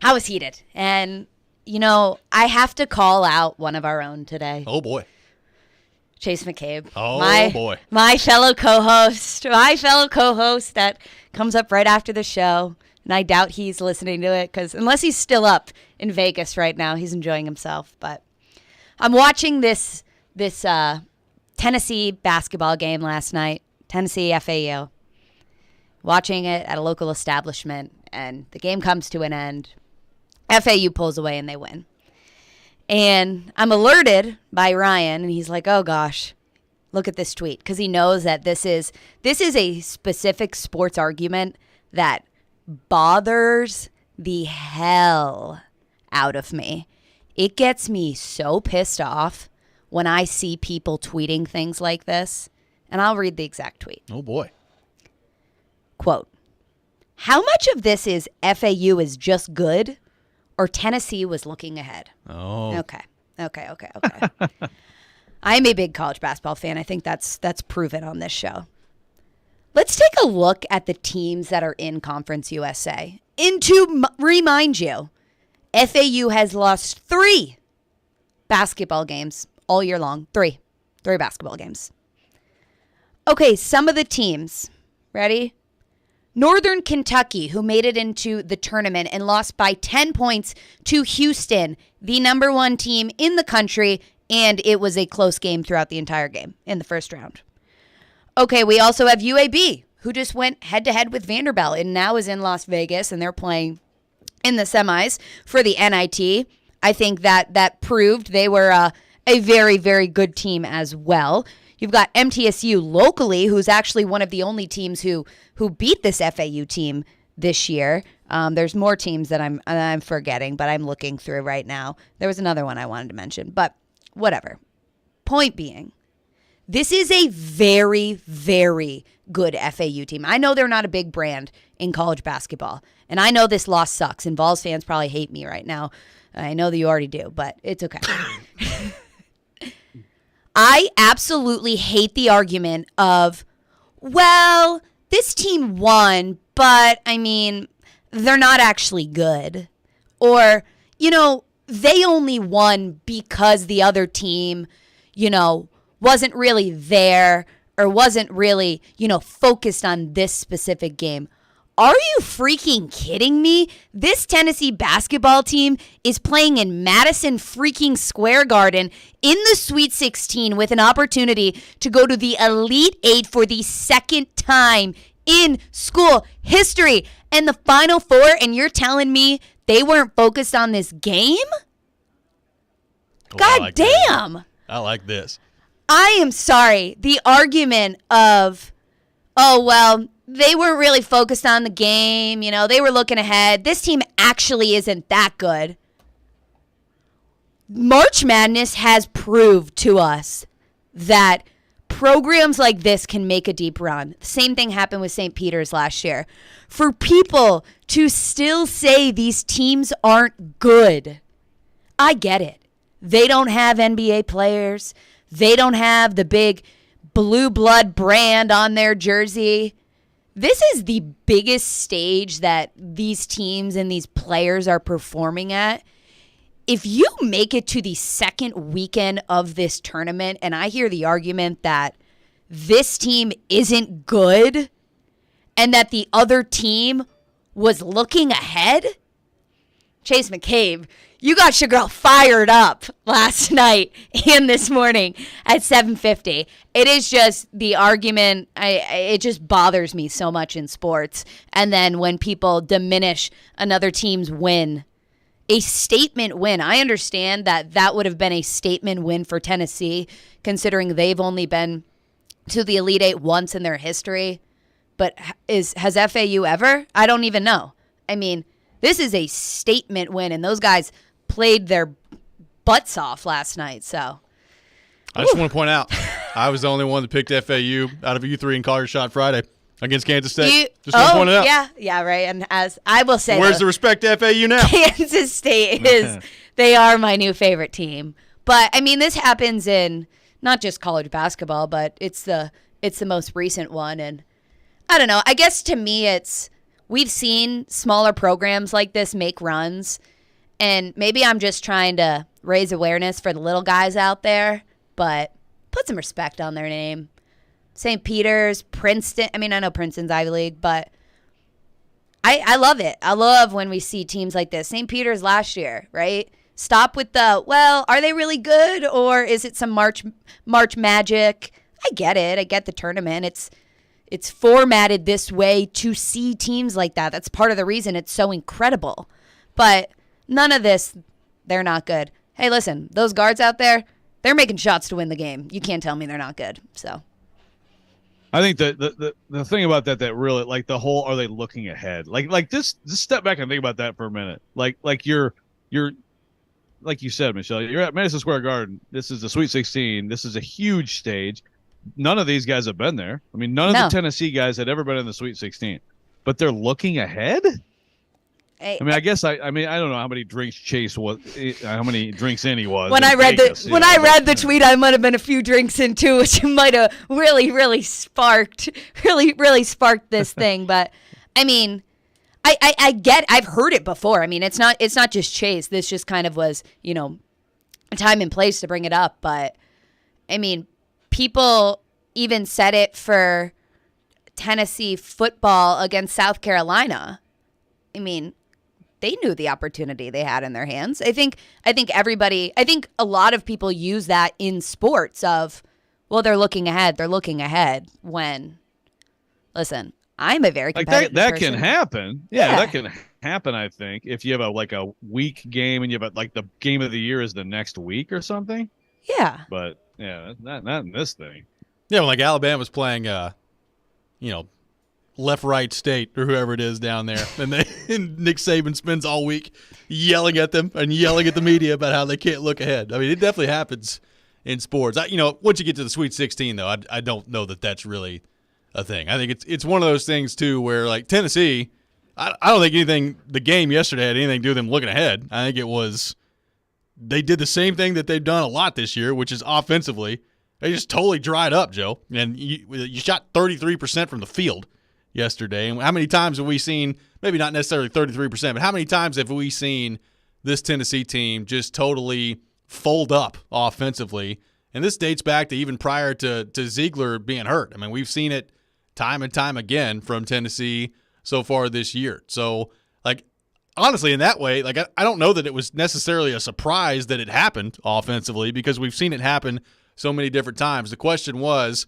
I was heated. And you know, I have to call out one of our own today. Oh, boy. Chase McCabe. Oh, boy. My fellow co-host that comes up right after the show. And I doubt he's listening to it because unless he's still up in Vegas right now, he's enjoying himself. But I'm watching this Tennessee basketball game last night, Tennessee FAU. Watching it at a local establishment, and the game comes to an end. FAU pulls away and they win. And I'm alerted by Ryan, and he's like, oh gosh, look at this tweet. Because he knows that this is a specific sports argument that bothers the hell out of me. It gets me so pissed off when I see people tweeting things like this. And I'll read the exact tweet. Oh boy. Quote, how much of this is FAU is just good or Tennessee was looking ahead? Oh. Okay. I'm a big college basketball fan. I think that's proven on this show. Let's take a look at the teams that are in Conference USA. And to remind you, FAU has lost 3 basketball games all year long. 3 basketball games. Okay, some of the teams. Ready? Northern Kentucky, who made it into the tournament and lost by 10 points to Houston, the number 1 team in the country, and it was a close game throughout the entire game in the first round. Okay, we also have UAB, who just went head-to-head with Vanderbilt and now is in Las Vegas, and they're playing in the semis for the NIT. I think that proved they were a very, very good team as well. You've got MTSU locally, who's actually one of the only teams who beat this FAU team this year. There's more teams that I'm forgetting, but I'm looking through right now. There was another one I wanted to mention, but whatever. Point being, this is a very, very good FAU team. I know they're not a big brand in college basketball, and I know this loss sucks, and Vols fans probably hate me right now. I know that you already do, but it's okay. I absolutely hate the argument of, well, this team won, but, I mean, they're not actually good. Or, you know, they only won because the other team, you know, wasn't really there or wasn't really, you know, focused on this specific game. Are you freaking kidding me? This Tennessee basketball team is playing in Madison freaking Square Garden in the Sweet 16 with an opportunity to go to the Elite Eight for the second time in school history. And the Final Four, and you're telling me they weren't focused on this game? God damn. I like this. I am sorry. The argument of, oh, well, they weren't really focused on the game. You know, they were looking ahead. This team actually isn't that good. March Madness has proved to us that programs like this can make a deep run. The same thing happened with St. Peter's last year. For people to still say these teams aren't good, I get it. They don't have NBA players. They don't have the big blue blood brand on their jersey. This is the biggest stage that these teams and these players are performing at. If you make it to the second weekend of this tournament, and I hear the argument that this team isn't good and that the other team was looking ahead, Chase McCabe, you got your girl fired up last night and this morning at 7:50. It is just the argument. It just bothers me so much in sports. And then when people diminish another team's win, a statement win. I understand that would have been a statement win for Tennessee, considering they've only been to the Elite Eight once in their history. But has FAU ever? I don't even know. I mean, this is a statement win, and those guys played their butts off last night. So I just want to point out, I was the only one that picked FAU out of you three in Collier Shot Friday against Kansas State. Just want to point it out. Yeah, right. And as I will say, where's the respect to FAU now? Kansas State they are my new favorite team. But I mean, this happens in not just college basketball, but it's the most recent one. And I don't know. I guess to me, we've seen smaller programs like this make runs. And maybe I'm just trying to raise awareness for the little guys out there, but put some respect on their name. St. Peter's, Princeton. I mean, I know Princeton's Ivy League, but I love it. I love when we see teams like this. St. Peter's last year, right? Stop with well, are they really good, or is it some March magic? I get it. I get the tournament. It's formatted this way to see teams like that. That's part of the reason it's so incredible. But none of this, they're not good. Hey, listen, those guards out there, they're making shots to win the game. You can't tell me they're not good. So I think the thing about that really, like, the whole, are they looking ahead? Like just step back and think about that for a minute. Like you're like you said, Michelle, you're at Madison Square Garden. This is the Sweet 16. This is a huge stage. None of these guys have been there. I mean, none of the Tennessee guys had ever been in the Sweet 16, but they're looking ahead. I mean, I guess I don't know how many drinks Chase was, how many drinks in he was. When I read the tweet, I might have been a few drinks in too, which might have really sparked this thing. But I mean, I've heard it before. I mean, it's not just Chase. This just kind of was, a time and place to bring it up. But I mean, people even said it for Tennessee football against South Carolina. I mean, they knew the opportunity they had in their hands. I think a lot of people use that in sports of, well, they're looking ahead. They're looking ahead when, listen, I'm a very competitive that person. can happen. Yeah, that can happen, I think, if you have a week game and you have the game of the year is the next week or something. Yeah. But yeah, not in this thing. Yeah, like Alabama's playing left, right state or whoever it is down there. And Nick Saban spends all week yelling at them and yelling at the media about how they can't look ahead. I mean, it definitely happens in sports. Once you get to the Sweet 16, though, I don't know that that's really a thing. I think it's one of those things, too, where, like, Tennessee, I don't think the game yesterday had anything to do with them looking ahead. I think it was they did the same thing that they've done a lot this year, which is offensively. They just totally dried up, Joe. And you shot 33% from the field yesterday. And how many times have we seen, maybe not necessarily 33%, but how many times have we seen this Tennessee team just totally fold up offensively? And this dates back to even prior to Ziegler being hurt. I mean, we've seen it time and time again from Tennessee so far this year. So, like, honestly, in that way, like, I don't know that it was necessarily a surprise that it happened offensively because we've seen it happen so many different times. The question was,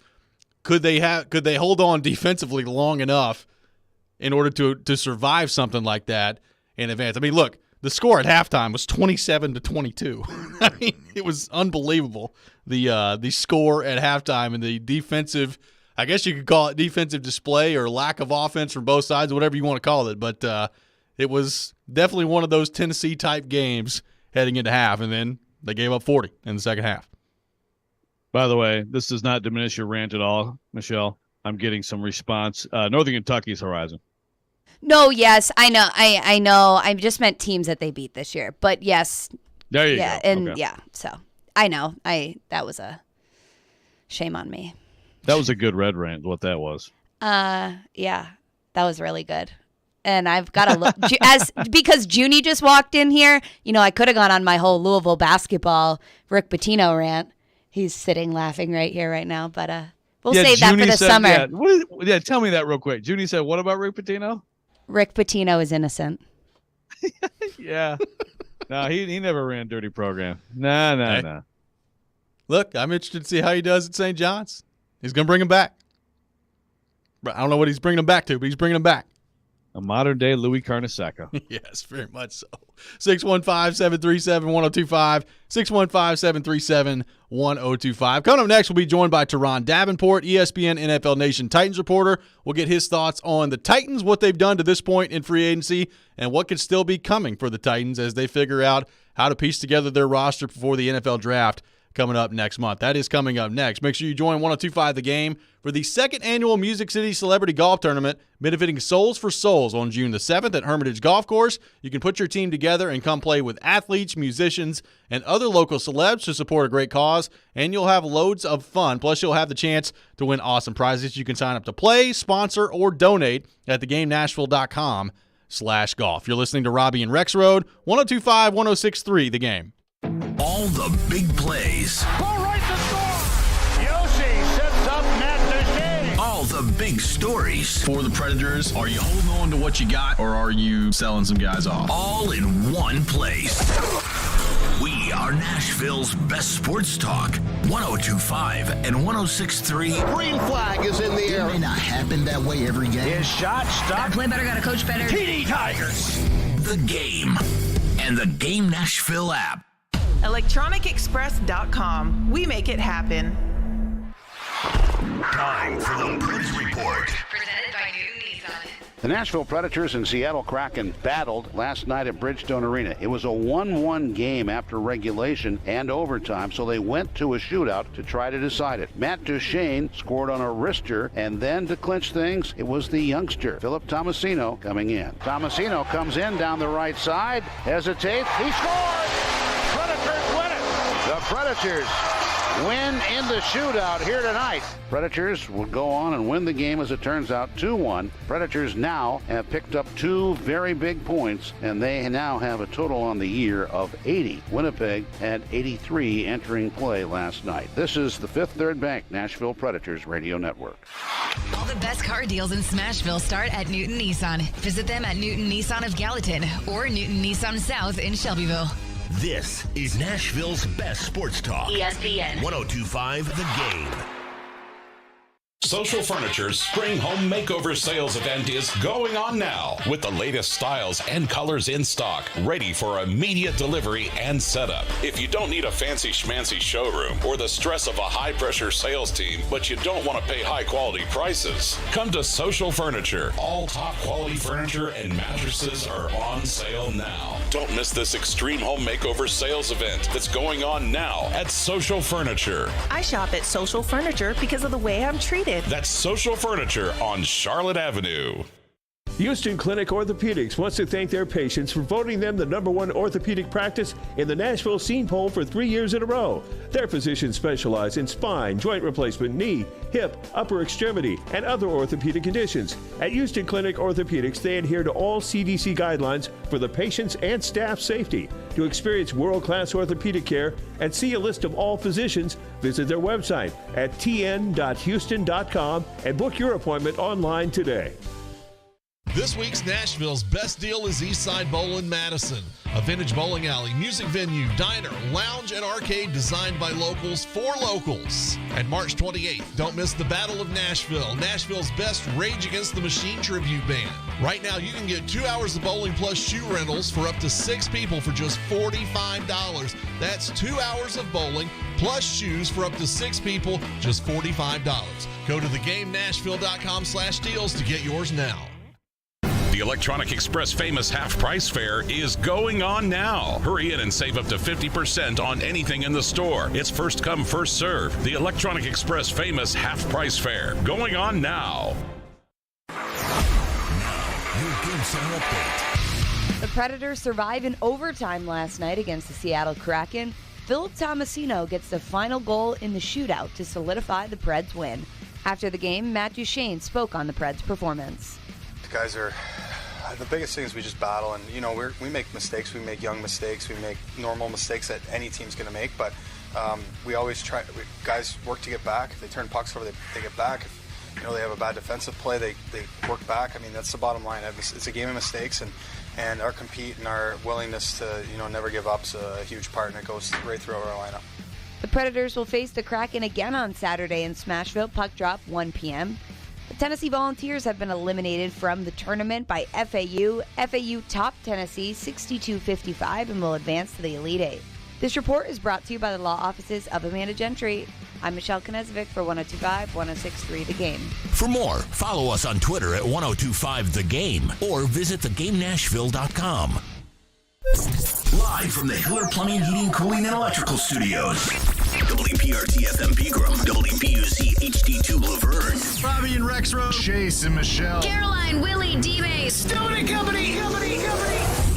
could they hold on defensively long enough in order to survive something like that in advance? I mean, look, the score at halftime was 27-22. I mean, it was unbelievable. The score at halftime and the defensive, I guess you could call it defensive display or lack of offense from both sides, whatever you want to call it. But it was definitely one of those Tennessee-type games heading into half, and then they gave up 40 in the second half. By the way, this does not diminish your rant at all, Michelle. I'm getting some response. Northern Kentucky's Horizon. No, yes, I know. I know. I just meant teams that they beat this year. But yes. There you go. And okay. yeah, so I know. That was a shame on me. That was a good red rant, what that was. Yeah. That was really good. And I've got to look because Junie just walked in here, I could have gone on my whole Louisville basketball Rick Pitino rant. He's sitting laughing right here right now, but we'll save that for the summer. Yeah, tell me that real quick. Junie said, what about Rick Pitino? Rick Pitino is innocent. Yeah. No, he never ran a dirty program. No. Look, I'm interested to see how he does at St. John's. He's going to bring him back. But I don't know what he's bringing him back to, but he's bringing him back. A modern-day Louis Carnesecca. Yes, very much so. 615-737-1025, 615-737-1025. Coming up next, we'll be joined by Teron Davenport, ESPN NFL Nation Titans reporter. We'll get his thoughts on the Titans, what they've done to this point in free agency, and what could still be coming for the Titans as they figure out how to piece together their roster before the NFL draft coming up next month. That is coming up next. Make sure you join 102.5 The Game for the second annual Music City Celebrity Golf Tournament, benefiting Souls for Souls on June the 7th at Hermitage Golf Course. You can put your team together and come play with athletes, musicians, and other local celebs to support a great cause, and you'll have loads of fun. Plus, you'll have the chance to win awesome prizes. You can sign up to play, sponsor, or donate at thegamenashville.com/golf. You're listening to Robby and Rexrode, 102.5, 106.3 The Game. All the big plays. Ball right to score. Yoshi sets up Matt Duchene. All the big stories. For the Predators, are you holding on to what you got or are you selling some guys off? All in one place. We are Nashville's best sports talk. 102.5 and 106.3. Green flag is in the air. It may not happen that way every game. His shot stopped. Gotta play better, gotta coach better. TD Tigers. The Game and the Game Nashville app. ElectronicExpress.com. We make it happen. Time for the Preds Report. Presented by Newton Nissan. The Nashville Predators and Seattle Kraken battled last night at Bridgestone Arena. It was a 1-1 game after regulation and overtime, so they went to a shootout to try to decide it. Matt Duchene scored on a wrister, and then to clinch things, it was the youngster, Philip Tomasino, coming in. Tomasino comes in down the right side, hesitates, he scores! Predators win it! The Predators win in the shootout here tonight. Predators will go on and win the game, as it turns out, 2-1. Predators now have picked up 2 very big points, and they now have a total on the year of 80. Winnipeg had 83 entering play last night. This is the Fifth Third Bank Nashville Predators Radio Network. All the best car deals in Smashville start at Newton Nissan. Visit them at Newton Nissan of Gallatin or Newton Nissan South in Shelbyville. This is Nashville's best sports talk. ESPN 102.5 The Game. Social Furniture's Spring Home Makeover Sales event is going on now with the latest styles and colors in stock, ready for immediate delivery and setup. If you don't need a fancy schmancy showroom or the stress of a high-pressure sales team, but you don't want to pay high-quality prices, come to Social Furniture. All top-quality furniture and mattresses are on sale now. Don't miss this Extreme Home Makeover Sales event that's going on now at Social Furniture. I shop at Social Furniture because of the way I'm treated. That's Social Furniture on Charlotte Avenue. Houston Clinic Orthopedics wants to thank their patients for voting them the #1 orthopedic practice in the Nashville Scene Poll for 3 years in a row. Their physicians specialize in spine, joint replacement, knee, hip, upper extremity, and other orthopedic conditions. At Houston Clinic Orthopedics, they adhere to all CDC guidelines for the patient's and staff safety. To experience world-class orthopedic care and see a list of all physicians, visit their website at tn.houston.com and book your appointment online today. This week's Nashville's best deal is Eastside Bowl in Madison, a vintage bowling alley, music venue, diner, lounge, and arcade designed by locals for locals. And March 28th, don't miss the Battle of Nashville, Nashville's best Rage Against the Machine tribute band. Right now, you can get 2 hours of bowling plus shoe rentals for up to 6 people for just $45. That's 2 hours of bowling plus shoes for up to 6 people, just $45. Go to thegamenashville.com/deals to get yours now. The Electronic Express Famous Half Price Fair is going on now. Hurry in and save up to 50% on anything in the store. It's first come, first serve. The Electronic Express Famous Half Price Fair going on now. Your Game Center update. The Predators survive in overtime last night against the Seattle Kraken. Philip Tomasino gets the final goal in the shootout to solidify the Preds' win. After the game, Matt Duchene spoke on the Preds' performance. The guys are, the biggest thing is we just battle, and we make mistakes, we make young mistakes, we make normal mistakes that any team's going to make, but we always try, guys work to get back. If they turn pucks over, they get back. If they have a bad defensive play, they work back. I mean, that's the bottom line. It's a game of mistakes, and our compete and our willingness to never give up is a huge part, and it goes right through our lineup. The Predators will face the Kraken again on Saturday in Smashville. Puck drop 1 p.m. The Tennessee Volunteers have been eliminated from the tournament by FAU. FAU topped Tennessee 62-55 and will advance to the Elite Eight. This report is brought to you by the law offices of Amanda Gentry. I'm Michelle Knezovic for 102.5-106.3 The Game. For more, follow us on Twitter at 1025 The Game or visit thegamenashville.com. Live from the Hiller Plumbing, Heating, Cooling, and Electrical Studios. WPRT FM Pegram, WPUC HD2 Laverne. Robby and Rexrode. Chase and Michelle. Caroline, Willie, D-Bay. Stone and Company.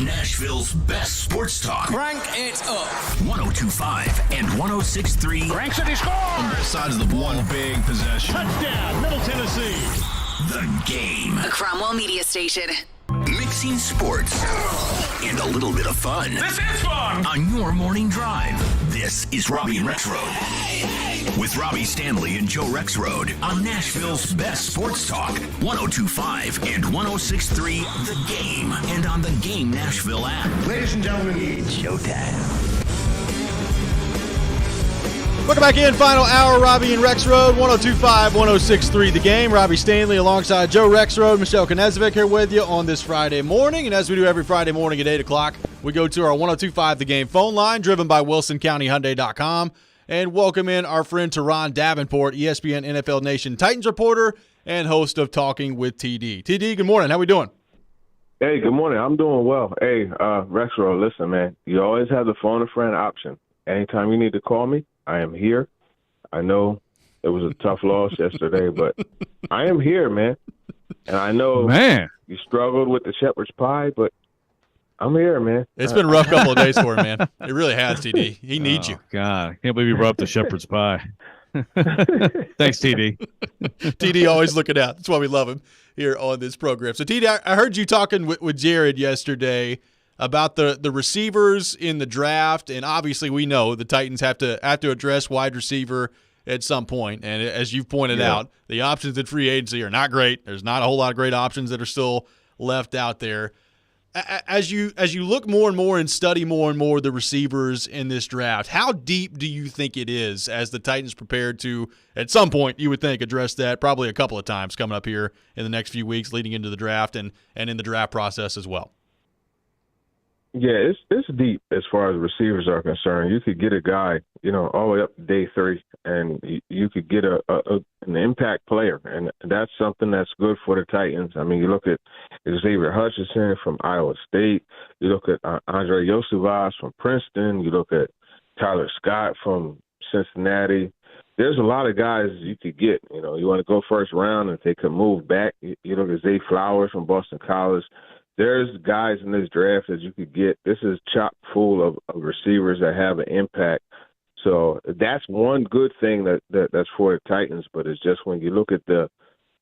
Nashville's best sports talk. Crank it up. 1025 and 1063. Crank City score. On both sides of the one big possession. Touchdown, Middle Tennessee. The Game. A Cromwell Media Station. Mixing sports and a little bit of fun. This is fun! On your morning drive. This is Robby and Rexrode. With Robbie Stanley and Joe Rexrode on Nashville's best sports talk. 1025 and 1063 The Game. And on the Game Nashville app. Ladies and gentlemen, it's showtime. Welcome back in. Final hour, Robby and Rexrode, 1025, 1063 The Game. Robbie Stanley alongside Joe Rexrode, Michelle Knezovic here with you on this Friday morning. And as we do every Friday morning at 8 o'clock, we go to our 1025 The Game phone line, driven by WilsonCountyHyundai.com. And welcome in our friend Teron Davenport, ESPN NFL Nation Titans reporter and host of Talking with TD. TD, good morning. How we doing? Hey, good morning. I'm doing well. Hey, Rexrode, listen, man, you always have the phone a friend option. Anytime you need to call me, I am here. I know it was a tough loss yesterday, but I am here, man. And I know you struggled with the shepherd's pie, but I'm here, man. It's been a rough couple of days for him, man. It really has, TD. He needs you. God, I can't believe you brought up the shepherd's pie. Thanks, TD. TD always looking out. That's why we love him here on this program. So, TD, I heard you talking with Jared yesterday about the receivers in the draft, and obviously we know the Titans have to address wide receiver at some point. And as you've pointed out, the options in free agency are not great. There's not a whole lot of great options that are still left out there. As you look more and more and study more and more the receivers in this draft, how deep do you think it is as the Titans prepare to, at some point, you would think, address that probably a couple of times coming up here in the next few weeks leading into the draft and in the draft process as well? Yeah, it's deep as far as receivers are concerned. You could get a guy, all the way up to day 3, and you could get an impact player, and that's something that's good for the Titans. I mean, you look at Xavier Hutchinson from Iowa State. You look at Andre Yosivas from Princeton. You look at Tyler Scott from Cincinnati. There's a lot of guys you could get. You want to go first round and they could move back. You look at Zay Flowers from Boston College. There's guys in this draft that you could get. This is chock full of receivers that have an impact. So that's one good thing that's for the Titans. But it's just when you look at the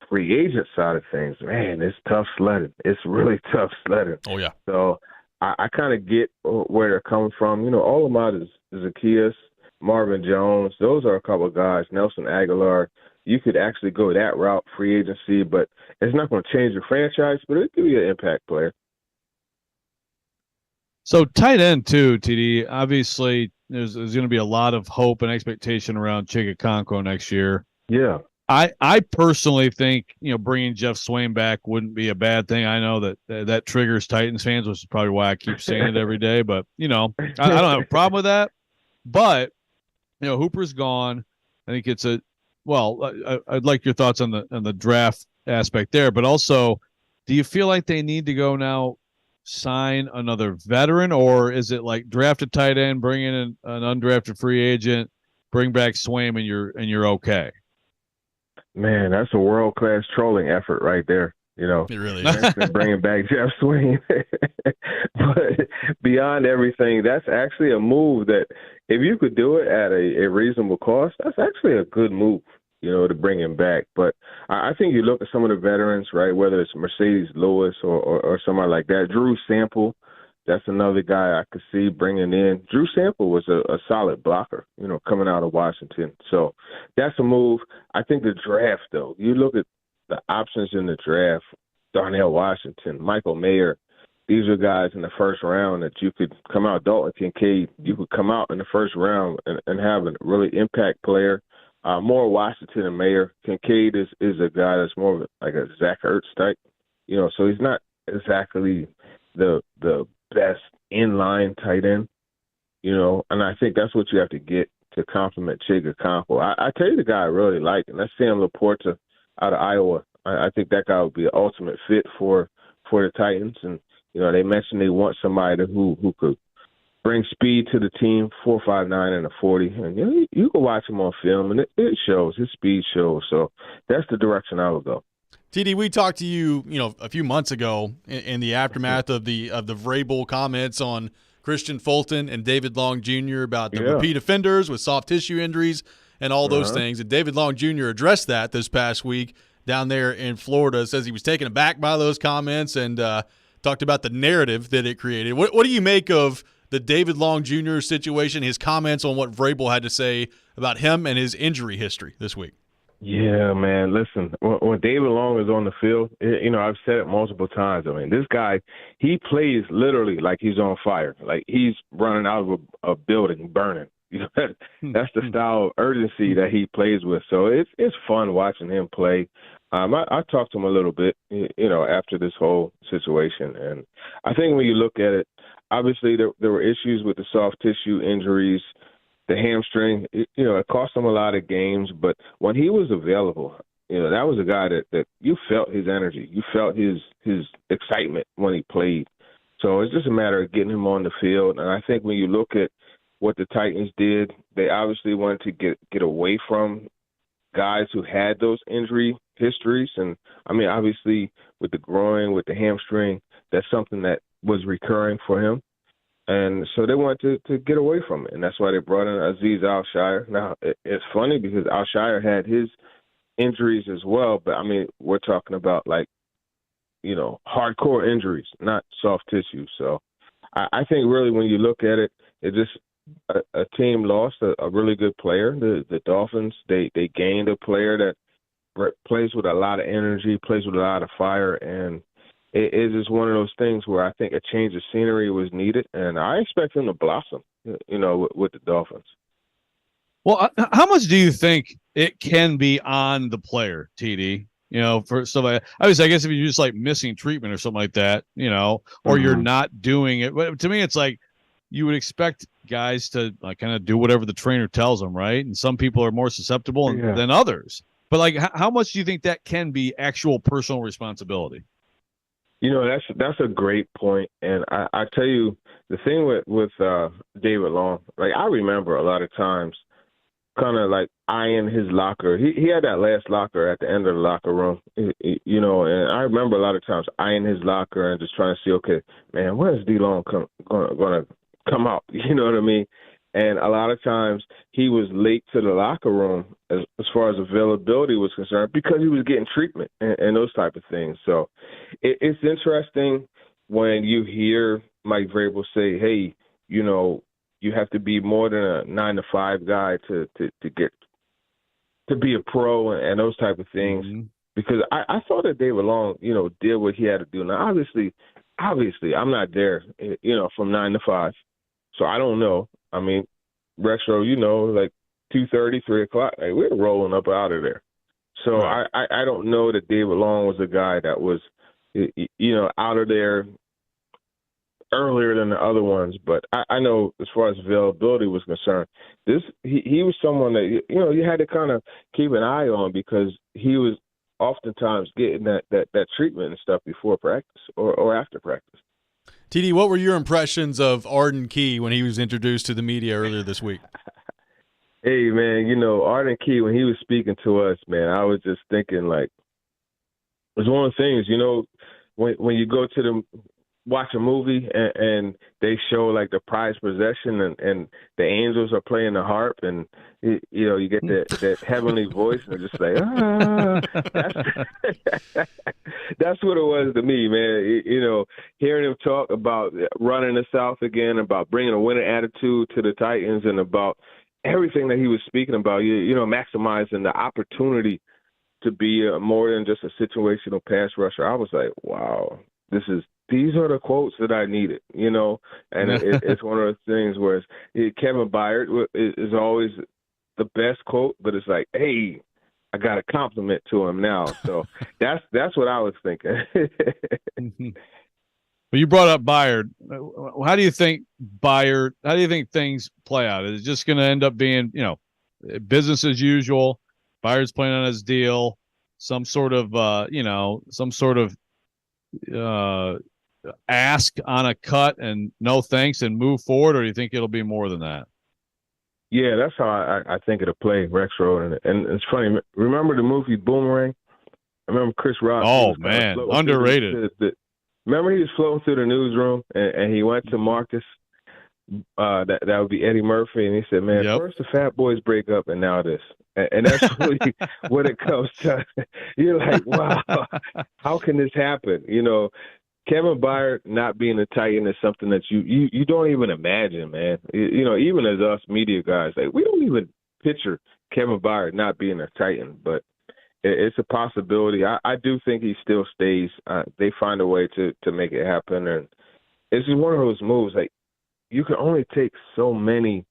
free agent side of things, man, it's tough sledding. It's really tough sledding. Oh, yeah. So I kind of get where they're coming from. Olamide is Zacchaeus, Marvin Jones. Those are a couple of guys. Nelson Aguilar. you could actually go that route, free agency, but it's not going to change your franchise, but it could be an impact player. So tight end too, TD. Obviously, there's going to be a lot of hope and expectation around Chigakonko next year. Yeah. I personally think, bringing Jeff Swain back wouldn't be a bad thing. I know that triggers Titans fans, which is probably why I keep saying it every day. But, I don't have a problem with that. But, Hooper's gone. I think it's I'd like your thoughts on the draft aspect there. But also, do you feel like they need to go now sign another veteran, or is it like draft a tight end, bring in an undrafted free agent, bring back Swain, and you're okay? Man, that's a world-class trolling effort right there. It really is. Bringing back Jeff Swain. But beyond everything, that's actually a move that if you could do it at a reasonable cost, that's actually a good move, to bring him back. But I think you look at some of the veterans, right, whether it's Mercedes Lewis or somebody like that. Drew Sample, that's another guy I could see bringing in. Drew Sample was a solid blocker, coming out of Washington. So that's a move. I think the draft, though, you look at the options in the draft, Darnell Washington, Michael Mayer, these are guys in the first round that you could come out. Dalton Kincaid, you could come out in the first round and have a really impact player. More Washington and Mayer. Kincaid is a guy that's more like a Zach Ertz type, so he's not exactly the best inline tight end, and I think that's what you have to get to complement Chigakonko. I tell you the guy I really like, and that's Sam Laporta out of Iowa. I think that guy would be an ultimate fit for the Titans, and they mentioned they want somebody who could bring speed to the team, 4.59 and a 40, and you can watch him on film, and it shows. His speed shows. So that's the direction I would go. TD, we talked to you, a few months ago in the aftermath of the Vrabel comments on Christian Fulton and David Long Jr. about the repeat offenders with soft tissue injuries and all those things. And David Long Jr. addressed that this past week down there in Florida. Says he was taken aback by those comments and talked about the narrative that it created. What do you make of the David Long Jr. situation, his comments on what Vrabel had to say about him and his injury history this week? Yeah, man. Listen, when David Long is on the field, I've said it multiple times. I mean, this guy, he plays literally like he's on fire, like he's running out of a building burning. That's the style of urgency that he plays with. So it's fun watching him play. I talked to him a little bit, after this whole situation, and I think when you look at it, obviously there were issues with the soft tissue injuries. The hamstring, it cost him a lot of games, but when he was available, that was a guy that you felt his energy. You felt his excitement when he played. So it's just a matter of getting him on the field. And I think when you look at what the Titans did, they obviously wanted to get away from guys who had those injury histories. And, I mean, obviously with the groin, with the hamstring, that's something that was recurring for him. And so they wanted to get away from it, and that's why they brought in Azeez Al-Shire. Now, it's funny because Al-Shire had his injuries as well, but, I mean, we're talking about, hardcore injuries, not soft tissue. So I think really when you look at it, it just a team lost a really good player. The Dolphins, they gained a player that plays with a lot of energy, plays with a lot of fire, and it is just one of those things where I think a change of scenery was needed, and I expect him to blossom, with the Dolphins. Well, how much do you think it can be on the player, TD? For somebody, obviously, I guess if you're just like missing treatment or something like that, or you're not doing it. But to me, it's like you would expect guys to kind of do whatever the trainer tells them, right? And some people are more susceptible than others. But how much do you think that can be actual personal responsibility? That's a great point. And I tell you, the thing with David Long, I remember a lot of times kind of eyeing his locker. He had that last locker at the end of the locker room, and I remember a lot of times eyeing his locker and just trying to see, okay, man, where's D Long going to come out? You know what I mean? And a lot of times he was late to the locker room as far as availability was concerned because he was getting treatment and those type of things. So it's interesting when you hear Mike Vrabel say, hey, you have to be more than a 9-to-5 guy to to be a pro and those type of things. Mm-hmm. Because I thought that David Long, did what he had to do. Now, obviously, I'm not there, from 9 to 5, so I don't know. I mean, Rexrode, like 2:30, 3 o'clock, like, we're rolling up out of there. So Right. I don't know that David Long was a guy that was, out of there earlier than the other ones. But I know as far as availability was concerned, he was someone that, you had to kind of keep an eye on because he was oftentimes getting that treatment and stuff before practice or after practice. TD, what were your impressions of Arden Key when he was introduced to the media earlier this week? Hey, man, Arden Key, when he was speaking to us, man, I was just thinking, like, it's one of the things, when you go to watch a movie and they show, like, the prized possession and the angels are playing the harp and, you get that heavenly voice and just like, that's what it was to me, man. Hearing him talk about running the South again, about bringing a winning attitude to the Titans and about everything that he was speaking about, maximizing the opportunity to be more than just a situational pass rusher. I was like, wow, these are the quotes that I needed, and it's one of those things where Kevin Byard is always the best quote, but it's like, hey, I got a compliment to him now. So that's what I was thinking. Well, you brought up Byard. How do you think things play out? Is it just going to end up being, business as usual? Byard's playing on his deal, some sort of ask on a cut and no thanks and move forward, or do you think it'll be more than that? Yeah, that's how I think it'll play, Rexrode. And it's funny. Remember the movie Boomerang? I remember Chris Rock. Oh, man, underrated. Remember he was floating through the newsroom and he went to Marcus, that would be Eddie Murphy, and he said, man, first the Fat Boys break up and now this. And that's really what it comes to. You're like, wow, how can this happen? Kevin Byard not being a Titan is something that you don't even imagine, man. Even as us media guys, like, we don't even picture Kevin Byard not being a Titan, but it's a possibility. I do think he still stays. They find a way to make it happen, and it's just one of those moves. Like, you can only take so many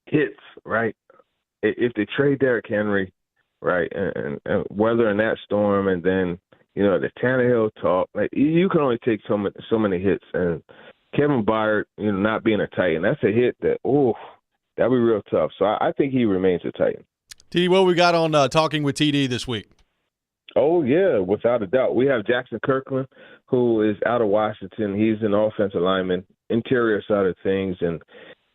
hits, right? If they trade Derrick Henry, right, and weather in that storm, and then the Tannehill talk, like, you can only take so many hits. And Kevin Byard, not being a Titan, that's a hit that'd be real tough. So I think he remains a Titan. TD, what we got on Talking with TD this week? Oh, yeah, without a doubt. We have Jackson Kirkland, who is out of Washington. He's an offensive lineman, interior side of things, and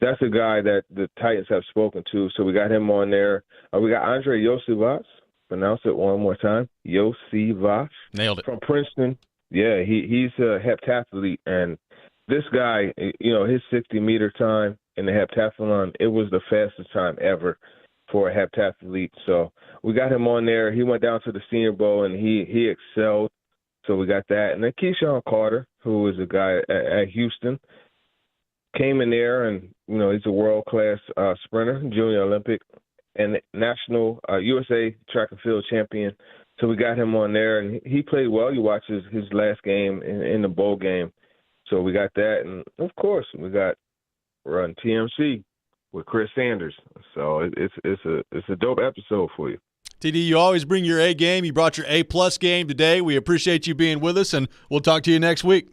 that's a guy that the Titans have spoken to. So we got him on there. We got Andre Yosivas. Pronounce it one more time. Yosivas. Nailed it. From Princeton. Yeah, he's a heptathlete, and this guy, his 60-meter time in the heptathlon, it was the fastest time ever for a heptathlete. So we got him on there. He went down to the Senior Bowl, and he excelled. So we got that. And then Keyshawn Carter, who is a guy at Houston, came in there, and, he's a world-class sprinter, junior Olympic, and national USA track and field champion. So we got him on there, and he played well. You watch his last game in the bowl game. So we got that. And, of course, we got Run TMC with Chris Sanders. So it's a dope episode for you. TD, you always bring your A game. You brought your A-plus game today. We appreciate you being with us, and we'll talk to you next week.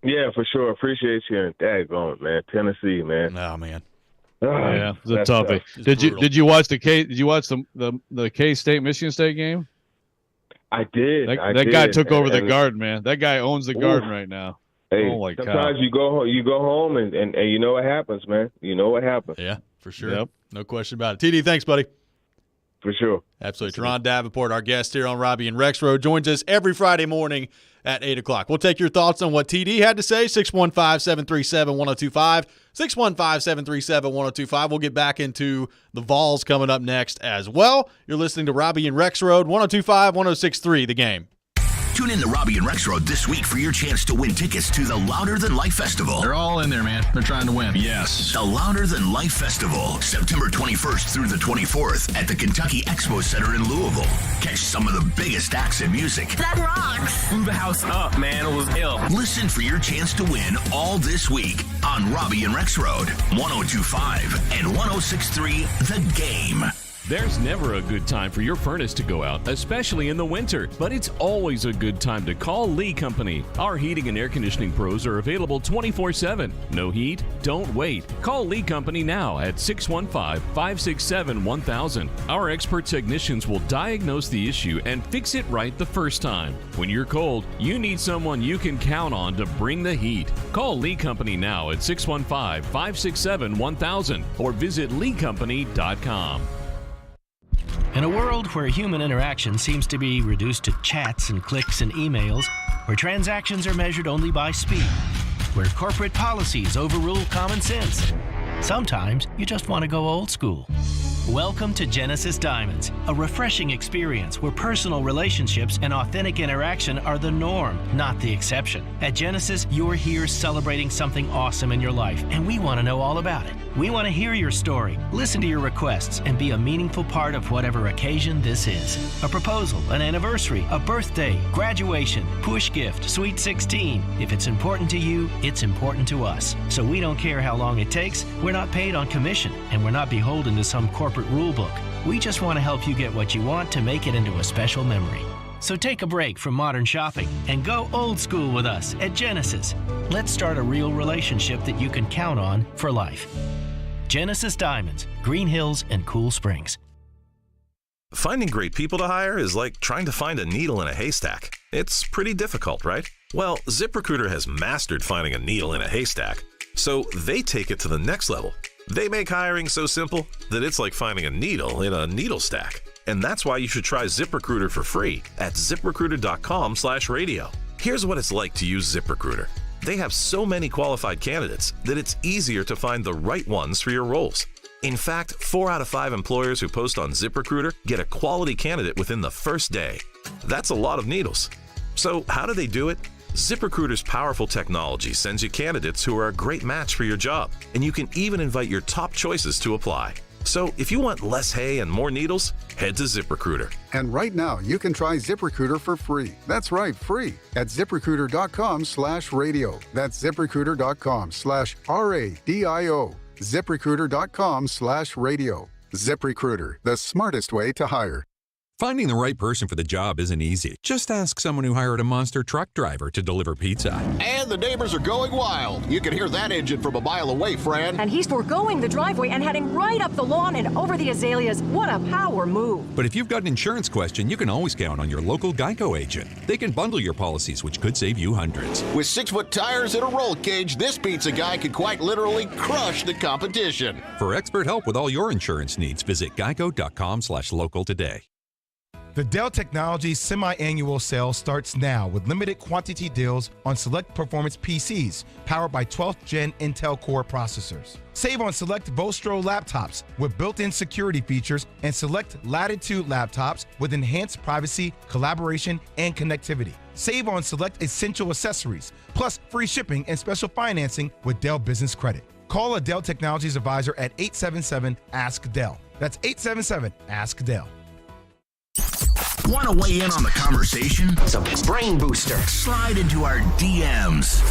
Yeah, for sure. Appreciate you. And daggone, man. Tennessee, man. Oh, man. Yeah, it's a toughie. Did you watch the K-State Michigan State game? I did. That guy took over the Garden, man. That guy owns the Garden right now. Hey, oh my sometimes God. you go home and you know what happens, man. You know what happens. Yeah, for sure. Yep. No question about it. TD, thanks, buddy. For sure. Absolutely. Teron Davenport, our guest here on Robby and Rexrode, joins us every Friday morning at 8 o'clock. We'll take your thoughts on what TD had to say, 615-737-1025, 615-737-1025. We'll get back into the Vols coming up next as well. You're listening to Robby and Rexrode, 1025, 1063, The Game. Tune in to Robby and Rexrode this week for your chance to win tickets to the Louder Than Life Festival. They're all in there, man. They're trying to win. Yes. The Louder Than Life Festival, September 21st through the 24th at the Kentucky Expo Center in Louisville. Catch some of the biggest acts in music. That rocks. Blew the house up, man. It was ill. Listen for your chance to win all this week on Robby and Rexrode, 102.5 and 106.3 The Game. There's never a good time for your furnace to go out, especially in the winter, but it's always a good time to call Lee Company. Our heating and air conditioning pros are available 24/7. No heat? Don't wait. Call Lee Company now at 615-567-1000. Our expert technicians will diagnose the issue and fix it right the first time. When you're cold, you need someone you can count on to bring the heat. Call Lee Company now at 615-567-1000 or visit leecompany.com. In a world where human interaction seems to be reduced to chats and clicks and emails, where transactions are measured only by speed, where corporate policies overrule common sense, sometimes you just want to go old school. Welcome to Genesis Diamonds, a refreshing experience where personal relationships and authentic interaction are the norm, not the exception. At Genesis, you're here celebrating something awesome in your life, and we want to know all about it. We want to hear your story, listen to your requests, and be a meaningful part of whatever occasion this is. A proposal, an anniversary, a birthday, graduation, push gift, sweet 16. If it's important to you, it's important to us. So we don't care how long it takes. We're not paid on commission, and we're not beholden to some corporate rule book. We just want to help you get what you want to make it into a special memory. So take a break from modern shopping and go old school with us at Genesis. Let's start a real relationship that you can count on for life. Genesis Diamonds, Green Hills and Cool Springs. Finding great people to hire is like trying to find a needle in a haystack. It's pretty difficult, right? Well, ZipRecruiter has mastered finding a needle in a haystack, so they take it to the next level. They make hiring so simple that it's like finding a needle in a needle stack. And that's why you should try ZipRecruiter for free at ZipRecruiter.com/radio. Here's what it's like to use ZipRecruiter. They have so many qualified candidates that it's easier to find the right ones for your roles. In fact, 4 out of 5 employers who post on ZipRecruiter get a quality candidate within the first day. That's a lot of needles. So how do they do it? ZipRecruiter's powerful technology sends you candidates who are a great match for your job, and you can even invite your top choices to apply. So if you want less hay and more needles, head to ZipRecruiter. And right now, you can try ZipRecruiter for free. That's right, free at ZipRecruiter.com/radio. That's ZipRecruiter.com/RADIO. ZipRecruiter.com/radio. ZipRecruiter, the smartest way to hire. Finding the right person for the job isn't easy. Just ask someone who hired a monster truck driver to deliver pizza. And the neighbors are going wild. You can hear that engine from a mile away, Fran. And he's foregoing the driveway and heading right up the lawn and over the azaleas. What a power move. But if you've got an insurance question, you can always count on your local Geico agent. They can bundle your policies, which could save you hundreds. With 6-foot tires and a roll cage, this pizza guy could quite literally crush the competition. For expert help with all your insurance needs, visit geico.com/local today. The Dell Technologies semi-annual sale starts now with limited quantity deals on select performance PCs powered by 12th Gen Intel Core processors. Save on select Vostro laptops with built-in security features and select Latitude laptops with enhanced privacy, collaboration, and connectivity. Save on select essential accessories, plus free shipping and special financing with Dell Business Credit. Call a Dell Technologies advisor at 877-ASK-DELL. That's 877-ASK-DELL. Want to weigh in on the conversation? It's a brain booster. Slide into our DMs.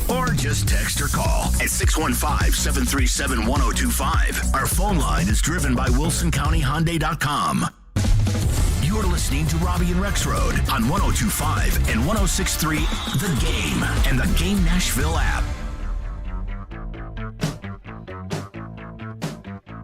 Or just text or call at 615-737-1025. Our phone line is driven by WilsonCountyHyundai.com. You're listening to Robby and Rexrode on 102.5 and 106.3 The Game and the Game Nashville app.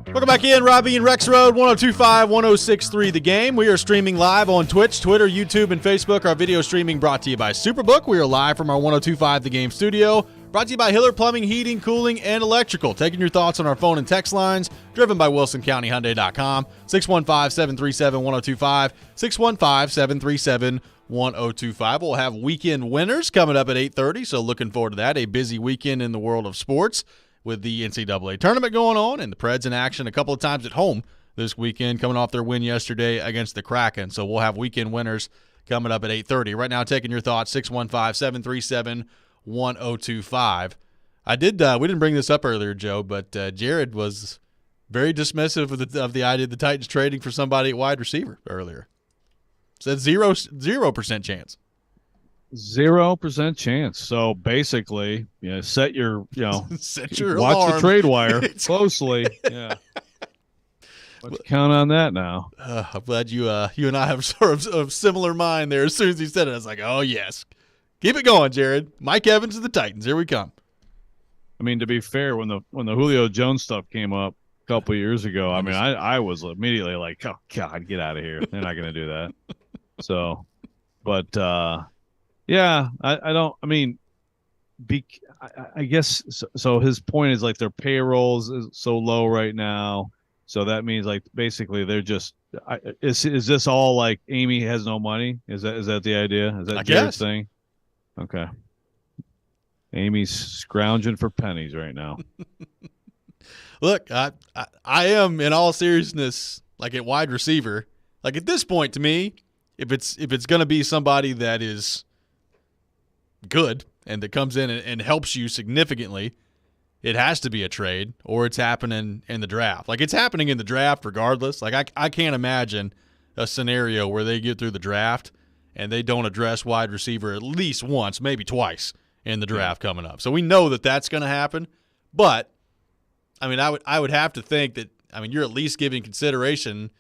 Welcome back in, Robby and Rexrode, 102.5, 106.3 The Game. We are streaming live on Twitch, Twitter, YouTube, and Facebook. Our video streaming brought to you by Superbook. We are live from our 102.5 The Game studio. Brought to you by Hiller Plumbing, Heating, Cooling, and Electrical. Taking your thoughts on our phone and text lines. Driven by WilsonCountyHyundai.com. 615-737-1025. 615-737-1025. We'll have weekend winners coming up at 8:30, so looking forward to that. A busy weekend in the world of sports, with the NCAA tournament going on and the Preds in action a couple of times at home this weekend, coming off their win yesterday against the Kraken. So we'll have weekend winners coming up at 8:30. Right now, taking your thoughts, 615-737-1025. We didn't bring this up earlier, Joe, but Jared was very dismissive of the idea of the Titans trading for somebody at wide receiver earlier. Said 0% chance. 0% chance. So basically, set your set your watch alarm. the trade wire closely. Yeah. Let's count on that now. I'm glad you and I have sort of a similar mind there. As soon as he said it, I was like, oh, yes. Keep it going, Jared. Mike Evans of the Titans. Here we come. I mean, to be fair, when the Julio Jones stuff came up a couple of years ago, I mean, I was immediately like, oh, God, get out of here. They're not going to do that. So, but, yeah, I guess so his point is like their payrolls is so low right now. So that means like basically they're just is this all like Amy has no money? Is that the idea? Is that Jared's thing? Okay. Amy's scrounging for pennies right now. Look, I am in all seriousness like at wide receiver. Like at this point to me, if it's going to be somebody that is good and that comes in and helps you significantly, it has to be a trade or it's happening in the draft. Like it's happening in the draft regardless. Like I can't imagine a scenario where they get through the draft and they don't address wide receiver at least once, maybe twice in the draft coming up. So we know that that's going to happen. But I mean, I would have to think that, I mean, you're at least giving consideration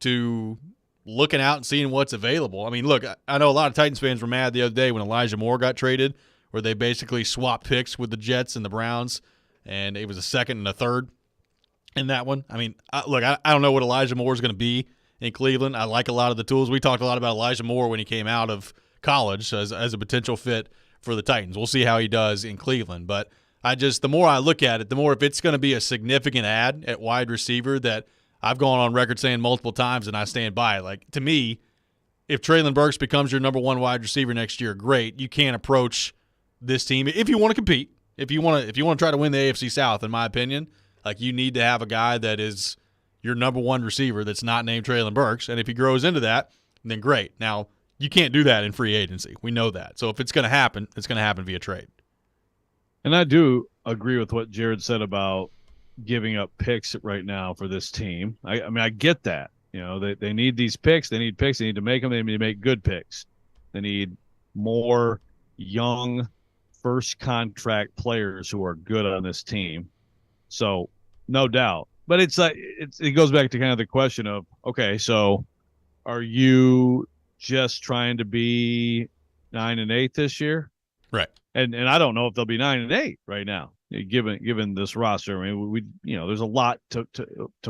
to looking out and seeing what's available. I mean, look, I know a lot of Titans fans were mad the other day when Elijah Moore got traded, where they basically swapped picks with the Jets and the Browns, and it was a second and a third in that one. I mean, I don't know what Elijah Moore is going to be in Cleveland. I like a lot of the tools. We talked a lot about Elijah Moore when he came out of college as a potential fit for the Titans. We'll see how he does in Cleveland. But the more I look at it, the more if it's going to be a significant add at wide receiver that I've gone on record saying multiple times and I stand by it. Like, to me, if Treylon Burks becomes your number one wide receiver next year, great. You can't approach this team if you want to compete. If you want to try to win the AFC South, in my opinion, like you need to have a guy that is your number one receiver that's not named Treylon Burks. And if he grows into that, then great. Now, you can't do that in free agency. We know that. So if it's going to happen, it's going to happen via trade. And I do agree with what Jared said about giving up picks right now for this team. I mean, I get that. They need these picks. They need picks. They need to make them. They need to make good picks. They need more young first contract players who are good on this team. So no doubt. But it goes back to kind of the question of, okay, so are you just trying to be 9-8 this year? Right. And I don't know if they'll be 9-8 right now, given this roster. I mean, there's a lot to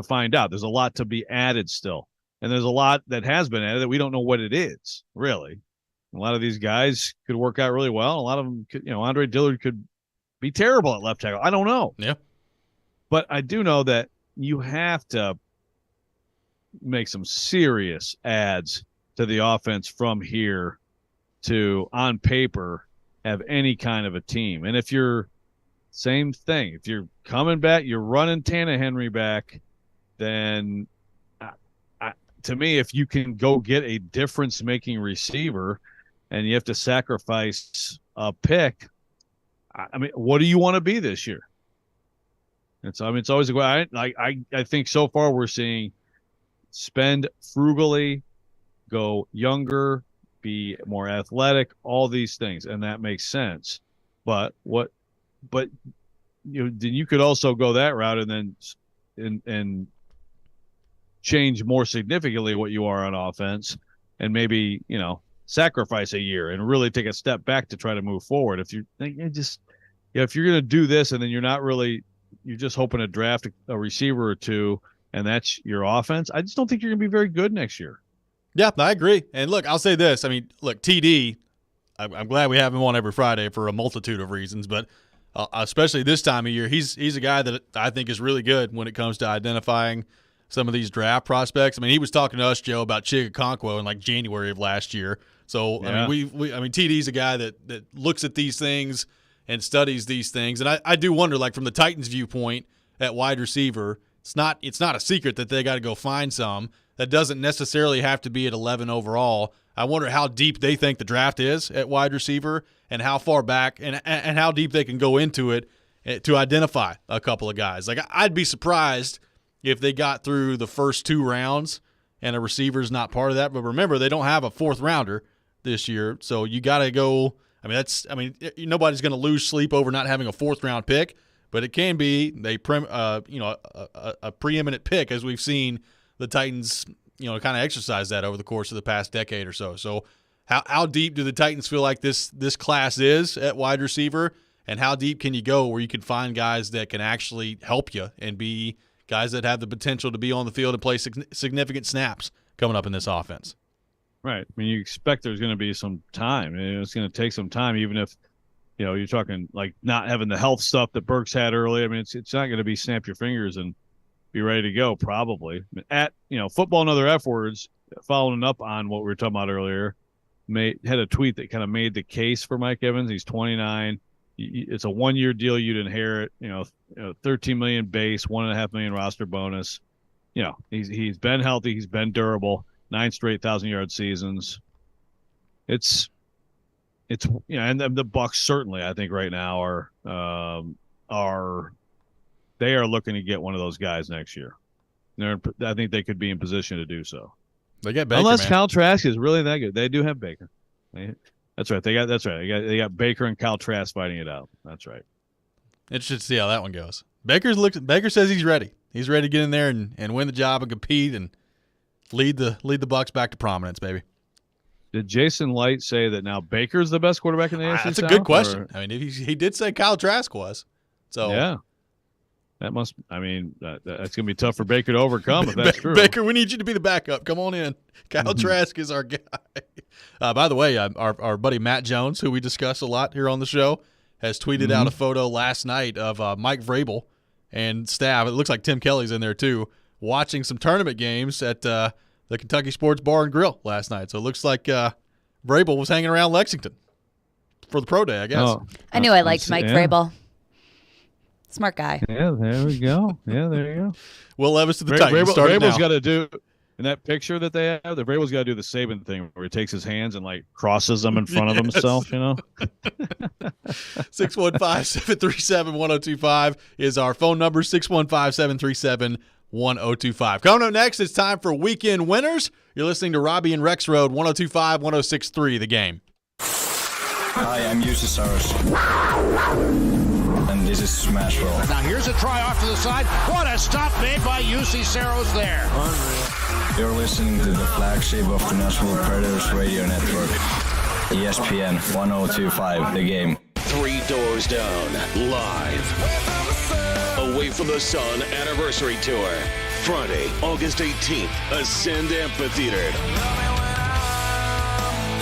find out. There's a lot to be added still. And there's a lot that has been added that we don't know what it is, really. A lot of these guys could work out really well. A lot of them could, Andre Dillard could be terrible at left tackle. I don't know. Yeah. But I do know that you have to make some serious adds to the offense from here to, on paper, have any kind of a team. And if you're same thing, if you're coming back, you're running Henry back, then to me, if you can go get a difference-making receiver and you have to sacrifice a pick, I mean, what do you want to be this year? It's always a way. I think so far we're seeing spend frugally, go younger, be more athletic, all these things, and that makes sense. But then you could also go that route and then and change more significantly what you are on offense, and maybe sacrifice a year and really take a step back to try to move forward. If you're going to do this and then you're just hoping to draft a receiver or two and that's your offense, I just don't think you're going to be very good next year. Yeah, I agree. And look, I'll say this. I mean, look, TD, I'm glad we have him on every Friday for a multitude of reasons, but especially this time of year, he's a guy that I think is really good when it comes to identifying some of these draft prospects. I mean, he was talking to us, Joe, about Chigakonkwo in like January of last year. So, yeah. I mean, TD's a guy that looks at these things and studies these things. And I do wonder, like from the Titans' viewpoint at wide receiver, it's not a secret that they got to go find some. That doesn't necessarily have to be at 11 overall. I wonder how deep they think the draft is at wide receiver and how far back and how deep they can go into it to identify a couple of guys. Like, I'd be surprised if they got through the first 2 rounds and a receiver's not part of that. But remember, they don't have a 4th rounder this year, so you got to go. Nobody's going to lose sleep over not having a 4th round pick, but it can be a preeminent pick, as we've seen the Titans, kind of exercise that over the course of the past decade or so. So how deep do the Titans feel like this class is at wide receiver, and how deep can you go where you can find guys that can actually help you and be guys that have the potential to be on the field and play significant snaps coming up in this offense? Right. I mean, you expect there's going to be some time. It's going to take some time, even if, you're talking like not having the health stuff that Burks had early. I mean, it's not going to be snap your fingers and be ready to go, probably. At, Football and Other F Words, following up on what we were talking about earlier, had a tweet that kind of made the case for Mike Evans. He's 29. It's a 1-year deal you'd inherit, $13 million base, $1.5 million roster bonus. He's been healthy. He's been durable. 9 straight 1,000-yard seasons. It's and the Bucs certainly, I think, right now are looking to get one of those guys next year. I think they could be in position to do so. They get Baker, unless man. Kyle Trask is really that good. They do have Baker. That's right. They got Baker and Kyle Trask fighting it out. That's right. Interested to see how that one goes. Baker says he's ready. He's ready to get in there and win the job and compete and lead the Bucs back to prominence, baby. Did Jason Light say that now Baker's the best quarterback in the AFC? That's a good question. I mean, he did say Kyle Trask was. So yeah, that must. I mean, that's going to be tough for Baker to overcome if that's true. Baker, we need you to be the backup. Come on in. Kyle Trask is our guy. By the way, our buddy Matt Jones, who we discuss a lot here on the show, has tweeted out a photo last night of Mike Vrabel and staff. It looks like Tim Kelly's in there too, watching some tournament games at the Kentucky Sports Bar and Grill last night. So it looks like Vrabel was hanging around Lexington for the pro day, I guess. Oh, I knew I liked Mike Vrabel. Smart guy. Yeah, there we go. Yeah, there you go. Will Levis to the Titans. Vrabel's got to do, in that picture that they have, Vrabel's got to do the Saban thing where he takes his hands and crosses them in front of himself, 615-737-1025 is our phone number, 615-737-1025. Coming up next, it's time for Weekend Winners. You're listening to Robby and Rexrode, 102.5, 106.3, The Game. Hi, I'm UC Saros. And this is Smashville. Now here's a try off to the side. What a stop made by UC Saros there. Unreal. You're listening to the flagship of the Nashville Predators radio network. ESPN 102.5, The Game. 3 Doors Down, live. Away from the Sun Anniversary Tour. Friday, August 18th, Ascend Amphitheater.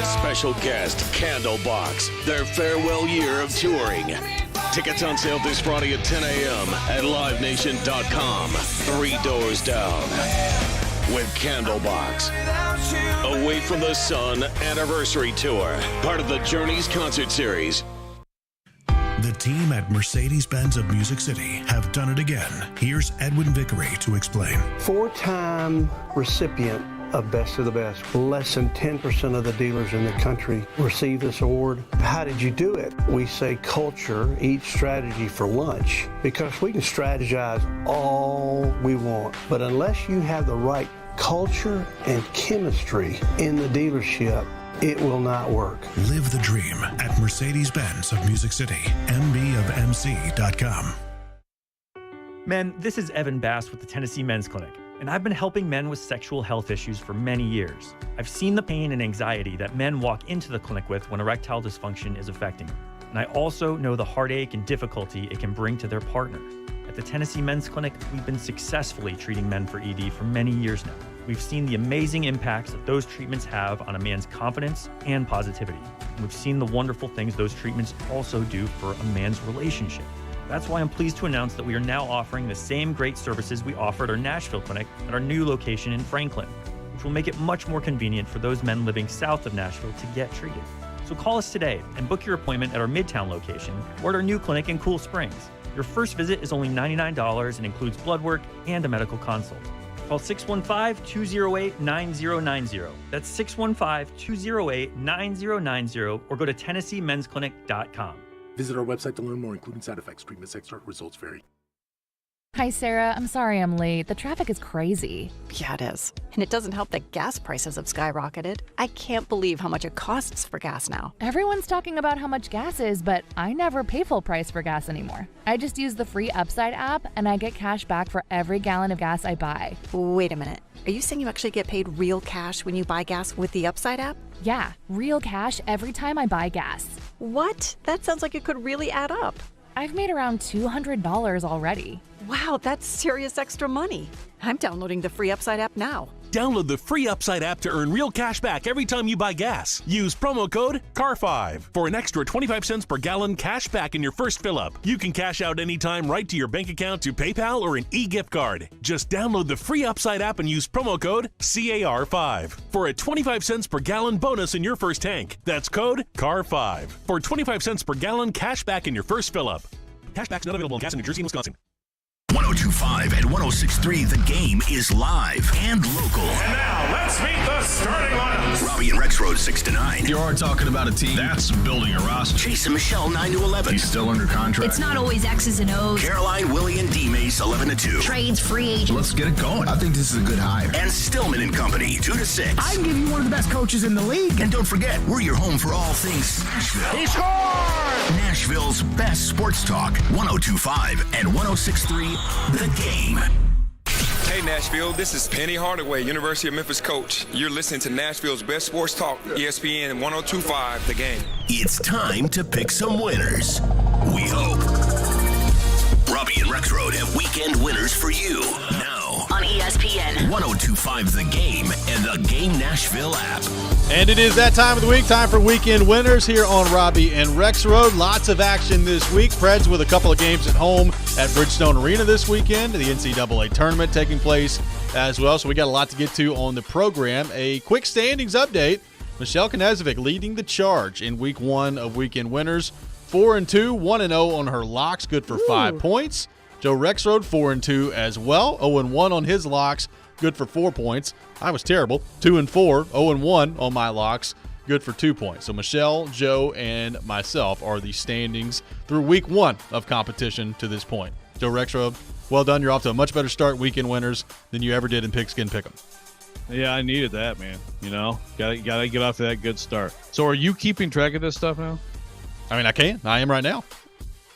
Special guest, Candlebox, their farewell year of touring. Tickets on sale this Friday at 10 a.m. at livenation.com. 3 Doors Down with Candlebox. Away from the Sun Anniversary Tour, part of the Journeys concert series. The team at Mercedes-Benz of Music City have done it again. Here's Edwin Vickery to explain. 4-time recipient of Best of the Best. Less than 10% of the dealers in the country receive this award. How did you do it? We say culture, eat strategy for lunch, because we can strategize all we want, but unless you have the right culture and chemistry in the dealership, it will not work. Live the dream at Mercedes-Benz of Music City, mbofmc.com. Men, this is Evan Bass with the Tennessee Men's Clinic, and I've been helping men with sexual health issues for many years. I've seen the pain and anxiety that men walk into the clinic with when erectile dysfunction is affecting them. And I also know the heartache and difficulty it can bring to their partner. At the Tennessee Men's Clinic, we've been successfully treating men for ED for many years now. We've seen the amazing impacts that those treatments have on a man's confidence and positivity. And we've seen the wonderful things those treatments also do for a man's relationship. That's why I'm pleased to announce that we are now offering the same great services we offer at our Nashville clinic at our new location in Franklin, which will make it much more convenient for those men living south of Nashville to get treated. So call us today and book your appointment at our Midtown location or at our new clinic in Cool Springs. Your first visit is only $99 and includes blood work and a medical consult. Call 615-208-9090. That's 615-208-9090 or go to TennesseeMen'sClinic.com. Visit our website to learn more, including side effects, treatments, extra results vary. Hi, Sarah. I'm sorry I'm late. The traffic is crazy. Yeah, it is. And it doesn't help that gas prices have skyrocketed. I can't believe how much it costs for gas now. Everyone's talking about how much gas is, but I never pay full price for gas anymore. I just use the free Upside app, and I get cash back for every gallon of gas I buy. Wait a minute. Are you saying you actually get paid real cash when you buy gas with the Upside app? Yeah, real cash every time I buy gas. What? That sounds like it could really add up. I've made around $200 already. Wow, that's serious extra money. I'm downloading the free Upside app now. Download the free Upside app to earn real cash back every time you buy gas. Use promo code CAR5 for an extra 25 cents per gallon cash back in your first fill-up. You can cash out anytime right to your bank account, to PayPal, or an e-gift card. Just download the free Upside app and use promo code CAR5 for a 25 cents per gallon bonus in your first tank. That's code CAR5 for 25 cents per gallon cash back in your first fill-up. Cashback's not available in gas in New Jersey and Wisconsin. 102.5 and 106.3, The Game is live and local. And now, let's meet the starting lineups. Robby and Rexrode 6 to 9. You are talking about a team that's building a roster. Chase and Michelle 9 to 11. He's still under contract. It's not always X's and O's. Caroline, Willie, and D-Mace 11 to 2. Trades, free agents. Let's get it going. I think this is a good hire. And Stillman and Company 2 to 6. I can give you one of the best coaches in the league. And don't forget, we're your home for all things Nashville. He scored! Nashville's best sports talk. 102.5 and 106.3, The Game. Hey Nashville, this is Penny Hardaway, University of Memphis coach. You're listening to Nashville's best sports talk, ESPN 102.5, The Game. It's time to pick some winners. We hope. Robby and Rexrode have weekend winners for you now on ESPN 102.5 The Game and the Game Nashville app. And it is that time of the week, time for weekend winners here on Robby and Rexrode. Lots of action this week. Preds with a couple of games at home at Bridgestone Arena this weekend. The NCAA tournament taking place as well. So we got a lot to get to on the program. A quick standings update. Michelle Knezovic leading the charge in week one of weekend winners. 4-2, 1-0 on her locks, good for 5 points. Joe Rexrode 4-2 as well, 0-1 on his locks, good for 4 points. I was terrible, 2-4, 0-1 on my locks, good for 2 points. So Michelle, Joe, and myself are the standings through week one of competition to this point. Joe Rexrode, well done. You're off to a much better start, weekend winners, than you ever did in Pigskin Pick'em. Yeah, I needed that, man. You know, gotta get off to that good start. So are you keeping track of this stuff now? I mean, I can. I am right now.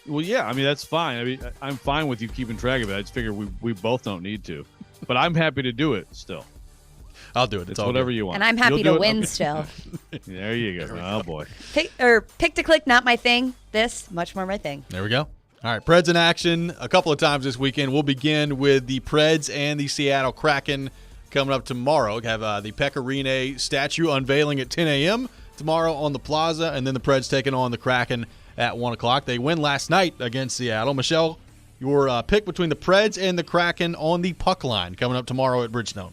Well, yeah. I mean, that's fine. I mean, I'm fine with you keeping track of it. I just figure we both don't need to. But I'm happy to do it still. I'll do it. It's whatever you want. And I'm happy to win still. There you go. Oh, boy. Pick to click, not my thing. This, much more my thing. There we go. All right, Preds in action a couple of times this weekend. We'll begin with the Preds and the Seattle Kraken coming up tomorrow. We have the Pecorine statue unveiling at 10 a.m. tomorrow on the Plaza, and then the Preds taking on the Kraken at 1 o'clock. They win last night against Seattle. Michelle, your pick between the Preds and the Kraken on the puck line coming up tomorrow at Bridgestone.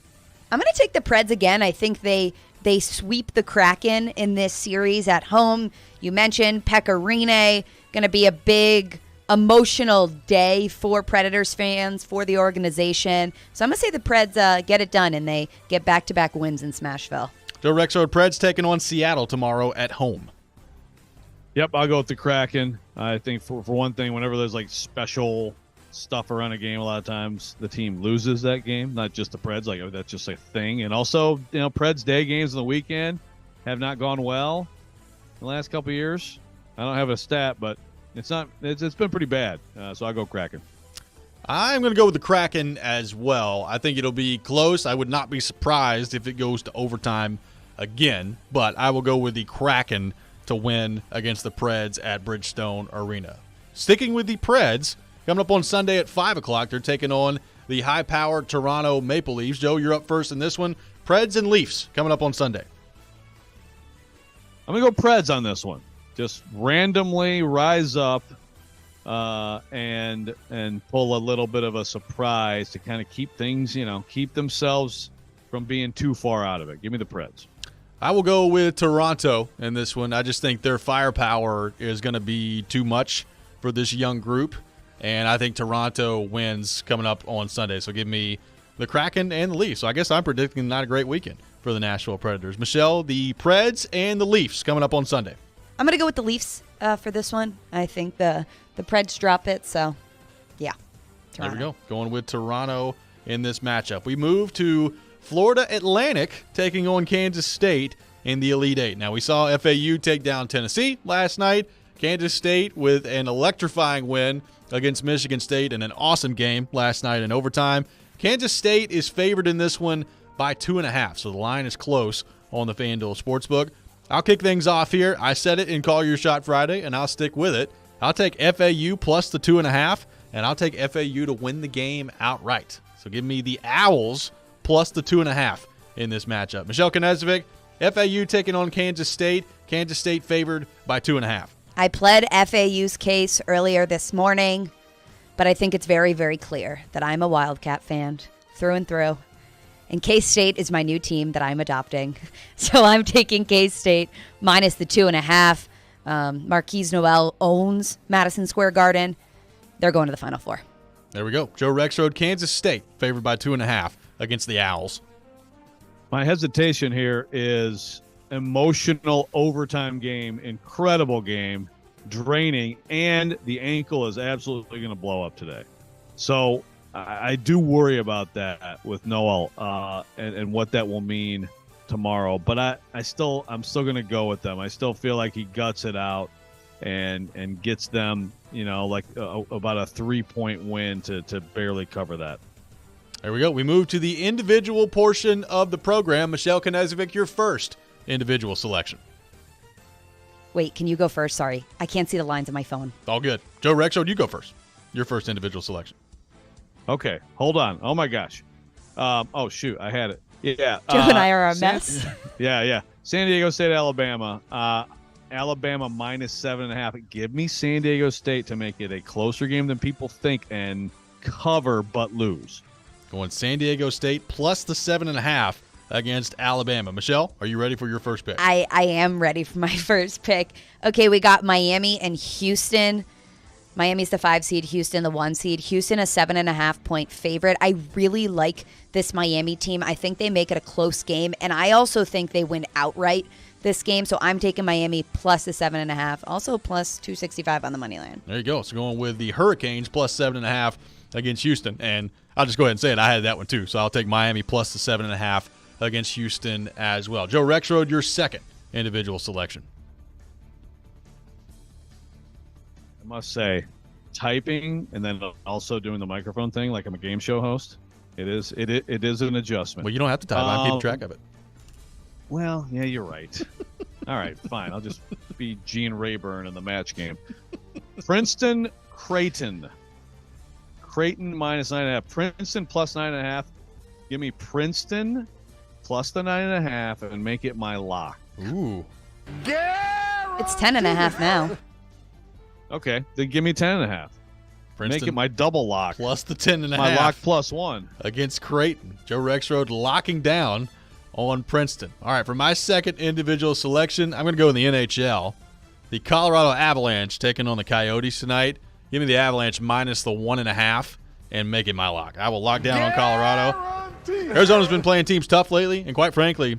I'm going to take the Preds again. I think they sweep the Kraken in this series at home. You mentioned Pecorine, going to be a big emotional day for Predators fans, for the organization. So I'm going to say the Preds get it done, and they get back-to-back wins in Smashville. Joe Rexrode, Preds taking on Seattle tomorrow at home. Yep, I'll go with the Kraken. I think for one thing, whenever there's like special stuff around a game, a lot of times the team loses that game, not just the Preds. Like that's just a thing. And also, you know, Preds day games on the weekend have not gone well in the last couple of years. I don't have a stat, but it's been pretty bad. So I'll go Kraken. I'm going to go with the Kraken as well. I think it'll be close. I would not be surprised if it goes to overtime again, but I will go with the Kraken to win against the Preds at Bridgestone Arena. Sticking with the Preds, coming up on Sunday at 5 o'clock, they're taking on the high-powered Toronto Maple Leafs. Joe, you're up first in this one. Preds and Leafs coming up on Sunday. I'm going to go Preds on this one. Just randomly rise up and pull a little bit of a surprise to kind of keep things, keep themselves from being too far out of it. Give me the Preds. I will go with Toronto in this one. I just think their firepower is going to be too much for this young group, and I think Toronto wins coming up on Sunday. So give me the Kraken and the Leafs. So I guess I'm predicting not a great weekend for the Nashville Predators. Michelle, the Preds and the Leafs coming up on Sunday. I'm going to go with the Leafs for this one. I think the Preds drop it, so yeah. Toronto. There we go. Going with Toronto in this matchup. We move to Florida Atlantic taking on Kansas State in the Elite Eight. Now, we saw FAU take down Tennessee last night. Kansas State with an electrifying win against Michigan State in an awesome game last night in overtime. Kansas State is favored in this one by 2.5, so the line is close on the FanDuel Sportsbook. I'll kick things off here. I said it in Call Your Shot Friday, and I'll stick with it. I'll take FAU plus the 2.5, and I'll take FAU to win the game outright. So give me the Owls plus the 2.5 in this matchup. Michelle Knezovic, FAU taking on Kansas State. Kansas State favored by 2.5. I pled FAU's case earlier this morning, but I think it's very, very clear that I'm a Wildcat fan through and through. And K-State is my new team that I'm adopting. So I'm taking K-State minus the 2.5. Marquise Noel owns Madison Square Garden. They're going to the Final Four. There we go. Joe Rexrode, Kansas State, favored by 2.5 against the Owls. My hesitation here is emotional overtime game, incredible game, draining, and the ankle is absolutely going to blow up today. So I do worry about that with Noel and what that will mean tomorrow. But I'm still going to go with them. I still feel like he guts it out and gets them, like about a 3-point win to barely cover that. There we go. We move to the individual portion of the program. Michelle Knezovic, your first individual selection. Wait, can you go first? Sorry. I can't see the lines on my phone. All good. Joe Rexrode, you go first. Your first individual selection. Okay, hold on. Oh, my gosh. Oh, shoot. I had it. Yeah. Joe and I are a mess. Yeah. San Diego State, Alabama. Alabama minus 7.5. Give me San Diego State to make it a closer game than people think and cover but lose. Going San Diego State plus the 7.5 against Alabama. Michelle, are you ready for your first pick? I am ready for my first pick. Okay, we got Miami and Houston. Miami's the 5 seed, Houston the 1 seed. Houston a 7.5 point favorite. I really like this Miami team. I think they make it a close game, and I also think they win outright this game. So I'm taking Miami plus the 7.5, also plus 265 on the money line. There you go. So going with the Hurricanes plus 7.5 against Houston, and I'll just go ahead and say it. I had that one too, so I'll take Miami plus the 7.5 against Houston as well. Joe Rexrode, your second individual selection. I must say, typing and then also doing the microphone thing like I'm a game show host, it is an adjustment. Well, you don't have to type. I'm keeping track of it. Well, yeah, you're right. All right, fine. I'll just be Gene Rayburn in the match game. Princeton, Creighton. Creighton minus 9.5. Princeton plus 9.5. Give me Princeton plus the 9.5 and make it my lock. Ooh. It's 10.5 now. Okay, then give me 10.5. Princeton make it my double lock. Plus the 10.5. My lock plus 1. Against Creighton. Joe Rexrode locking down on Princeton. All right, for my second individual selection, I'm going to go in the NHL. The Colorado Avalanche taking on the Coyotes tonight. Give me the Avalanche minus the 1.5 and make it my lock. I will lock down on Colorado. Arizona's been playing teams tough lately, and quite frankly,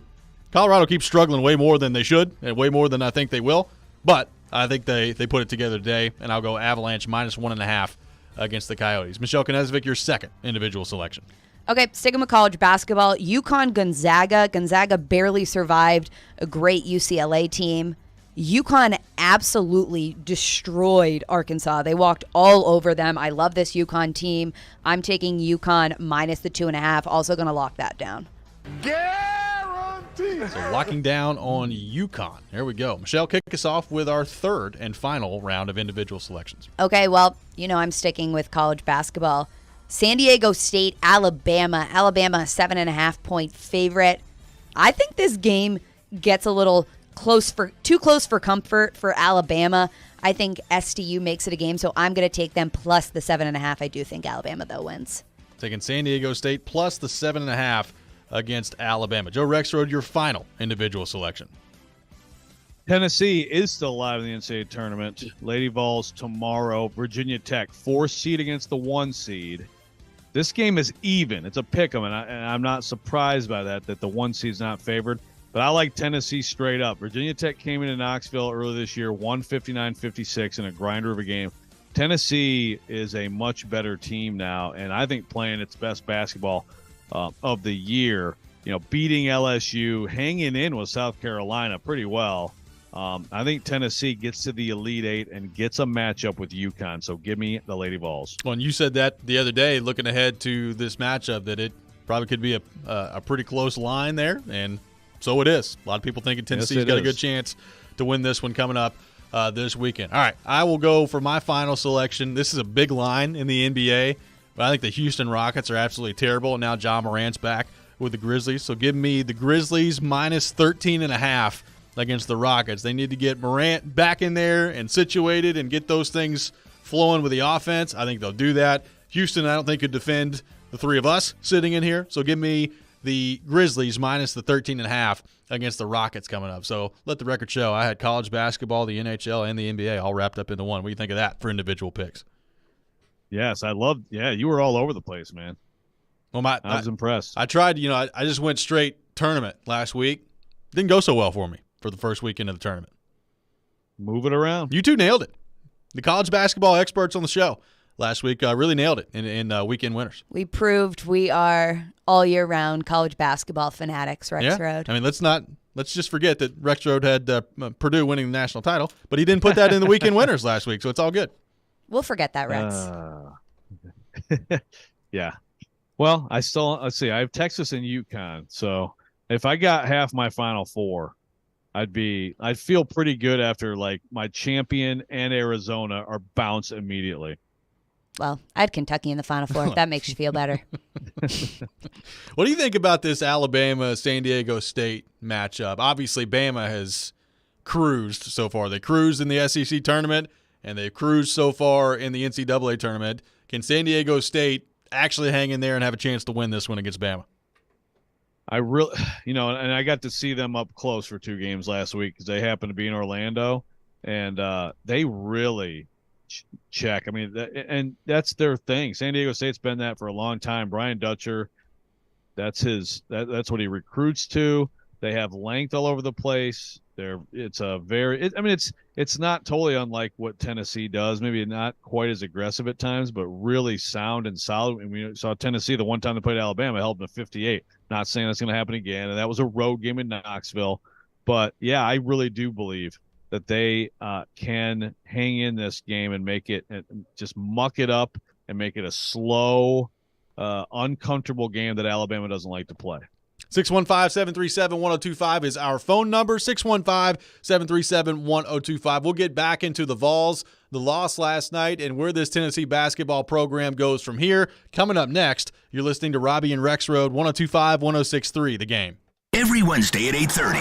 Colorado keeps struggling way more than they should and way more than I think they will. But I think they put it together today, and I'll go Avalanche minus 1.5 against the Coyotes. Michelle Knezovic, your second individual selection. Okay, sticking with college basketball, UConn Gonzaga. Gonzaga barely survived a great UCLA team. UConn absolutely destroyed Arkansas. They walked all over them. I love this UConn team. I'm taking UConn minus the 2.5. Also going to lock that down. So locking down on UConn. There we go. Michelle, kick us off with our third and final round of individual selections. Okay, well, I'm sticking with college basketball. San Diego State, Alabama. Alabama, 7.5 point favorite. I think this game gets a little too close for comfort for Alabama. I think SDU makes it a game, so I'm going to take them plus the 7.5. I do think Alabama, though, wins. Taking San Diego State plus the 7.5 against Alabama. Joe Rexrode, your final individual selection. Tennessee is still alive in the NCAA tournament. Lady Vols tomorrow. Virginia Tech, 4 seed against the 1 seed. This game is even. It's a pick 'em, and I'm not surprised by that the 1 seed's not favored. But I like Tennessee straight up. Virginia Tech came into Knoxville earlier this year, won 59-56 in a grinder of a game. Tennessee is a much better team now, and I think playing its best basketball of the year. Beating LSU, hanging in with South Carolina pretty well. I think Tennessee gets to the Elite Eight and gets a matchup with UConn. So give me the Lady Vols. Well, and you said that the other day, looking ahead to this matchup, that it probably could be a pretty close line there, and so it is. A lot of people thinking Tennessee's got a good chance to win this one coming up this weekend. All right, I will go for my final selection. This is a big line in the NBA, but I think the Houston Rockets are absolutely terrible, and now John Morant's back with the Grizzlies. So give me the Grizzlies minus 13.5 against the Rockets. They need to get Morant back in there and situated and get those things flowing with the offense. I think they'll do that. Houston, I don't think, could defend the three of us sitting in here. So give me the Grizzlies minus the 13.5 against the Rockets coming up. So let the record show I had college basketball, the NHL, and the NBA all wrapped up into one. What do you think of that for individual picks? Yes, I love. Yeah, you were all over the place, man. Well, I was impressed. I tried. I just went straight tournament last week. Didn't go so well for me for the first weekend of the tournament. Move it around. You two nailed it. The college basketball experts on the show last week really nailed it in weekend winners. We proved we are all year round college basketball fanatics, Rexrode. Yeah. I mean, let's just forget that Rexrode had Purdue winning the national title, but he didn't put that in the weekend winners last week, so it's all good. We'll forget that, Rex. Yeah. Well, let's see. I have Texas and UConn, so if I got half my Final Four, I'd feel pretty good after like my champion and Arizona are bounce immediately. Well, I had Kentucky in the Final Four. If that makes you feel better. What do you think about this Alabama-San Diego State matchup? Obviously, Bama has cruised so far. They cruised in the SEC tournament, and they've cruised so far in the NCAA tournament. Can San Diego State actually hang in there and have a chance to win this one against Bama? I really, and I got to see them up close for 2 games last week because they happened to be in Orlando, and they really check. I mean, and that's their thing. San Diego State's been that for a long time. Brian Dutcher, that's what he recruits to. They have length all over the place. It's not totally unlike what Tennessee does. Maybe not quite as aggressive at times, but really sound and solid. And we saw Tennessee the one time they played Alabama held them to 58. Not saying that's going to happen again. And that was a road game in Knoxville. But yeah, I really do believe that they can hang in this game and make it, just muck it up and make it a slow, uncomfortable game that Alabama doesn't like to play. 615-737-1025 is our phone number, 615-737-1025. We'll get back into the Vols, the loss last night, and where this Tennessee basketball program goes from here. Coming up next, you're listening to Robby and Rexrode, 102.5-106.3, The Game. Every Wednesday at 8:30.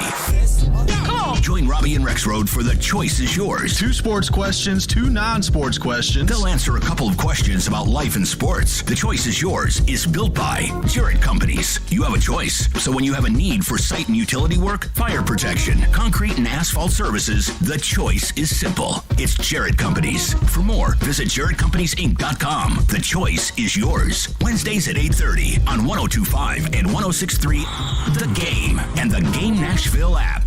Join Robby and Rexrode for The Choice is Yours. 2 sports questions, 2 non-sports questions. They'll answer a couple of questions about life and sports. The Choice is Yours is built by Jarrett Companies. You have a choice. So when you have a need for site and utility work, fire protection, concrete and asphalt services, the choice is simple. It's Jarrett Companies. For more, visit JarrettCompaniesInc.com. The Choice is Yours. Wednesdays at 8:30 on 102.5 and 106.3 The Game and the Game Nashville app.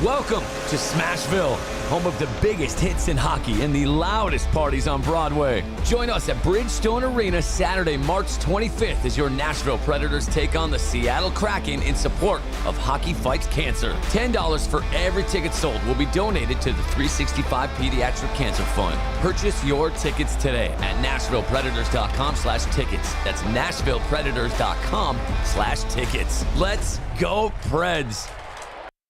Welcome to Smashville, home of the biggest hits in hockey and the loudest parties on Broadway. Join us at Bridgestone Arena Saturday, March 25th as your Nashville Predators take on the Seattle Kraken in support of Hockey Fights Cancer. $10 for every ticket sold will be donated to the 365 Pediatric Cancer Fund. Purchase your tickets today at NashvillePredators.com/tickets. That's NashvillePredators.com/tickets. Let's go, Preds.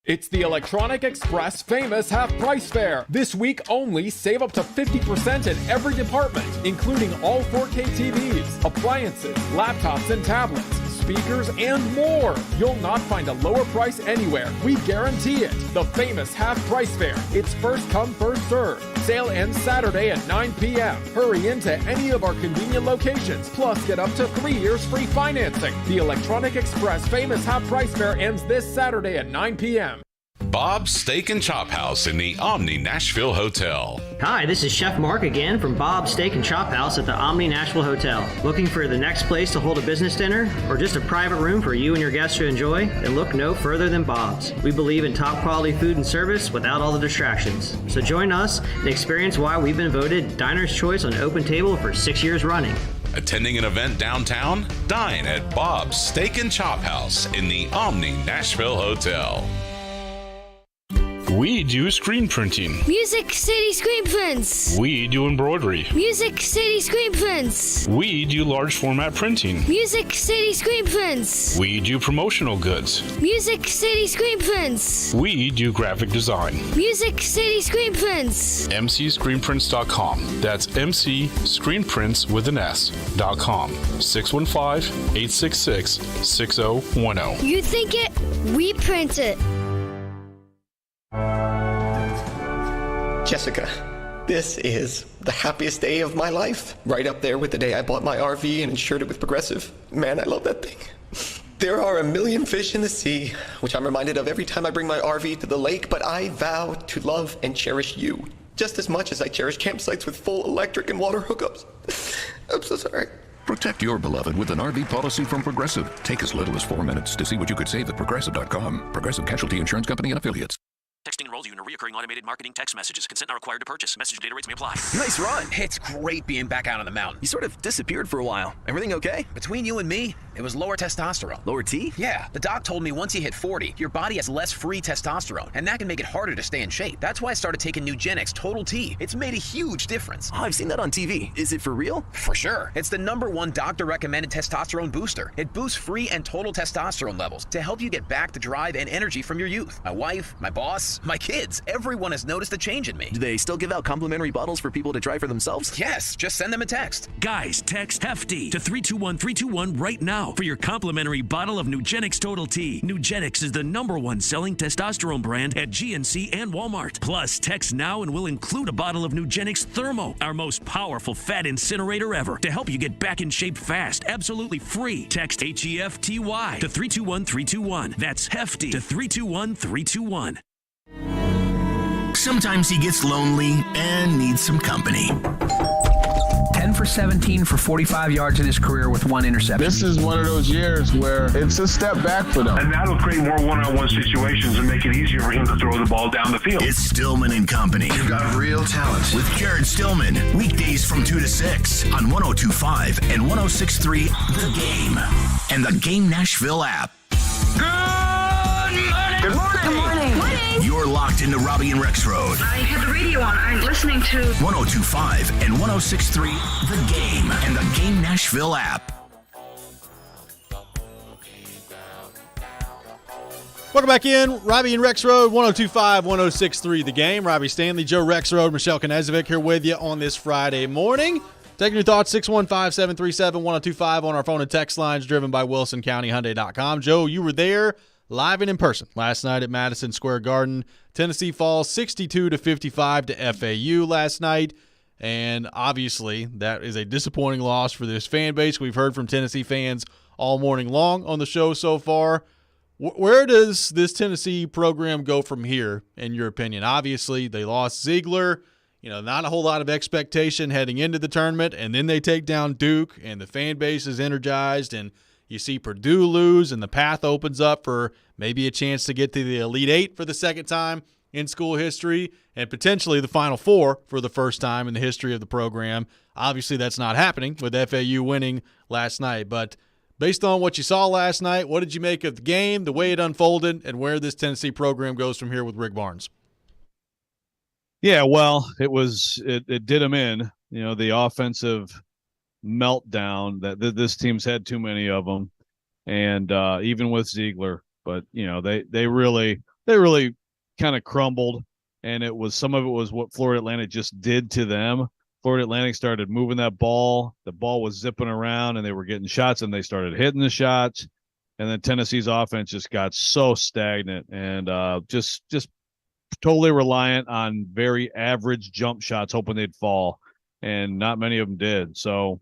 It's the Electronic Express Famous Half Price Fair. This week only, save up to 50% in every department, including all 4K TVs, appliances, laptops and tablets, speakers, and more. You'll not find a lower price anywhere. We guarantee it. The Famous Half Price Fair. It's first come, first served. Sale ends Saturday at 9 p.m. Hurry into any of our convenient locations. Plus, get up to 3 years free financing. The Electronic Express Famous Half Price Fair ends this Saturday at 9 p.m. Bob's Steak and Chop House in the Omni Nashville Hotel. Hi, this is Chef Mark again from Bob's Steak and Chop House at the Omni Nashville Hotel. Looking for the next place to hold a business dinner or just a private room for you and your guests to enjoy? Then look no further than Bob's. We believe in top quality food and service without all the distractions. So join us and experience why we've been voted Diner's Choice on Open Table for 6 years running. Attending an event downtown? Dine at Bob's Steak and Chop House in the Omni Nashville Hotel. We do screen printing. Music City Screen Prints. We do embroidery. Music City Screen Prints. We do large format printing. Music City Screen Prints. We do promotional goods. Music City Screen Prints. We do graphic design. Music City Screen Prints. mcscreenprints.com. That's mcscreenprints with an S.com. 615-866-6010. You think it, we print it. Jessica, this is the happiest day of my life. Right up there with the day I bought my RV and insured it with Progressive. Man, I love that thing. There are a million fish in the sea, which I'm reminded of every time I bring my RV to the lake, but I vow to love and cherish you just as much as I cherish campsites with full electric and water hookups. I'm so sorry. Protect your beloved with an RV policy from Progressive. Take as little as 4 minutes to see what you could save at Progressive.com. Progressive Casualty Insurance Company and Affiliates. Texting enrolls you in a recurring automated marketing text messages. Consent not required to purchase. Message and data rates may apply. Nice run. It's great being back out on the mountain. You sort of disappeared for a while. Everything okay? Between you and me, it was lower testosterone. Lower T? Yeah. The doc told me once you hit 40, your body has less free testosterone, and that can make it harder to stay in shape. That's why I started taking Nugenix Total T. It's made a huge difference. Oh, I've seen that on TV. Is it for real? For sure. It's the #1 doctor-recommended testosterone booster. It boosts free and total testosterone levels to help you get back the drive and energy from your youth. My wife, my boss, my kids. Everyone has noticed a change in me. Do they still give out complimentary bottles for people to try for themselves? Yes, just send them a text. Guys, text HEFTY to 321-321 right now for your complimentary bottle of Nugenix Total T. Nugenix is the #1 selling testosterone brand at GNC and Walmart. Plus, text now and we'll include a bottle of Nugenix Thermo, our most powerful fat incinerator ever, to help you get back in shape fast, absolutely free. Text HEFTY to 321-321. That's HEFTY to 321-321. Sometimes he gets lonely and needs some company. 10 for 17 for 45 yards in his career with 1 interception. This is one of those years where it's a step back for them. And that'll create more one-on-one situations and make it easier for him to throw the ball down the field. It's Stillman and Company. You've got real talent. With Jared Stillman. Weekdays from 2 to 6 on 102.5 and 106.3 The Game. And the Game Nashville app. Good morning. Good morning. You're locked into Robby and Rexrode. I have the radio on. I'm listening to 102.5 and 106.3 The Game and the Game Nashville app. Welcome back in. Robby and Rexrode, 102.5, 106.3 The Game. Robbie Stanley, Joe Rexrode, Michelle Knezovic here with you on this Friday morning. Taking your thoughts, 615-737-1025 on our phone and text lines driven by WilsonCountyHyundai.com. Joe, you were there live and in person last night at Madison Square Garden. Tennessee falls 62-55 to FAU last night, and obviously that is a disappointing loss for this fan base. We've heard from Tennessee fans all morning long on the show so far. Where does this Tennessee program go from here, in your opinion? Obviously, they lost Ziegler. Not a whole lot of expectation heading into the tournament, and then they take down Duke, and the fan base is energized, and you see Purdue lose, and the path opens up for maybe a chance to get to the Elite Eight for the second time in school history, and potentially the Final Four for the first time in the history of the program. Obviously, that's not happening with FAU winning last night, but based on what you saw last night, what did you make of the game, the way it unfolded, and where this Tennessee program goes from here with Rick Barnes? Yeah, well, it did them in. The offensive meltdown that this team's had too many of them, and even with Ziegler, but they really kind of crumbled, and some of it was what Florida Atlantic just did to them. Florida Atlantic started moving that ball. The ball was zipping around, and they were getting shots, and they started hitting the shots. And then Tennessee's offense just got so stagnant and just totally reliant on very average jump shots, hoping they'd fall, and not many of them did. So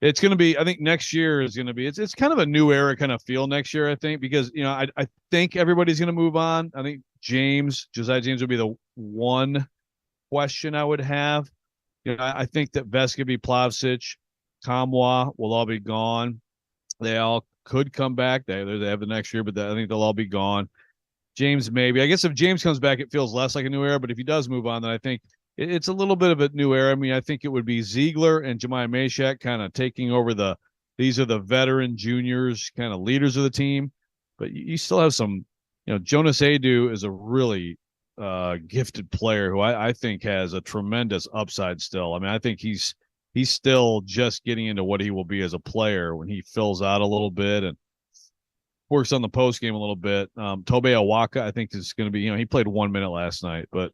it's going to be, I think next year is going to be, it's kind of a new era kind of feel next year, I think, because, I think everybody's going to move on. I think Josiah James would be the one question I would have. I think that Vescovi, Plavsic, Kamwa will all be gone. They all could come back. They have the next year, but I think they'll all be gone. James, maybe. I guess if James comes back, it feels less like a new era. But if he does move on, then I think it's a little bit of a new era. I mean, I think it would be Ziegler and Jemiah Mashack kind of taking over these are the veteran juniors, kind of leaders of the team. But you still have some, Jonas Adu is a really gifted player who I think has a tremendous upside still. I mean, I think he's still just getting into what he will be as a player when he fills out a little bit and works on the post game a little bit. Tobe Awaka, I think, is going to be, he played 1 minute last night, but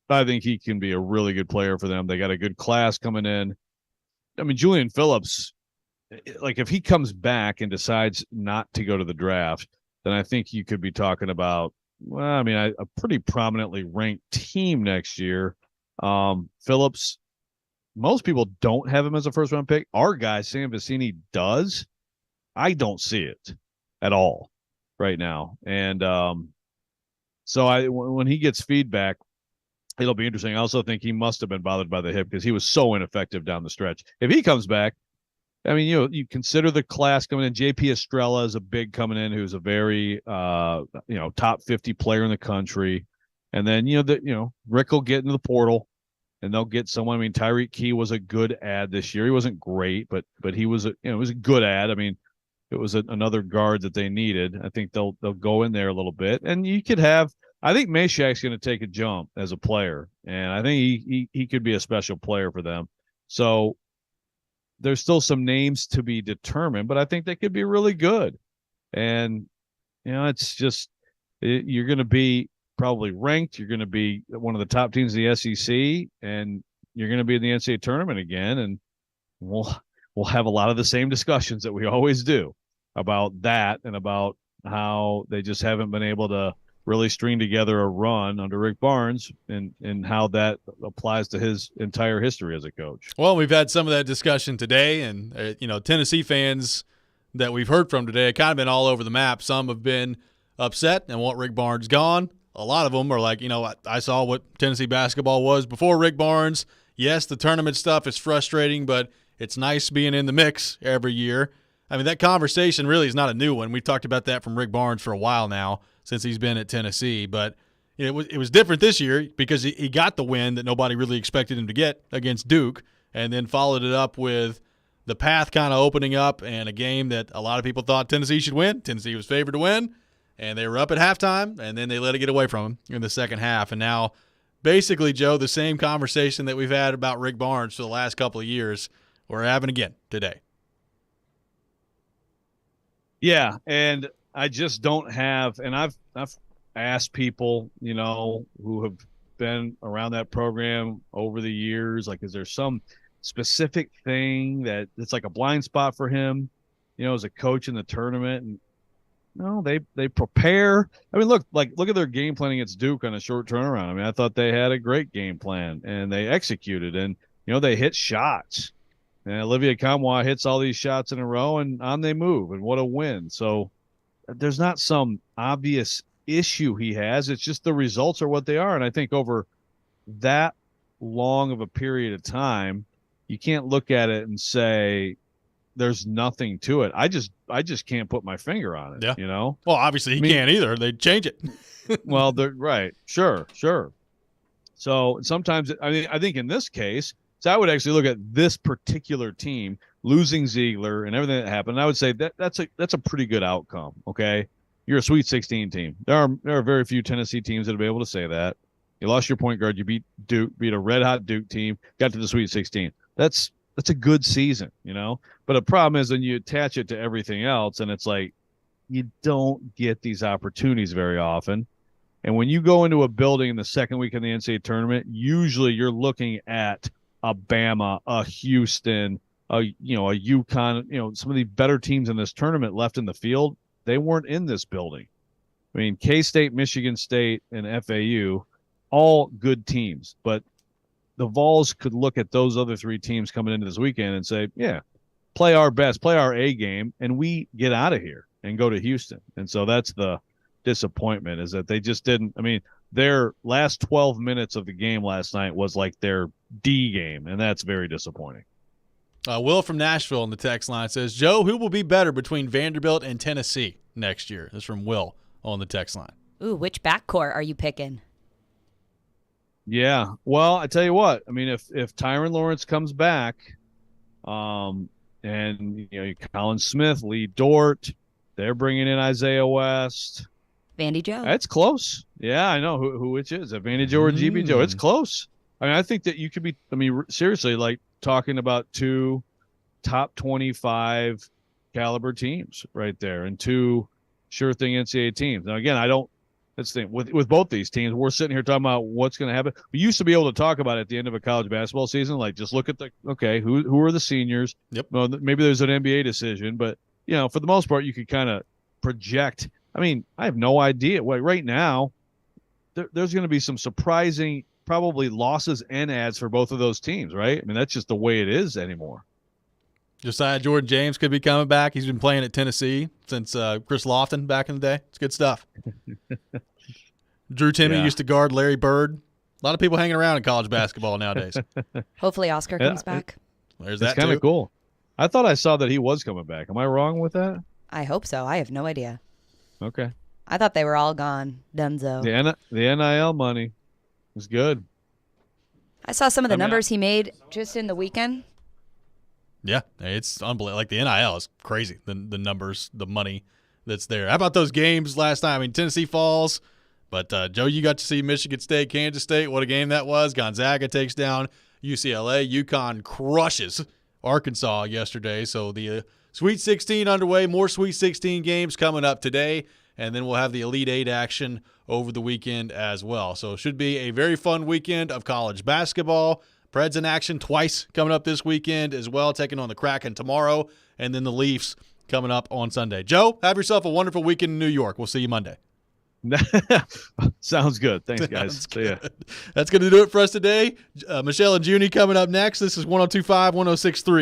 I think he can be a really good player for them. They got a good class coming in. I mean, Julian Phillips, like if he comes back and decides not to go to the draft, then I think you could be talking about, a pretty prominently ranked team next year. Phillips, most people don't have him as a first round pick. Our guy, Sam Vecini, does. I don't see it at all right now. And so when he gets feedback, it'll be interesting. I also think he must have been bothered by the hip because he was so ineffective down the stretch. If he comes back, I mean, you consider the class coming in. JP Estrella is a big coming in who's a very, top 50 player in the country. And then, Rick will get into the portal and they'll get someone. I mean, Tyreek Key was a good ad this year. He wasn't great, but he was it was a good ad. I mean, it was another guard that they needed. I think they'll go in there a little bit. And you could have, I think Mashack's going to take a jump as a player. And I think he could be a special player for them. So there's still some names to be determined, but I think they could be really good. And, it's just, you're going to be probably ranked. You're going to be one of the top teams in the SEC, and you're going to be in the NCAA tournament again. And we'll have a lot of the same discussions that we always do about that and about how they just haven't been able to really string together a run under Rick Barnes and how that applies to his entire history as a coach. Well, we've had some of that discussion today, and, Tennessee fans that we've heard from today have kind of been all over the map. Some have been upset and want Rick Barnes gone. A lot of them are like, I saw what Tennessee basketball was before Rick Barnes. Yes, the tournament stuff is frustrating, but it's nice being in the mix every year. I mean, that conversation really is not a new one. We've talked about that from Rick Barnes for a while now, since he's been at Tennessee. But it was different this year because he got the win that nobody really expected him to get against Duke, and then followed it up with the path kind of opening up and a game that a lot of people thought Tennessee should win. Tennessee was favored to win, and they were up at halftime, and then they let it get away from them in the second half. And now, basically, Joe, the same conversation that we've had about Rick Barnes for the last couple of years, we're having again today. Yeah, and I just don't have, and I've asked people, who have been around that program over the years, like, is there some specific thing that's like a blind spot for him, as a coach in the tournament? And no, they prepare. I mean, look at their game planning against Duke on a short turnaround. I mean, I thought they had a great game plan and they executed, and they hit shots. And Olivia Kamwa hits all these shots in a row, and on they move, and what a win. So there's not some obvious issue he has. It's just the results are what they are. And I think over that long of a period of time, you can't look at it and say there's nothing to it. I just can't put my finger on it, Well, obviously he can't either. They'd change it. Well, they're right. Sure. So sometimes, I think in this case, so I would actually look at this particular team losing Ziegler and everything that happened. I would say that's a pretty good outcome. Okay, you're a Sweet 16 team. There are very few Tennessee teams that will be able to say that. You lost your point guard. You beat Duke, beat a red hot Duke team, got to the Sweet 16. That's a good season, But the problem is when you attach it to everything else, and it's like you don't get these opportunities very often. And when you go into a building in the second week of the NCAA tournament, usually you're looking at a Bama, a Houston, a UConn, some of the better teams in this tournament left in the field. They weren't in this building. I mean, K-State, Michigan State, and FAU, all good teams. But the Vols could look at those other three teams coming into this weekend and say, yeah, play our best, play our A game, and we get out of here and go to Houston. And so that's the disappointment is that they just didn't. I mean, their last 12 minutes of the game last night was like their D game, and that's very disappointing. Will from Nashville on the text line says, Joe, who will be better between Vanderbilt and Tennessee next year? This is from Will on the text line. Ooh, which backcourt are you picking? Yeah, well, I tell you what. I mean, if Tyron Lawrence comes back, and Colin Smith, Lee Dort, they're bringing in Isaiah West. Vandy Joe. It's close. Yeah, I know who which is. Vandy Joe or GB Joe. It's close. I mean, I think that you could be. I mean, seriously, like talking about two top 25 caliber teams right there, and two sure thing NCAA teams. Now, again, I don't. That's the thing with both these teams. We're sitting here talking about what's going to happen. We used to be able to talk about it at the end of a college basketball season, like just look at who are the seniors. Yep. Well, maybe there's an NBA decision, but for the most part, you could kind of project. I mean, I have no idea. Right now, there's going to be some surprising, probably losses and adds for both of those teams, right? I mean, that's just the way it is anymore. Josiah Jordan James could be coming back. He's been playing at Tennessee since Chris Lofton back in the day. It's good stuff. Drew Timme used to guard Larry Bird. A lot of people hanging around in college basketball nowadays. Hopefully Oscar comes back. There's that kind of cool. I thought I saw that he was coming back. Am I wrong with that? I hope so. I have no idea. Okay. I thought they were all gone. Dunzo. The NIL money was good. I saw some of the numbers he made just in the weekend. Yeah, it's unbelievable. Like the NIL is crazy. The numbers, the money that's there. How about those games last night? I mean, Tennessee falls, but Joe, you got to see Michigan State, Kansas State. What a game that was. Gonzaga takes down UCLA. UConn crushes Arkansas yesterday. So the Sweet 16 underway. More Sweet 16 games coming up today, and then we'll have the Elite Eight action over the weekend as well. So it should be a very fun weekend of college basketball. Preds in action twice coming up this weekend as well, taking on the Kraken tomorrow, and then the Leafs coming up on Sunday. Joe, have yourself a wonderful weekend in New York. We'll see you Monday. Sounds good. Thanks, guys. See ya. That's going to do it for us today. Michelle and Junie coming up next. This is 102.5, 106.3.